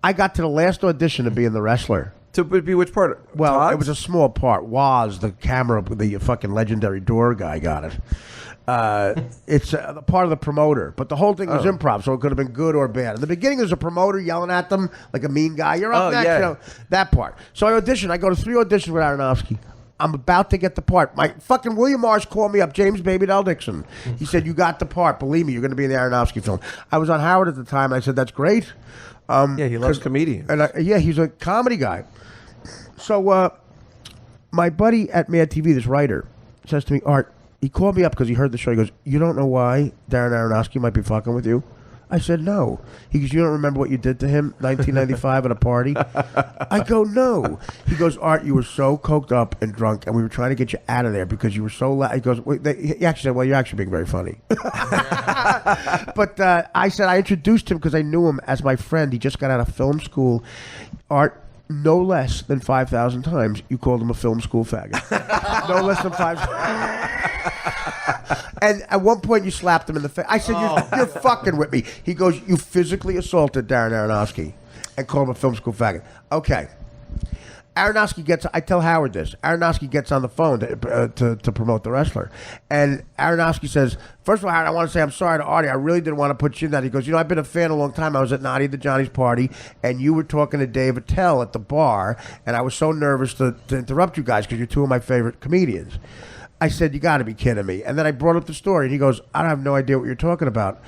I got to the last audition to be in The Wrestler.
To be which part?
Well,
Todd's?
it was a small part. Woz, the camera, the fucking legendary door guy, got it. It's the part of the promoter, but the whole thing was improv, so it could have been good or bad. In the beginning, there's a promoter yelling at them like a mean guy. You're up next,
yeah.
you know, that part. So I auditioned. I go to 3 auditions with Aronofsky. I'm about to get the part. My fucking William Marsh called me up, James Baby Doll Dixon. He said, "You got the part. Believe me, you're going to be in the Aronofsky film." I was on Howard at the time, and I said, "That's great."
Yeah, he loves comedians.
And yeah, he's a comedy guy. So my buddy at Mad TV, this writer, says to me, Art, he called me up because he heard the show. He goes, "You don't know why Darren Aronofsky might be fucking with you?" I said, "No." He goes, "You don't remember what you did to him 1995 at a party?" I go, "No." He goes, "Art, you were so coked up and drunk, and we were trying to get you out of there because you were so loud." He goes, he actually said, "Well, you're actually being very funny." But I said, I introduced him because I knew him as my friend. He just got out of film school. Art, no less than 5,000 times you called him a film school faggot. No less than 5. And at one point you slapped him in the face. I said, you're fucking with me. He goes, "You physically assaulted Darren Aronofsky and called him a film school faggot." Okay. Aronofsky I tell Howard this. Aronofsky gets on the phone to promote The Wrestler. And Aronofsky says, "First of all, Howard, I want to say I'm sorry to Artie. I really didn't want to put you in that." He goes, "I've been a fan a long time. I was at Nadia the Johnny's party, and you were talking to Dave Attell at the bar, and I was so nervous to interrupt you guys because you're two of my favorite comedians." I said, "You got to be kidding me." And then I brought up the story, and he goes, "I have no idea what you're talking about."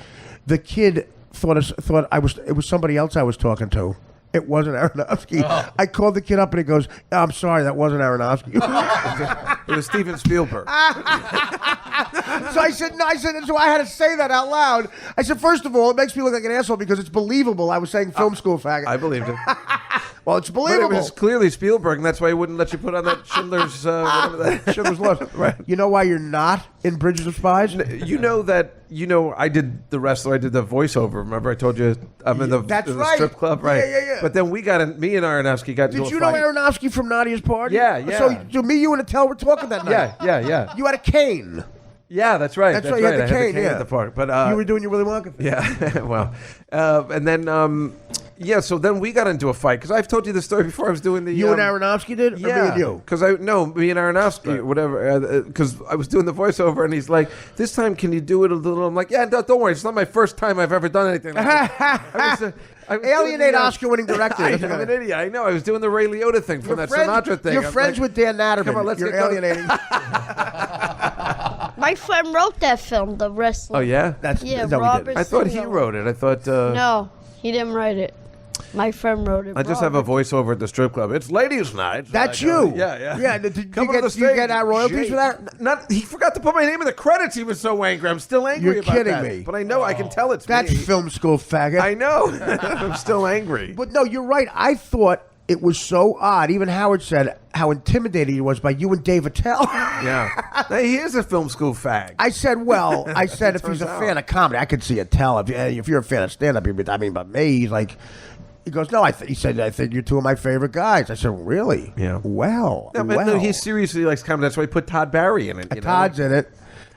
The kid thought it was somebody else I was talking to. It wasn't Aronofsky. Oh. I called the kid up and he goes, "I'm sorry, that wasn't Aronofsky."
It was Steven Spielberg.
So I said, so I had to say that out loud. I said, first of all, it makes me look like an asshole because it's believable I was saying film school faggot.
I believed it.
Well, it's believable.
But it was clearly Spielberg, and that's why he wouldn't let you put on that Schindler's Schindler's List. Right.
You know why you're not in Bridges of Spies?
You know I did The Wrestler. I did the voiceover. Remember I told you I'm in the strip club, right?
Yeah.
But then me and Aronofsky got into a fight.
Did you know Aronofsky from Nadia's party?
Yeah.
So me, you, and Attell were talking that night.
Yeah.
You had a cane.
Yeah, that's right.
That's right. You had the cane,
at the park. But
you were doing your Willy Wonka thing.
Yeah. Well, and then so then we got into a fight because I've told you this story before. I was doing the
you and Aronofsky did, or me and you?
Because me and Aronofsky, whatever. Because I was doing the voiceover, and he's like, "This time, can you do it a little?" I'm like, "Yeah, don't worry. It's not my first time I've ever done anything like that."
Alienate Oscar-winning director.
I'm an idiot. I know. I was doing the Ray Liotta thing from that Sinatra thing.
You're friends with Dan Natterman.
Come on, let's
You're alienating.
My friend wrote that film, The Wrestler.
Oh yeah,
Robert.
I thought he wrote it. I thought
no, he didn't write it. My friend wrote it.
I just have a voiceover at the strip club. It's ladies' night.
That's you.
Yeah.
Did you get our royalties for that?
He forgot to put my name in the credits. He was so angry. I'm still angry about that.
You're kidding me.
But I know I can tell it's
That's
me.
film school faggot.
I know. I'm still angry.
But no, you're right. I thought it was so odd. Even Howard said how intimidated he was by you and Dave Attell.
Yeah. Now, he is a film school fag.
I said, if he's a fan of comedy, I could see Attell. If you're a fan of stand-up, but me, he's like... He goes, "No, he said, I think you're two of my favorite guys." I said, "Really?"
Yeah.
Well.
No, he seriously likes comedy. That's why he put Todd Barry in it.
Todd's in it.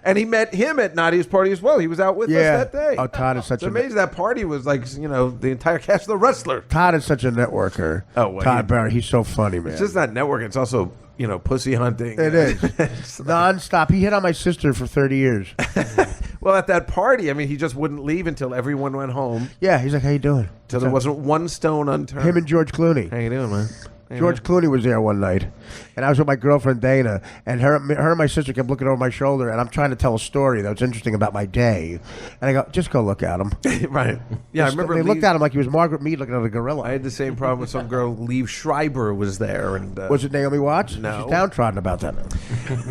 And he met him at Nadia's party as well. He was out with us that day.
Oh, Todd is such
it's amazing. That party was like, the entire cast of The Wrestler.
Todd is such a networker.
Oh, well,
Todd Barry, he's so funny, man.
It's just not networking. It's also, pussy hunting.
It is. Nonstop. He hit on my sister for 30 years.
Well, at that party, he just wouldn't leave until everyone went home.
Yeah, he's like, "How you doing?"
So there wasn't one stone unturned.
Him and George Clooney.
How you doing, man?
George Clooney was there one night, and I was with my girlfriend Dana, and her and my sister kept looking over my shoulder, and I'm trying to tell a story that was interesting about my day, and I go, "Just go look at him."
Right. Yeah, I remember
they looked at him like he was Margaret Mead looking at a gorilla.
I had the same problem with some girl. Liev Schreiber was there, and
was it Naomi Watts?
No,
she's downtrodden about that.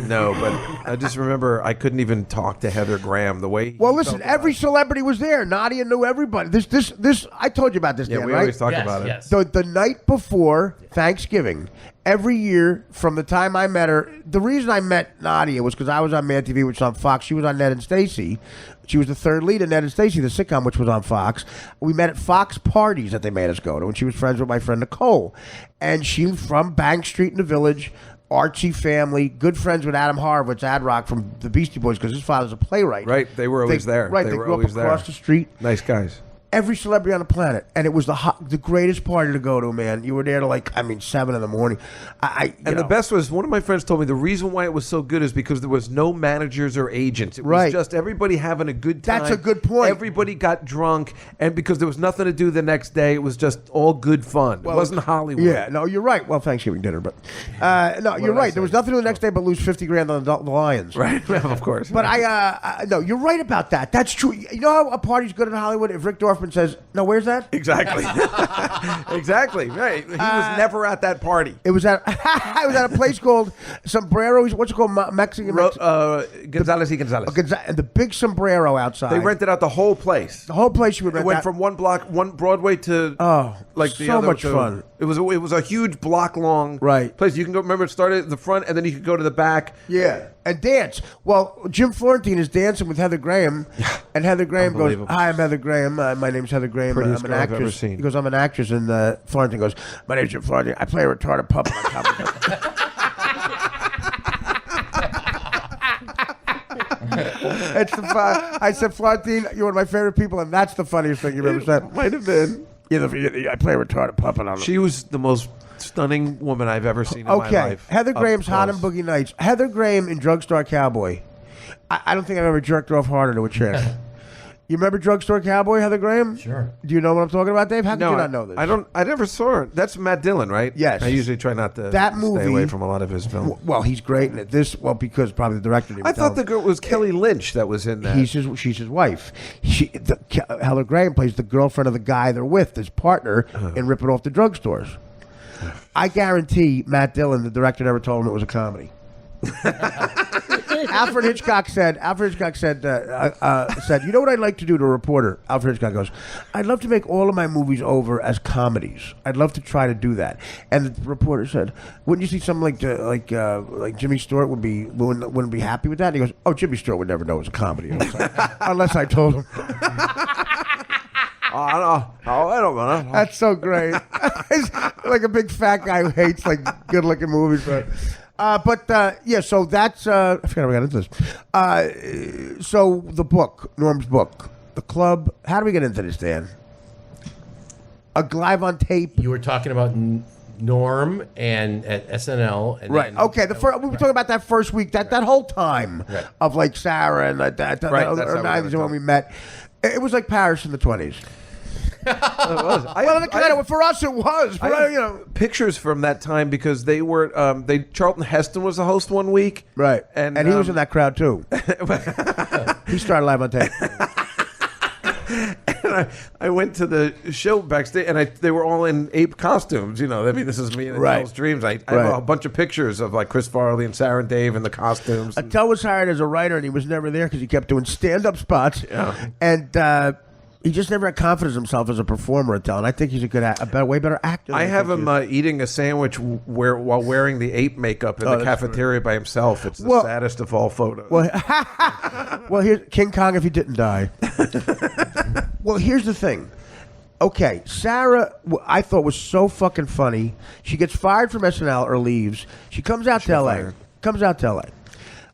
No, but I just remember I couldn't even talk to Heather Graham the way.
Well, listen, every celebrity was there. Nadia knew everybody. This. I told you about this.
Yeah,
Dan,
we
right?
always talk about it.
Yes.
The night before Thanksgiving. Thanksgiving every year from the time I met her. The reason I met Nadia was because I was on Mad TV, which was on Fox. She was on Ned and Stacey. She was the third lead in Ned and Stacey, the sitcom, which was on Fox. We met at Fox parties that they made us go to, and she was friends with my friend Nicole. And she was from Bank Street in the Village, Archie family, good friends with Adam Horowitz, Ad Rock from the Beastie Boys, because his father's a playwright.
Right, they were always there.
Right,
they were
grew
always
up across
there.
the street.
Nice guys.
Every celebrity on the planet, and it was the greatest party to go to, man. You were there to 7 in the morning.
The best was, one of my friends told me the reason why it was so good is because there was no managers or agents. It was just everybody having a good time.
That's a good point.
Everybody got drunk, and because there was nothing to do the next day, it was just all good fun. It wasn't Hollywood.
Yeah, no, you're right. Well, Thanksgiving dinner, but no, you're right. There was nothing to do the next day but lose $50,000 on the Lions.
Right, of course.
But no, you're right about that. That's true. You know how a party's good in Hollywood if Rick Dorfman says, "No, where's that?"
Exactly. Exactly. Right. He was never at that party.
It was at I was at a place called Sombreros. What's it called? Mexican.
Gonzalez y Gonzalez.
And the big sombrero outside.
They rented out the whole place.
The whole place. You would rent.
It went
out.
from one Broadway to the
so
other.
much fun.
It was a huge block long place. You can go. Remember, it started at the front, and then you could go to the back.
Yeah, and dance. Well, Jim Florentine is dancing with Heather Graham, and Heather Graham goes, "Hi, I'm Heather Graham. My name's Heather Graham.
Prettiest
I'm an
girl I've
actress."
ever seen.
He goes, "I'm an actress," and Florentine goes, "My name's Jim Florentine. I play a retarded puppet on top of it." It's the fun. I said, Florentine, you're one of my favorite people, and that's the funniest thing you've ever said.
Might have been.
I play a retarded puppet on it.
She was the most stunning woman I've ever seen in my life.
Heather Graham's
Up
hot in
close.
Boogie Nights. Heather Graham in Drugstore Cowboy. I don't think I've ever jerked off harder to a chick. You remember Drugstore Cowboy, Heather Graham?
Sure.
Do you know what I'm talking about, Dave? How could you not know this?
I don't. I never saw her. That's Matt Dillon, right?
Yes.
I usually try not to
That movie-
stay away from a lot of his films.
Well, he's great in it. Because probably the director didn't
I
tell
thought the
him.
girl was Kelly Lynch that was in that.
She's his wife. Heather Graham plays the girlfriend of the guy they're with, his partner, in Ripping Off the Drugstores. I guarantee Matt Dillon, the director, never told him it was a comedy. Alfred Hitchcock said, you know what I'd like to do to a reporter? Alfred Hitchcock goes, I'd love to make all of my movies over as comedies. I'd love to try to do that. And the reporter said, wouldn't you see something like Jimmy Stewart wouldn't be happy with that? And he goes, oh, Jimmy Stewart would never know it was a comedy. And I was like, unless I told him.
I don't know.
That's so great. He's like a big fat guy who hates good-looking movies, but. So that's I forgot how we got into this. So the book, Norm's book, the club. How do we get into this, Dan? A live on tape.
You were talking about Norm and at SNL, and
Right.
then-
Okay. We were talking about that first week, that whole time of Sarah and that
Right, that's
or
how we
90s when we met. It was like Paris in the 20s. For us it was.
Pictures from that time because they were Charlton Heston was the host one week,
Right.
And
he was in that crowd too. He started live on tape.
And I went to the show backstage, and they were all in ape costumes. This is me in Adele's dreams. I have a bunch of pictures of Chris Farley and Sarah and Dave in the costumes.
Adele was hired as a writer, and he was never there because he kept doing stand-up spots.
Yeah.
And he just never had confidence in himself as a performer, Adele. And I think he's a way better actor.
I have him eating a sandwich while wearing the ape makeup in the cafeteria by himself. It's the saddest of all photos.
Well, here's King Kong if he didn't die. Well, here's the thing. Okay, Sarah, I thought was so fucking funny. She gets fired from SNL or leaves. She comes out to LA.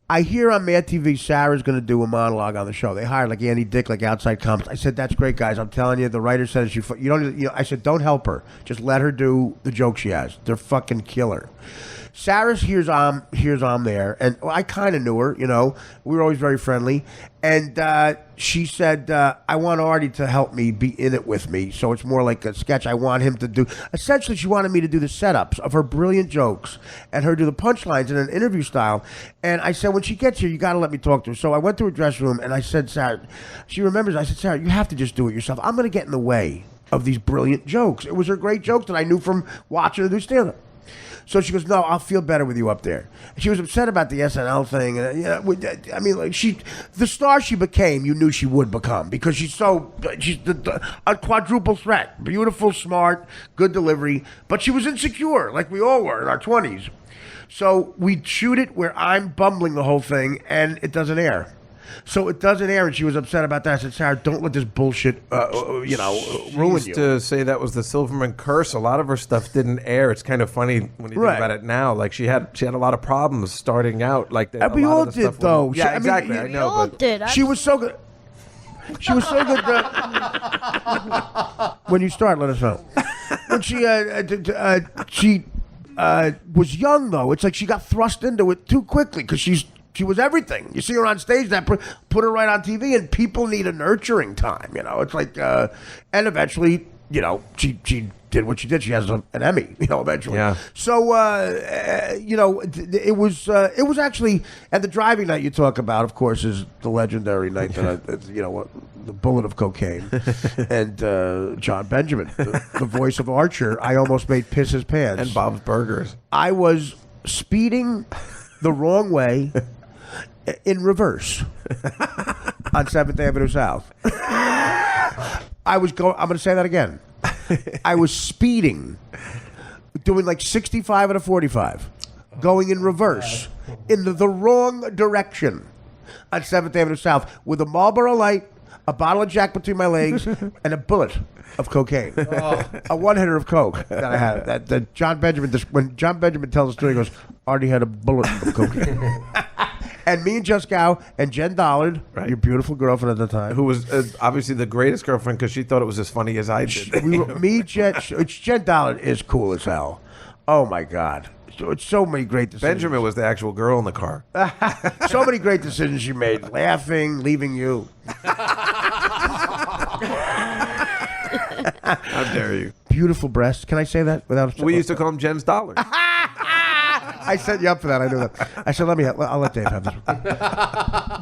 I hear on Mad TV Sarah's going to do a monologue on the show. They hired Andy Dick, outside comments. I said, "That's great, guys. I'm telling you, the writer says you don't. I said, don't help her. Just let her do the joke she has. They're fucking killer." Sarah hears I'm there, and I kind of knew her. We were always very friendly. And she said, "I want Artie to help me be in it with me, so it's more like a sketch. I want him to do." Essentially, she wanted me to do the setups of her brilliant jokes and her do the punchlines in an interview style. And I said, when she gets here, you got to let me talk to her. So I went to her dressing room, and I said, "Sarah," she remembers. I said, "Sarah, you have to just do it yourself. I'm going to get in the way of these brilliant jokes." It was her great jokes that I knew from watching her do stand-up. So she goes, no, I'll feel better with you up there. And she was upset about the SNL thing. And, I mean, like the star she became, you knew she would become because she's a quadruple threat. Beautiful, smart, good delivery. But she was insecure, like we all were in our 20s. So we shoot it where I'm bumbling the whole thing and it doesn't air. So it doesn't air, and she was upset about that. I said, Sarah, don't let this bullshit, ruin
She used to say that was the Silverman curse. A lot of her stuff didn't air. It's kind of funny when you think about it now. Like she had a lot of problems starting out. Like
we all did, though.
Yeah, exactly. I know.
We all did.
She was so good. She was so good. When you start, let us know. When she was young, though, it's like she got thrust into it too quickly because she was everything. You see her on stage, that put her right on TV, and people need a nurturing time. It's like, and eventually, she did what she did. She has an Emmy, eventually.
Yeah.
So, it was actually, and the driving night you talk about, of course, is the legendary night that the bullet of cocaine, and John Benjamin, the voice of Archer. I almost made piss his pants.
And Bob's Burgers.
I was speeding the wrong way. In reverse on 7th Avenue South. I'm going to say that again. I was speeding, doing like 65 at a 45, going in reverse in the wrong direction on 7th Avenue South with a Marlboro Light, a bottle of Jack between my legs, and a bullet of cocaine. A one-hitter of coke that I had. That John Benjamin, when John Benjamin tells the story, he goes, Artie had a bullet of cocaine. And me and Juskow and Jen Dollard, your beautiful girlfriend at the time.
Who was obviously the greatest girlfriend because she thought it was as funny as I did.
Jen Dollard is cool as hell. Oh, my God. So many great decisions.
Benjamin was the actual girl in the car.
So many great decisions she made. Laughing, leaving you.
How dare you?
Beautiful breasts. Can I say that without?
We used to call them Jen's Dollars.
I set you up for that. I knew that. I said, I'll let Dave have this one.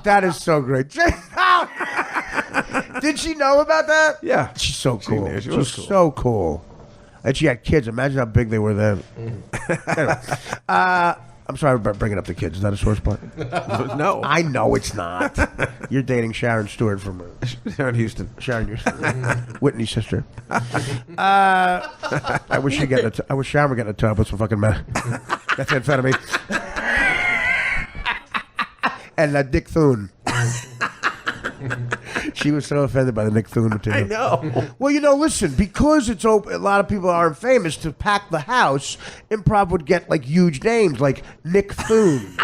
That is so great. Did she know about that?
Yeah.
She's so cool.
She was cool.
So cool. And she had kids. Imagine how big they were then. Anyway, I'm sorry about bringing up the kids. Is that a sore spot?
No.
I know it's not. You're dating Sharon Stewart from
Sharon Houston.
Whitney's sister. I wish I wish Sharon were getting a tub with some fucking that's amphetamine. And Dick Thune. She was so offended by the Nick Thune material.
I know.
Well, listen, because it's open, a lot of people aren't famous to pack the house. Improv would get like huge names like Nick Thune.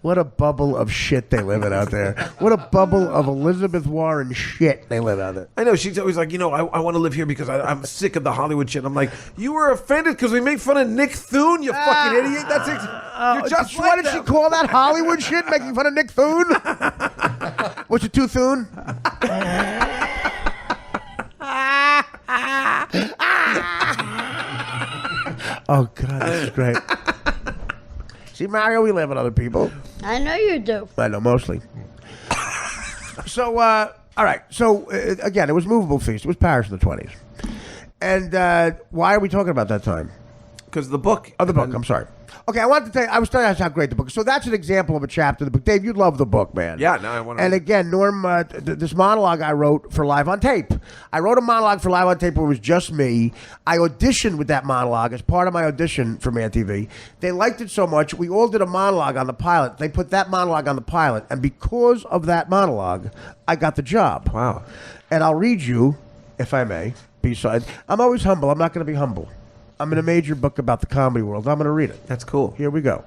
What a bubble of shit they live in out there. What a bubble of Elizabeth Warren shit they live out there.
I know. She's always like, I want to live here because I'm sick of the Hollywood shit. I'm like, you were offended because we make fun of Nick Thune, you fucking idiot. You're just
What did she call that Hollywood shit? Making fun of Nick Thune? What's it, too Thune? Oh, God, this is great. See, Mario, we live with other people.
I know you do.
I know, mostly. So, all right. So, again, it was Movable Feast. It was Paris in the 20s. And why are we talking about that time?
Because the book.
Oh, the book. I'm sorry. Okay, I wanted to tell you, I was telling you how great the book is. So that's an example of a chapter in the book. Dave, you love the book, man.
Yeah, no, I want to.
And again, Norm, this monologue I wrote for Live on Tape. I wrote a monologue for Live on Tape where it was just me. I auditioned with that monologue as part of my audition for Mad TV. They liked it so much, we all did a monologue on the pilot. They put that monologue on the pilot, and because of that monologue, I got the job.
Wow.
And I'll read you, if I may, beside. I'm always humble. I'm not going to be humble. I'm in a major book about the comedy world. I'm going to read it.
That's cool.
Here we go.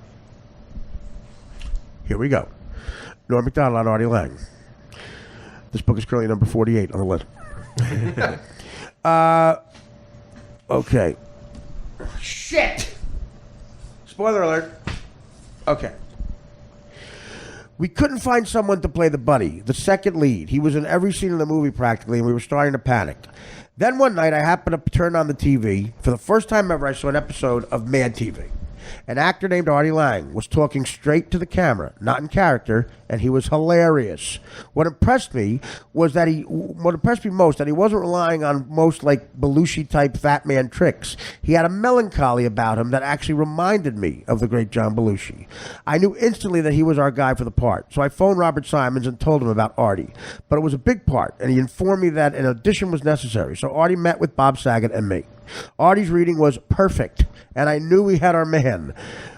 Norm Macdonald and Artie Lang. This book is currently number 48 on the list. Okay. Shit! Spoiler alert. Okay. We couldn't find someone to play the buddy, the second lead. He was in every scene in the movie practically, and we were starting to panic. Then one night, I happened to turn on the TV. For the first time ever, I saw an episode of Mad TV. An actor named Artie Lang was talking straight to the camera, not in character, and he was hilarious. What impressed me most that he wasn't relying on most like Belushi type fat man tricks. He had a melancholy about him that actually reminded me of the great John Belushi. I knew instantly that he was our guy for the part, so I phoned Robert Simons and told him about Artie. But it was a big part, and he informed me that an audition was necessary, so Artie met with Bob Saget and me. Artie's reading was perfect, and I knew we had our man.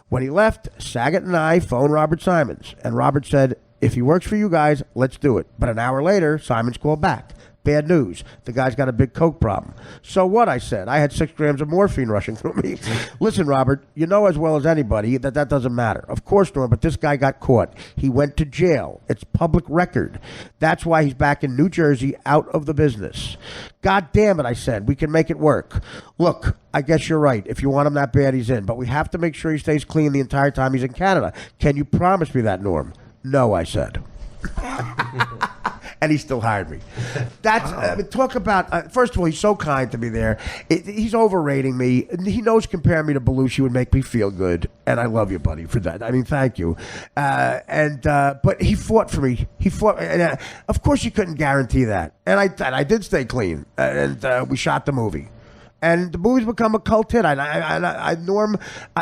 When he left, Saget and I phoned Robert Simons, and Robert said, if he works for you guys, let's do it. But an hour later, Simons called back. Bad news. The guy's got a big coke problem. So what, I said. I had 6 grams of morphine rushing through me. Listen, Robert, you know as well as anybody that doesn't matter. Of course, Norm, but this guy got caught. He went to jail. It's public record. That's why he's back in New Jersey, out of the business. God damn it, I said. We can make it work. Look, I guess you're right. If you want him that bad, he's in. But we have to make sure he stays clean the entire time he's in Canada. Can you promise me that, Norm? No, I said. And he still hired me. That's talk about. First of all, he's so kind to me there. He's overrating me. He knows comparing me to Belushi would make me feel good, and I love you, buddy, for that. I mean, thank you. But he fought for me. He fought, and of course, you couldn't guarantee that. And I did stay clean, and we shot the movie. And the movie's become a cult hit. Norm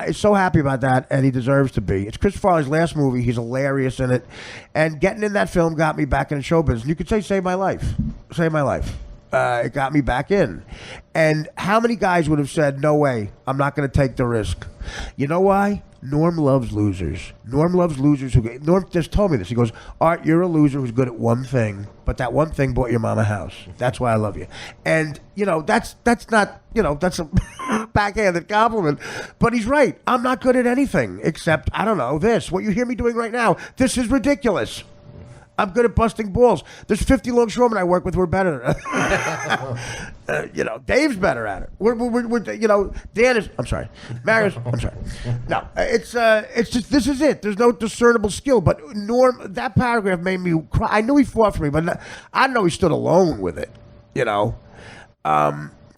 is so happy about that, and he deserves to be. It's Chris Farley's last movie. He's hilarious in it. And getting in that film got me back in the show business. You could say saved my life. Saved my life. It got me back in. And how many guys would have said, no way, I'm not going to take the risk? You know why? Norm loves losers. Norm loves losers. Norm just told me this. He goes, Art, you're a loser who's good at one thing, but that one thing bought your mama a house. That's why I love you. And, that's not, that's a backhanded compliment. But he's right. I'm not good at anything except, I don't know, this. What you hear me doing right now, this is ridiculous. I'm good at busting balls. There's 50 longshoremen I work with who are better than Dave's better at it. We're Dan is, I'm sorry. Marius, I'm sorry. No, it's just, this is it. There's no discernible skill. But Norm, that paragraph made me cry. I knew he fought for me, but I know he stood alone with it,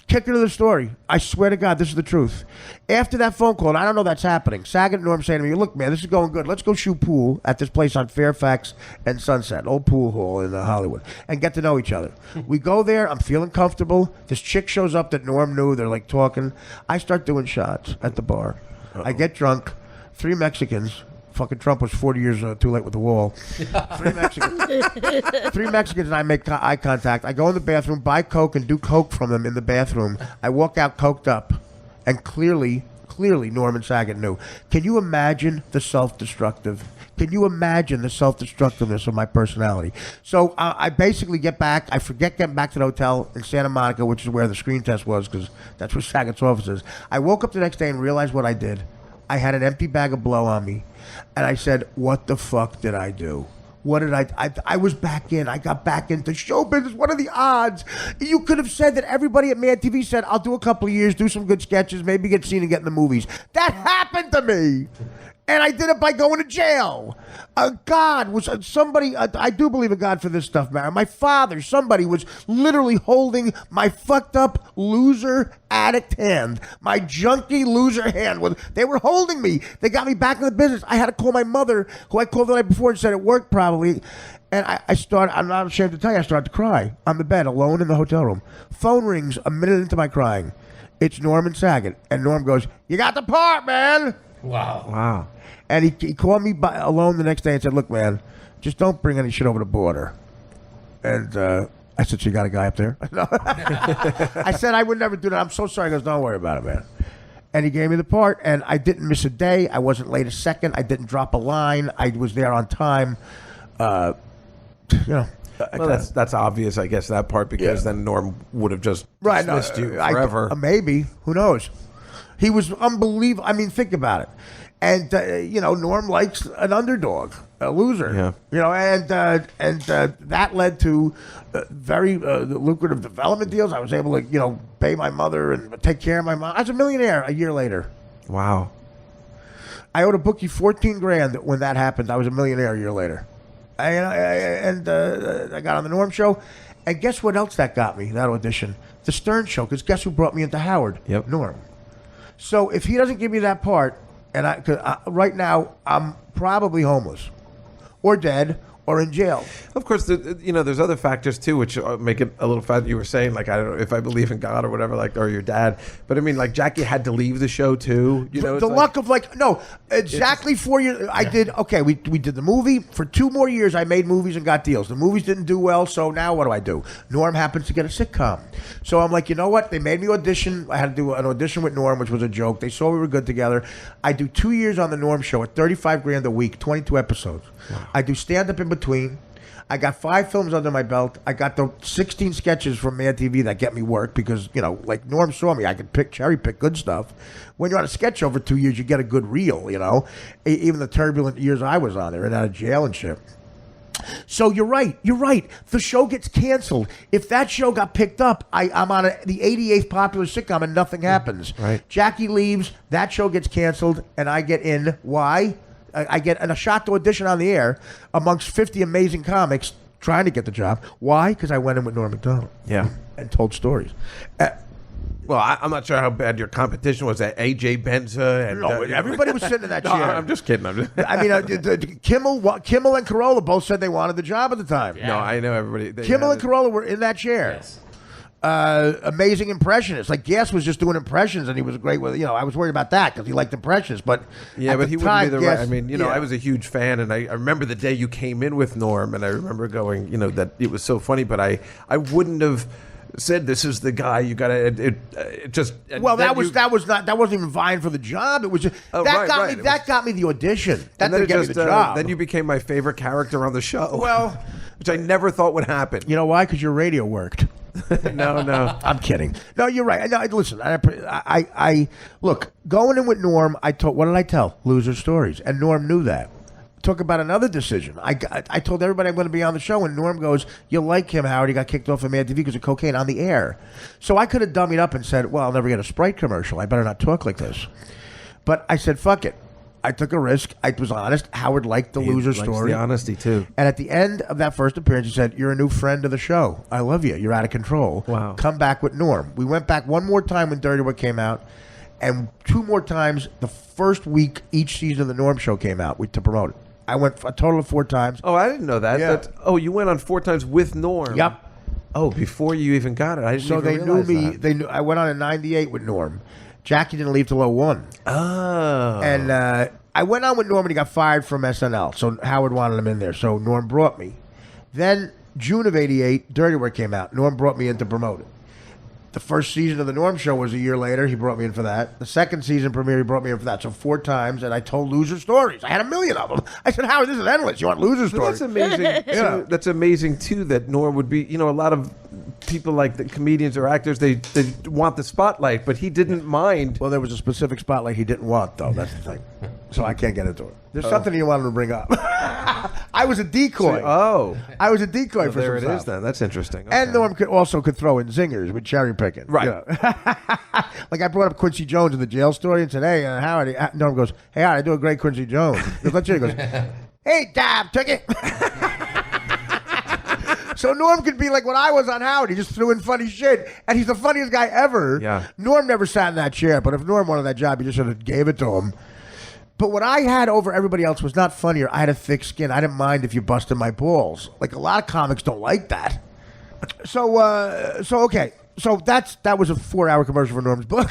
Kicker to the story. I swear to God, this is the truth. After that phone call, and I don't know that's happening, Saget and Norm saying to me, look, man, this is going good. Let's go shoot pool at this place on Fairfax and Sunset, old pool hall in Hollywood, and get to know each other. We go there. I'm feeling comfortable. This chick shows up that Norm knew. They're like talking. I start doing shots at the bar. I get drunk. 3 Mexicans. Fucking Trump was 40 years too late with the wall. 3 Mexicans and I make eye contact. I go in the bathroom, buy Coke, and do Coke from them in the bathroom. I walk out coked up, and clearly Norman Saget knew. Can you imagine the self-destructiveness of my personality? So I basically get back. I forget getting back to the hotel in Santa Monica, which is where the screen test was, because that's where Saget's office is. I woke up the next day and realized what I did. I had an empty bag of blow on me. And I said, what the fuck did I do? What did I was back in. I got back into show business. What are the odds? You could have said that everybody at Mad TV said, I'll do a couple of years, do some good sketches, maybe get seen and get in the movies. That happened to me. And I did it by going to jail. God was somebody, I do believe in God for this stuff, man. My father, somebody was literally holding my fucked up loser addict hand. My junkie loser hand. They were holding me. They got me back in the business. I had to call my mother, who I called the night before and said it worked probably. And I'm not ashamed to tell you, I started to cry on the bed, alone in the hotel room. Phone rings a minute into my crying. It's Norman Saget. And Norm goes, you got the part, man.
Wow.
And he called me alone the next day and said, look, man, just don't bring any shit over the border. And I said, so you got a guy up there? I said, I would never do that. I'm so sorry. He goes, don't worry about it, man. And he gave me the part, and I didn't miss a day. I wasn't late a second. I didn't drop a line. I was there on time.
Well, that's obvious, I guess, that part, because then Norm would have just dismissed you forever.
Maybe. Who knows? He was unbelievable. I mean, think about it. And, Norm likes an underdog, a loser. Yeah. And that led to very lucrative development deals. I was able to, pay my mother and take care of my mom. I was a millionaire a year later.
Wow.
I owed a bookie $14,000 when that happened. I was a millionaire a year later. I got on the Norm show. And guess what else that got me, that audition? The Stern show, because guess who brought me into Howard?
Yep.
Norm. So if he doesn't give me that part, And right now, I'm probably homeless or dead or in jail.
Of course, there's other factors too, which make it a little fun. You were saying, like, I don't know if I believe in God or whatever, like, or your dad. But I mean, like, Jackie had to leave the show too.
The luck of exactly 4 years. I did okay. We did the movie for 2 more years. I made movies and got deals. The movies didn't do well, so now what do? Norm happens to get a sitcom, so I'm like, you know what? They made me audition. I had to do an audition with Norm, which was a joke. They saw we were good together. I do 2 years on the Norm show at $35,000 a week, 22 episodes. Wow. I do stand up in between. I got 5 films under my belt. I got the 16 sketches from Mad TV that get me work because, like Norm saw me. I could cherry pick good stuff. When you're on a sketch show for 2 years, you get a good reel, Even the turbulent years I was on there and out of jail and shit. So you're right. The show gets canceled. If that show got picked up, I'm on the 88th popular sitcom and nothing happens.
Right.
Jackie leaves, that show gets canceled, and I get in. Why? I get a shot to audition on the air amongst 50 amazing comics trying to get the job. Why? Because I went in with Norm Macdonald.
Yeah.
And told stories.
Well, I'm not sure how bad your competition was at AJ Benza. And,
no, everybody was sitting in that
no,
chair.
I'm just kidding.
I mean, Kimmel and Carolla both said they wanted the job at the time.
Yeah. No, I know everybody.
Kimmel and Carolla were in that chair.
Yes.
Amazing impressionists. Like Gas was just doing impressions, and he was great with. I was worried about that because he liked impressions, but
yeah, but he wouldn't be the right. I mean,
yeah.
I was a huge fan, and I remember the day you came in with Norm, and I remember going, that it was so funny, but I wouldn't have said this is the guy you got to. It just
that wasn't even vying for the job. It was just, that got me the audition. That didn't get me the job.
Then you became my favorite character on the show.
Well,
which I never thought would happen.
You know why? Because your radio worked.
No.
I'm kidding. No, you're right. No, listen, I look, going in with Norm, what did I tell? Loser stories. And Norm knew that. Talk about another decision. I told everybody I'm going to be on the show, and Norm goes, you like him, Howard. He got kicked off of Mad TV because of cocaine on the air. So I could have dummied up and said, well, I'll never get a Sprite commercial. I better not talk like this. But I said, fuck it. I took a risk. I was honest. Howard liked the loser story.
The honesty, too.
And at the end of that first appearance, he said, you're a new friend of the show. I love you. You're out of control.
Wow.
Come back with Norm. We went back one more time when Dirty Work came out, and 2 more times the first week each season of the Norm show came out to promote it. I went a total of 4 times.
Oh, I didn't know that.
Yeah.
You went on 4 times with Norm.
Yep.
Oh, before you even got it. I didn't
So
even
they knew
realize
me.
that.
They knew. I went on in '98 with Norm. Jackie didn't leave till 01.
Oh.
And I went on with Norm, and he got fired from SNL. So Howard wanted him in there. So Norm brought me. Then June of '88, Dirty Work came out. Norm brought me in to promote it. The first season of the Norm Show was a year later. He brought me in for that. The second season premiere, he brought me in for that. So 4 times, and I told loser stories. I had 1 million of them. I said, Howard, this is endless. You want loser stories?
That's amazing. Too. That's amazing too. That Norm would be. A lot of people like the comedians or actors, they want the spotlight, but he didn't mind.
Well, there was a specific spotlight he didn't want, though. That's the thing. So I can't get into it. There's something you wanted to bring up. I was a decoy. I was a decoy for
there
some
it is
stuff.
then. That's interesting. Okay.
And Norm could throw in zingers with cherry picking.
Right.
Like I brought up Quincy Jones in the jail story and said, hey, Howard. Norm goes, hey, Howard, I do a great Quincy Jones. He goes, hey, Dab, took it. So Norm could be like what I was on Howard. He just threw in funny shit, and he's the funniest guy ever.
Yeah.
Norm never sat in that chair, but if Norm wanted that job, he just should have gave it to him. But what I had over everybody else was not funnier. I had a thick skin. I didn't mind if you busted my balls. Like a lot of comics don't like that. So okay. So that was a 4-hour commercial for Norm's book.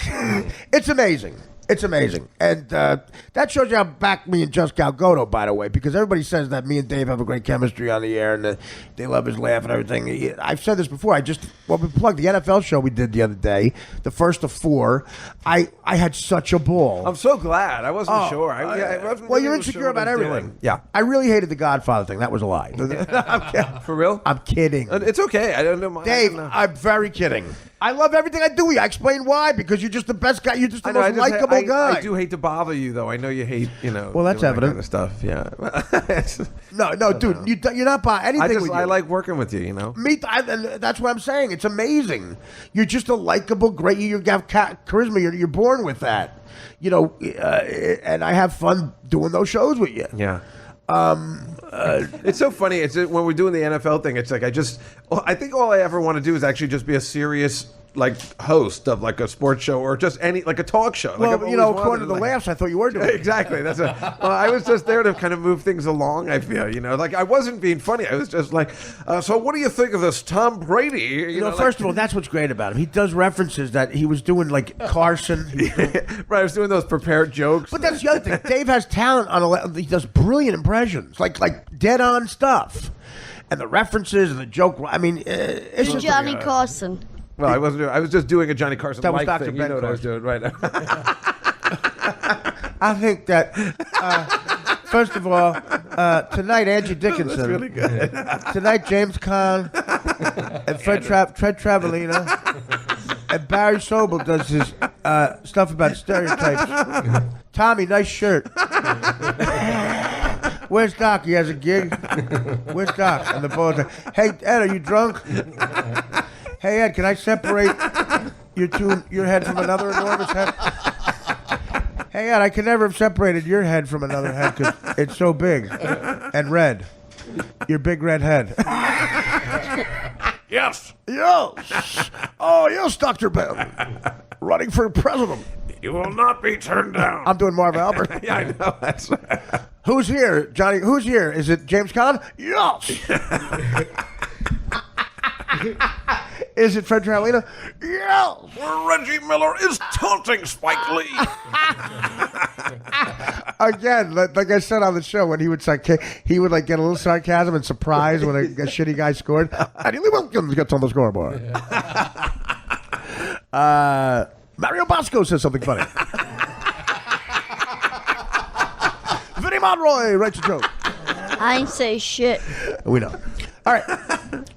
It's amazing. It's amazing. And that shows you how back me and Just Galgoto, by the way, because everybody says that me and Dave have a great chemistry on the air and they love his laugh and everything. I've said this before. We plugged the NFL show we did the other day, the first of 4. I had such a ball.
I'm so glad. I wasn't sure.
Well, you're insecure about everything.
Yeah.
I really hated the Godfather thing. That was a lie.
For real?
I'm kidding.
It's okay. I don't know.
Dave, I'm very kidding. I love everything I do. I explain why, because you're just the best guy. You're just the most likable guy.
I do hate to bother you, though. I know you hate,
Well, that's evident.
Kind of stuff. Yeah.
No, dude, you're not by anything. With you.
I like working with you.
Me, that's what I'm saying. It's amazing. You're just a likable, great. You have charisma. You're born with that. And I have fun doing those shows with you.
Yeah. It's so funny. It's when we're doing the NFL thing. It's like I think all I ever want to do is actually just be a serious like host of like a sports show or just any like a talk show. Like, I've
Well,
always
according to the
wanted,
laughs, I thought you were doing it.
Exactly. That's well, I was just there to kind of move things along. I feel, like I wasn't being funny. I was just like, so what do you think of this Tom Brady?
You know, first of all, that's what's great about him. He does references that he was doing, like Carson.
Right, I was doing those prepared jokes.
But that's the other thing. Dave has talent he does brilliant impressions, like dead on stuff, and the references and the joke. I mean, it's just
Johnny Carson.
Well, I wasn't. I was just doing a Johnny Carson
That was
like
Dr.
thing.
Ben
You know what I was doing right now.
I think that first of all, tonight Angie Dickinson.
That's really good.
Tonight James Caan and Fred Travelina and Barry Sobel does his stuff about stereotypes. Tommy, nice shirt. Where's Doc? He has a gig. Where's Doc? And the boys like, hey Ed, are you drunk? Hey Ed, can I separate your head from another enormous head? Hey Ed, I can never have separated your head from another head because it's so big and red. Your big red head.
Yes.
Yes. Oh, yes, Dr. Ben. Running for president.
You will not be turned down.
I'm doing Marv Albert.
Yeah, I know. That's
Who's here, Johnny? Who's here? Is it James Caan? Yes. Is it Fred Travelina? Yes.
Reggie Miller is taunting Spike Lee.
Again, like I said on the show, when he would get a little sarcasm and surprise when a shitty guy scored. And he Wilkins gets on the scoreboard. Mario Bosco says something funny. Vinny Monroy writes a joke.
I ain't say shit.
We know. All right.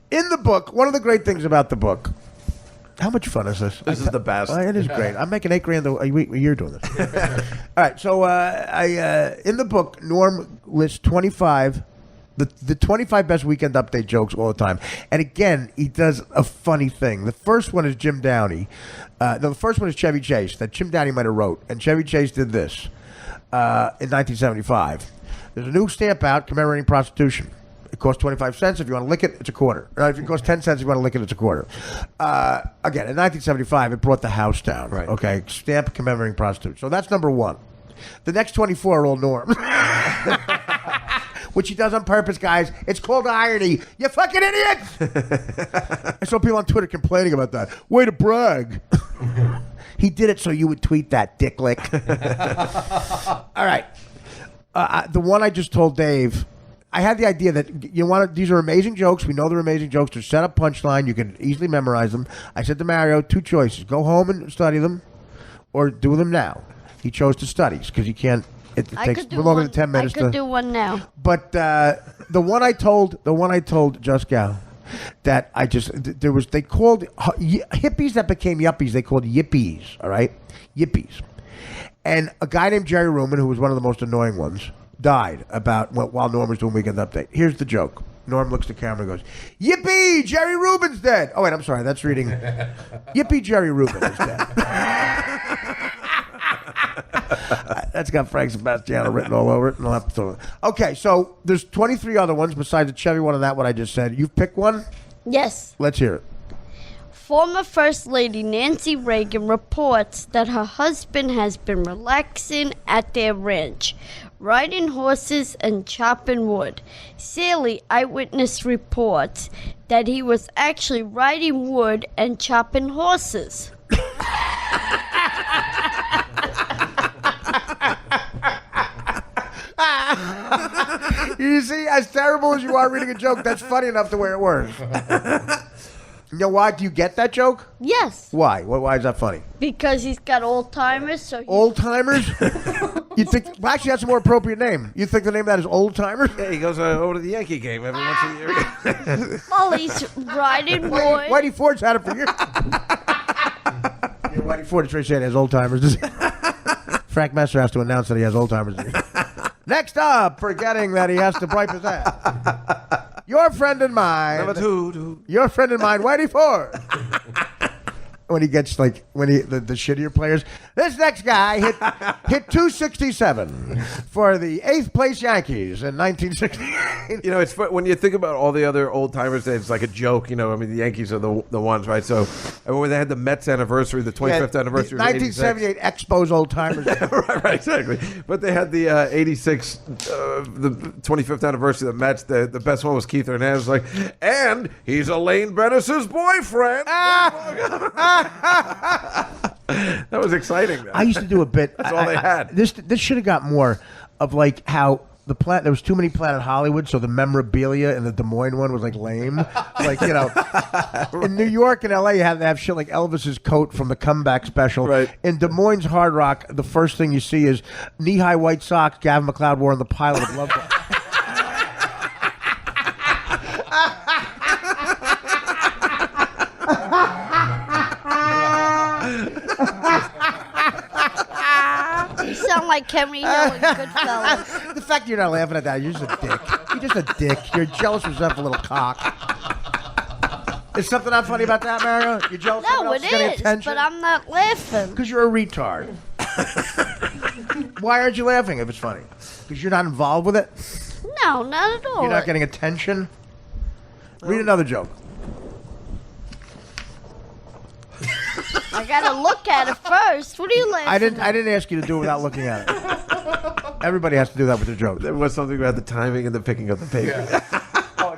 In the book, one of the great things about the book. How much fun is this?
This is the best.
Well, it is great. I'm making $8,000 a year doing this. All right. So in the book, Norm lists 25, the 25 best Weekend Update jokes all the time. And again, he does a funny thing. The first one is Jim Downey. The first one is Chevy Chase that Jim Downey might have wrote. And Chevy Chase did this in 1975. There's a new stamp out commemorating prostitution. It costs 25 cents. If you want to lick it, it's a quarter. If it costs 10 cents, if you want to lick it, it's a quarter. Again, in 1975, it brought the house down.
Right.
Okay, stamp commemorating prostitution. So that's number one. The next 24 are all Norm. Which he does on purpose, guys. It's called irony. You fucking idiot! I saw people on Twitter complaining about that. Way to brag. He did it so you would tweet that, dick lick. All right. The one I just told Dave, I had the idea that these are amazing jokes. We know they're amazing jokes. They're set up punchline. You can easily memorize them. I said to Mario, two choices. Go home and study them or do them now. He chose to study because he can't. It takes longer than 10 minutes.
I could do one now.
But the one I told Just Gal that they called hippies that became yuppies. They called yippies. All right, yippies. And a guy named Jerry Rubin, who was one of the most annoying ones, died while Norm was doing Weekend Update. Here's the joke. Norm looks at the camera and goes, "Yippee! Jerry Rubin's dead." Oh wait, I'm sorry. That's reading. Yippee! Jerry Rubin is dead. That's got Frank Sebastiano written all over it, and I'll have to throw it. Okay, so there's 23 other ones besides the Chevy one and that one I just said. You've picked one?
Yes.
Let's hear it.
Former First Lady Nancy Reagan reports that her husband has been relaxing at their ranch, riding horses and chopping wood. Sally Eyewitness reports that he was actually riding wood and chopping horses.
You see, as terrible as you are reading a joke, that's funny enough the way it works. You know why? Do you get that joke?
Yes.
Why? Why is that funny?
Because he's got old timers, so
Old timers? You think? Well, actually, that's a more appropriate name. You think the name of that is old timers?
Yeah, he goes over to the Yankee game every once a year.
well, he's riding wood.
Whitey Ford's had it for years. Whitey Ford is saying he has old timers. Frank Messer has to announce that he has old timers. Next up, forgetting that he has to bribe his ass. Your friend and mine.
Number two.
Your friend and mine, Whitey Ford. when he gets like the shittier players. This next guy hit 267 for the 8th place Yankees in 1968.
You know, it's fun, when you think about all the other old timers. It's like a joke. You know, I mean, the Yankees are the ones, right? So when they had the Mets anniversary, the 25th anniversary,
1978 Expos old timers.
right, exactly. But they had the 86, the 25th anniversary of the Mets. The best one was Keith Hernandez. Like, and he's Elaine Bennis's boyfriend. That was exciting. Man.
I used to do a bit.
That's all they had.
This should have got more of like how there was too many Planet Hollywood, so the memorabilia in the Des Moines one was like lame. Like, you know, in New York and LA, you have to have shit like Elvis's coat from the Comeback Special.
Right.
In Des Moines Hard Rock, the first thing you see is knee-high white socks Gavin McLeod wore on the pilot of Love Boat.
You sound like Henry Hill and Goodfellas.
The fact you're not laughing at that, you're just a dick. You're just a dick. You're jealous of yourself, a little cock. Is something not funny about that, Mario? You're jealous of someone
No,
else
it
getting
is,
attention?
but I'm not laughing.
Because you're a retard. Why aren't you laughing if it's funny? Because you're not involved with it?
No, not at all.
You're not getting attention? Read another joke.
I gotta look at it first. What are you laughing
I didn't
at?
ask you to do it without looking at it. Everybody has to do that with their jokes.
There was something about the timing and the picking up the paper.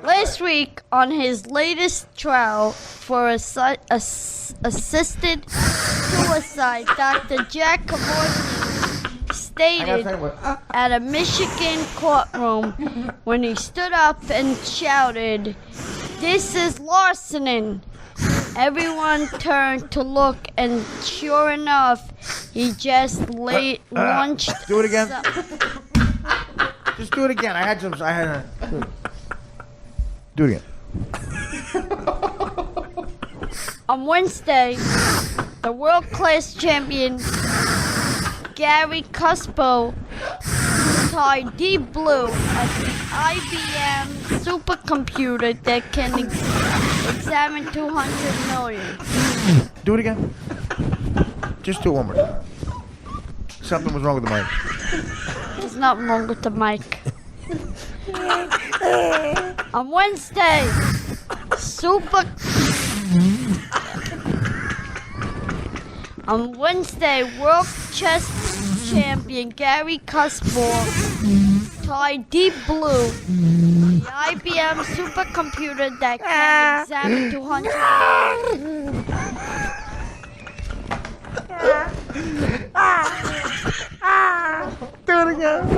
Last week, on his latest trial for assisted suicide, Dr. Jack Cavorny stated at a Michigan courtroom when he stood up and shouted, "This is larceny." Everyone turned to look, and sure enough, he just launched.
Do it again. Just do it again. Do it again.
On Wednesday, the world-class champion Gary Cuspo tied Deep Blue at the IBM supercomputer that can examine 200 million.
Do it again. Just do it one more time. Something was wrong with the mic.
There's nothing wrong with the mic. On Wednesday, world chess champion Gary Kasparov tied Deep Blue, the IBM supercomputer that can examine 200.
Do it again.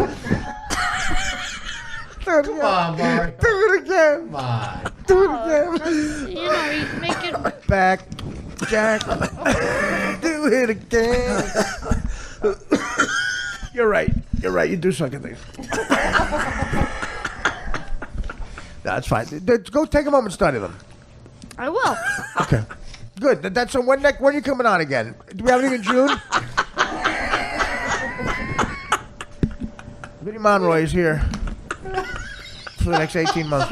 Come on, Mark.
Do it again.
Come on.
Do it again.
You know, you make it.
Back, Jack. Do it again. You're right. You're right. You do suck at things. That's fine. Go take a moment and study them.
I will.
Okay. Good. That's so. When are you coming on again? Do we have anything in June? Vinnie Monroy is here for the next 18 months.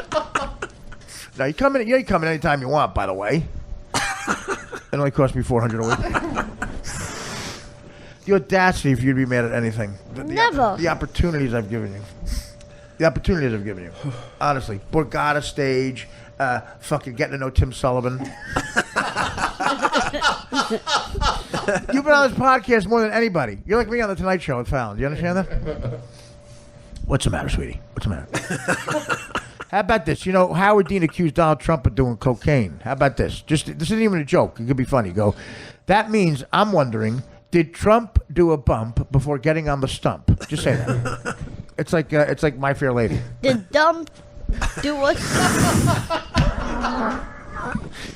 Now you come in anytime you want. By the way, it only costs me $400 a week. The audacity for you to be mad at anything.
Never.
The opportunities I've given you. Honestly, Borgata stage, fucking getting to know Tim Sullivan. You've been on this podcast more than anybody. You're like me on the Tonight Show with Fallon. Do you understand that? What's the matter, sweetie? What's the matter? How about this? You know, Howard Dean accused Donald Trump of doing cocaine. How about this? This isn't even a joke. It could be funny. Go. That means I'm wondering, did Trump do a bump before getting on the stump? Just say that. It's like My Fair Lady.
Did dump do a...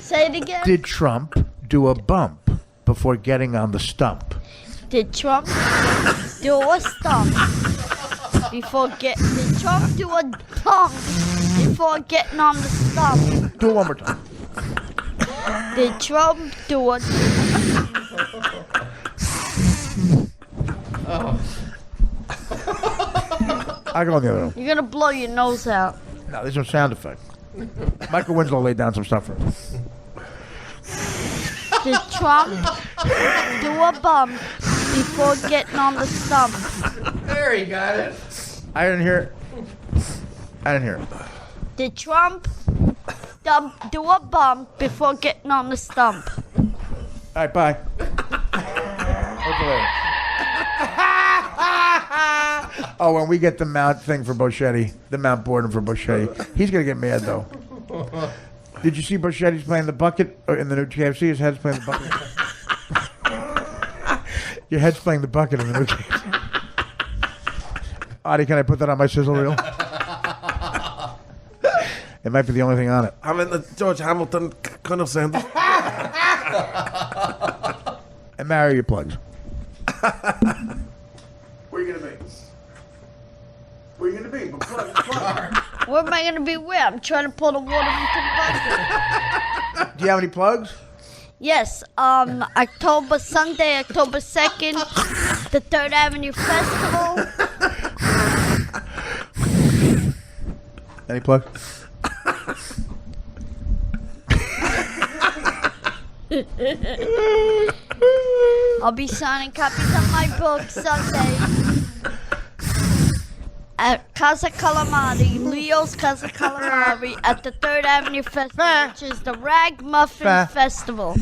Say it again.
Did Trump do a bump before getting on the stump?
Did Trump do a stump before get? Did Trump do a pump before getting on the stump?
Do it one more time.
Did Trump do a?
I go on the other one.
You're gonna blow your nose out.
No, there's no sound effect. Michael Winslow laid down some stuff for us.
Did Trump do a bump before getting on the stump?
There, he got it.
I didn't hear it.
Did Trump do a bump before getting on the stump?
All right, bye. What's the later? Oh, when we get the mount thing for Boschetti, the mount boredom for Boschetti, he's gonna get mad though. Did you see Bochetti's playing the bucket in the new KFC? His head's playing the bucket. Your head's playing the bucket in the new KFC. Artie, can I put that on my sizzle reel? It might be the only thing on it.
I'm in the George Hamilton Colonel Sanders.
And marry your plugs. Where are you gonna be? Where are you gonna be?
Where am I going to be where? I'm trying to pull the water into the bucket.
Do you have any plugs?
Yes, Sunday, October 2nd, the 3rd Avenue Festival.
Any plugs?
I'll be signing copies of my book Sunday at Casa Calamari, Leo's Casa Calamari, at the 3rd Avenue Festival, which is the Ragmuffin Festival.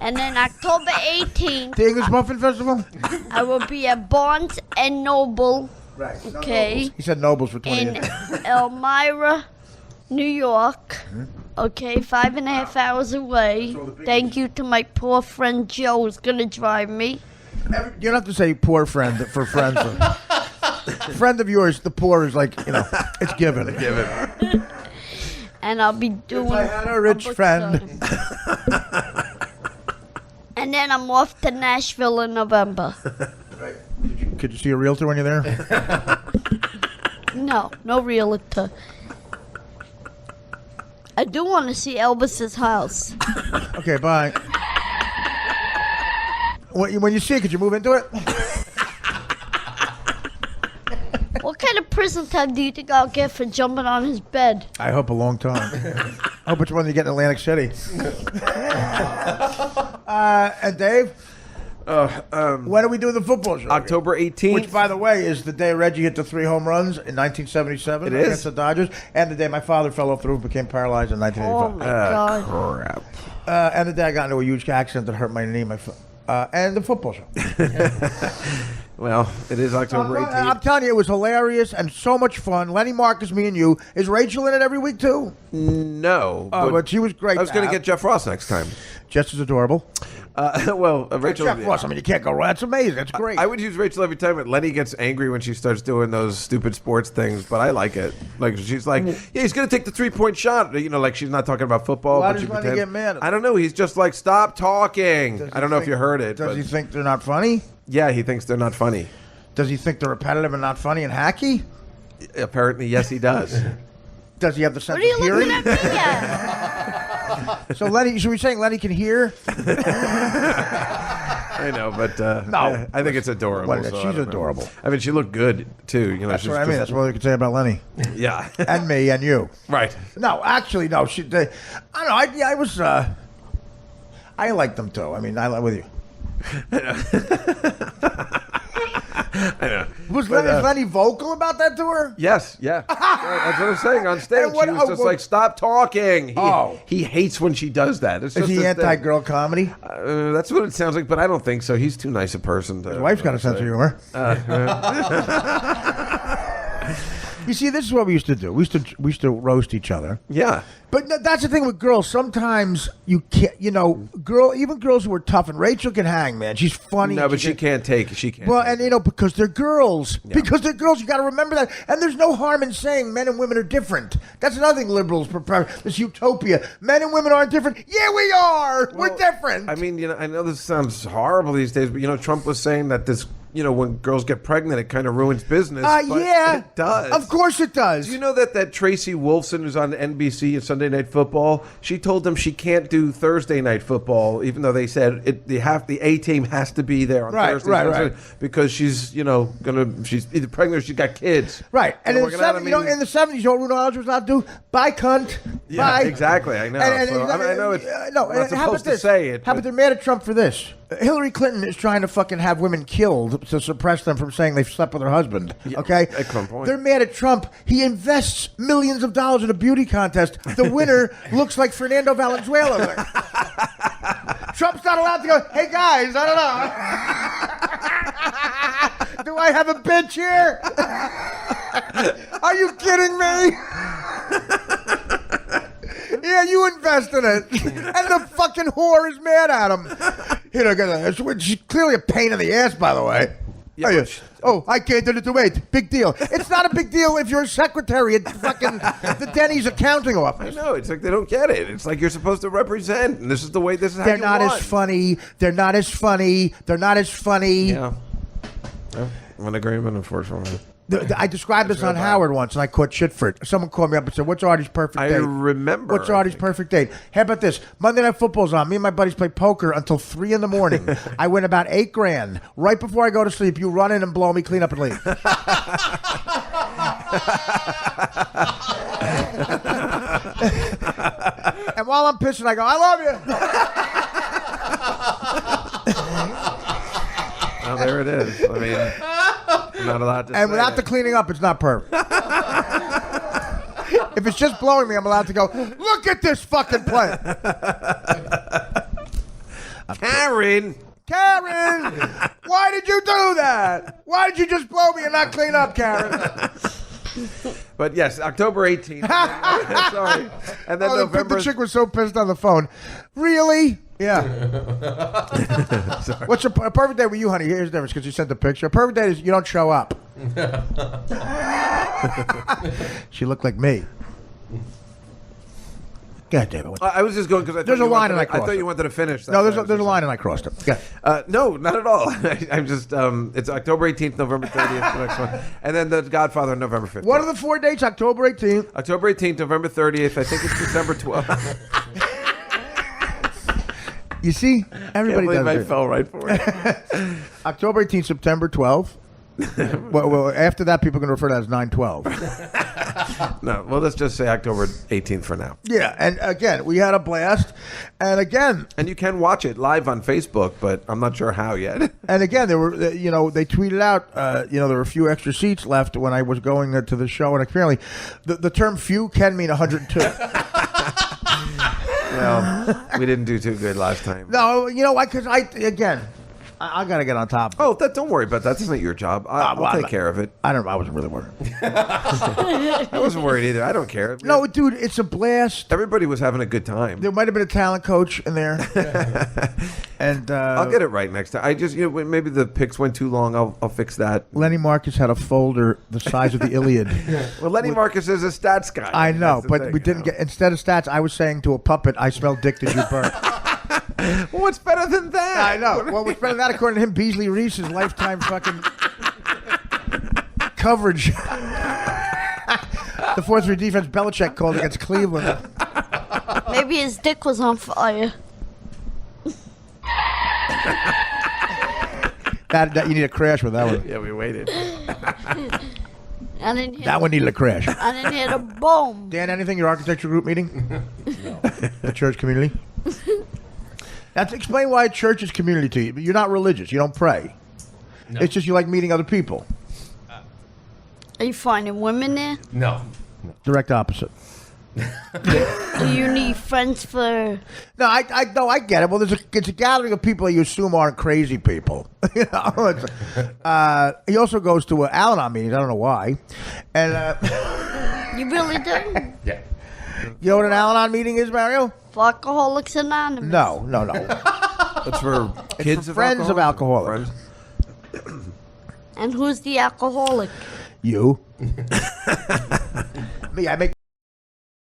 And then October 18th,
The English Muffin Festival?
I will be at Barnes and Noble,
Right.
okay,
He said Nobles for 20
in
years.
Elmira, New York. Okay, 5.5 hours away. Thank you to my poor friend Joe who's gonna drive me.
You don't have to say poor friend for friends. Friend of yours, the poor is like, it's given.
And I'll be doing.
If I had a rich
book
friend.
signing. And then I'm off to Nashville in November.
Could you see a realtor when you're there?
No realtor. I do want to see Elvis's house.
Okay, bye. When you see it, could you move into it?
What kind of prison time do you think I'll get for jumping on his bed?
I hope a long time. I hope it's one you get in Atlantic City. And Dave? When are we doing the football show?
October 18th.
Which, by the way, is the day Reggie hit the 3 home runs in 1977
It is?
against the Dodgers, and the day my father fell off the roof and became paralyzed in
Oh
1985.
my God.
Crap.
And the day I got into a huge accident that hurt my knee, and the football show.
Well, it is October 18th.
I'm telling you, it was hilarious and so much fun. Lenny Marcus, me and you. Is Rachel in it every week, too?
No.
But she was great.
I was going to get Jeff Ross next time.
Just as adorable.
Rachel.
Jeff Ross, I mean, you can't go wrong. That's amazing. That's great.
I would use Rachel every time, but Lenny gets angry when she starts doing those stupid sports things. But I like it. Like she's like, yeah, he's gonna take the 3-point shot. Like she's not talking about football.
Why
but
does
she
Lenny
pretends-
get mad?
I don't know. He's just like, stop talking.
Does he
I don't know if
think-
you heard it.
Does
but
he think they're not funny?
yeah, he thinks they're not funny.
Does he think they're repetitive and not funny and hacky?
Apparently, yes, he does.
Does he have the sense
What are you
of hearing?
looking at me at?
So Lenny, should we saying Lenny can hear?
I know, but
No.
I think it's adorable.
What,
so I
she's
don't know.
adorable.
I mean, she looked good too.
That's
she's
what I mean. That's what we could say about Lenny
yeah,
and me and you.
right.
No, actually, no. I don't know. I was. I liked them too. I mean, I like with you.
I know.
Was
But,
Lenny vocal about that to her?
Yes, yeah. That's what I'm saying on stage.
And what-
She was just like, "Stop talking." He hates when she does that. It's
Is
just
he
this thing.
anti-girl comedy?
That's what it sounds like, but I don't think so. He's too nice a person.
His wife's got a sense of humor. You see, this is what we used to do. We used to roast each other.
Yeah.
But that's the thing with girls. Sometimes you can't. Even girls who are tough, and Rachel can hang, man. She's funny.
No, but she can't take. She can't.
Well,
take
and because they're girls. Yeah. Because they're girls, you got to remember that. And there's no harm in saying men and women are different. That's another thing liberals prepare. This utopia. Men and women aren't different. Yeah, we are. We're different.
I mean, I know this sounds horrible these days, but Trump was saying that this when girls get pregnant, it kind of ruins business. But
Yeah.
it does.
Of course it does.
Do you know that Tracy Wolfson, who's on NBC and Sunday Night Football, she told them she can't do Thursday Night Football, even though they said the A team has to be there on Thursday.
Right.
Because she's she's either pregnant or she's got kids.
Right, and in the
working out,
70s, in the 70s, you know what Rune Knowledge was allowed to do? Bye, cunt.
Yeah,
Bye.
exactly. I know. I know it's
no.
not
How about
supposed to
this?
say it.
How
but-
about they're mad at Trump for this? Hillary Clinton is trying to fucking have women killed to suppress them from saying they've slept with her husband. Okay,
excellent point.
They're mad at Trump. He invests millions of dollars in a beauty contest. The winner looks like Fernando Valenzuela. Trump's not allowed to go. Hey guys, I don't know. Do I have a bitch here? Are you kidding me? Yeah, you invest in it. And the fucking whore is mad at him. She's clearly a pain in the ass, by the way.
Yeah,
I can't do it to wait. Big deal. It's not a big deal if you're a secretary at fucking the Denny's accounting
I
office.
know. It's like they don't get it. It's like you're supposed to represent, and this is how
They're
you
not
won.
as funny. They're not as funny. They're not as funny.
Yeah. I'm in agreement, unfortunately.
I described this on Howard once, and I caught shit for it. Someone called me up and said, "What's Artie's perfect
I
date?"
remember.
What's Artie's perfect date? How about this? Monday Night Football's on. Me and my buddies play poker until 3 in the morning. I win about $8,000. Right before I go to sleep, you run in and blow me, clean up, and leave. And while I'm pissing, I go, "I love you."
Oh, there it is. I mean, I'm not allowed to.
And
say
without
it.
the cleaning up, it's not perfect. If it's just blowing me, I'm allowed to go, "Look at this fucking play."
Karen.
Karen, why did you do that? Why did you just blow me and not clean up, Karen?
But yes, October 18th. Sorry. And then November.
The chick was so pissed on the phone. Really? Yeah. What's a perfect day with you, honey? Here's the difference because you sent the picture. A perfect day is you don't show up. She looked like me. God damn it.
I was just going because
There's a line and I crossed
thought
it.
you wanted to finish.
No, there's a line and I crossed it. Yeah.
No, not at all. I'm just. It's October 18th, November 30th, the next one, and then The Godfather on November 15th.
What are the 4 dates? October 18th.
October 18th, November 30th. I think it's December 12th.
You see, everybody
I
does it.
fell right for it.
October 18th, September 12th. well, after that, people can refer to that as 9/12.
No, well, let's just say October 18th for now.
Yeah, and again, we had a blast. And again,
And you can watch it live on Facebook, but I'm not sure how yet.
and again, there were, they tweeted out, there were a few extra seats left when I was going to the show, and apparently, the term "few" can mean 102.
Well, we didn't do too good last time.
No, you know why? Because I got to get on top.
Oh, don't worry about that. That's not your job. I'll take care of it.
I don't know. I wasn't really worried.
I wasn't worried either. I don't care.
No, dude, it's a blast.
Everybody was having a good time.
There might have been a talent coach in there. And
I'll get it right next time. I just, maybe the pics went too long. I'll fix that.
Lenny Marcus had a folder the size of the Iliad.
Well, Lenny Marcus is a stats guy.
I know,
That's the
but
thing,
we didn't get, instead of stats, I was saying to a puppet, "I smell dick, did you burp?"
Well, what's better than that?
I know. Well, what's better than that, according to him, Beasley Reese's lifetime fucking coverage. The 4-3 defense Belichick called against Cleveland.
Maybe his dick was on fire.
That you need a crash with that one.
Yeah, we waited.
And then hit,
That one needed a crash.
and then hit a boom.
Dan, anything? Your architecture group meeting? No. The church community? Explain why a church is community to you. You're not religious. You don't pray.
No.
It's just you like meeting other people.
Are you finding women there?
No.
Direct opposite.
Do you need friends for...
No, I get it. Well, it's a gathering of people you assume aren't crazy people. You know, he also goes to Al-Anon meetings. I don't know why. And
You really do?
Yeah.
you know what an Al-Anon meeting is, Mario?
For Alcoholics Anonymous.
No.
It's for kids
for friends of alcoholics.
Friends.
And who's the alcoholic?
You. Me, I make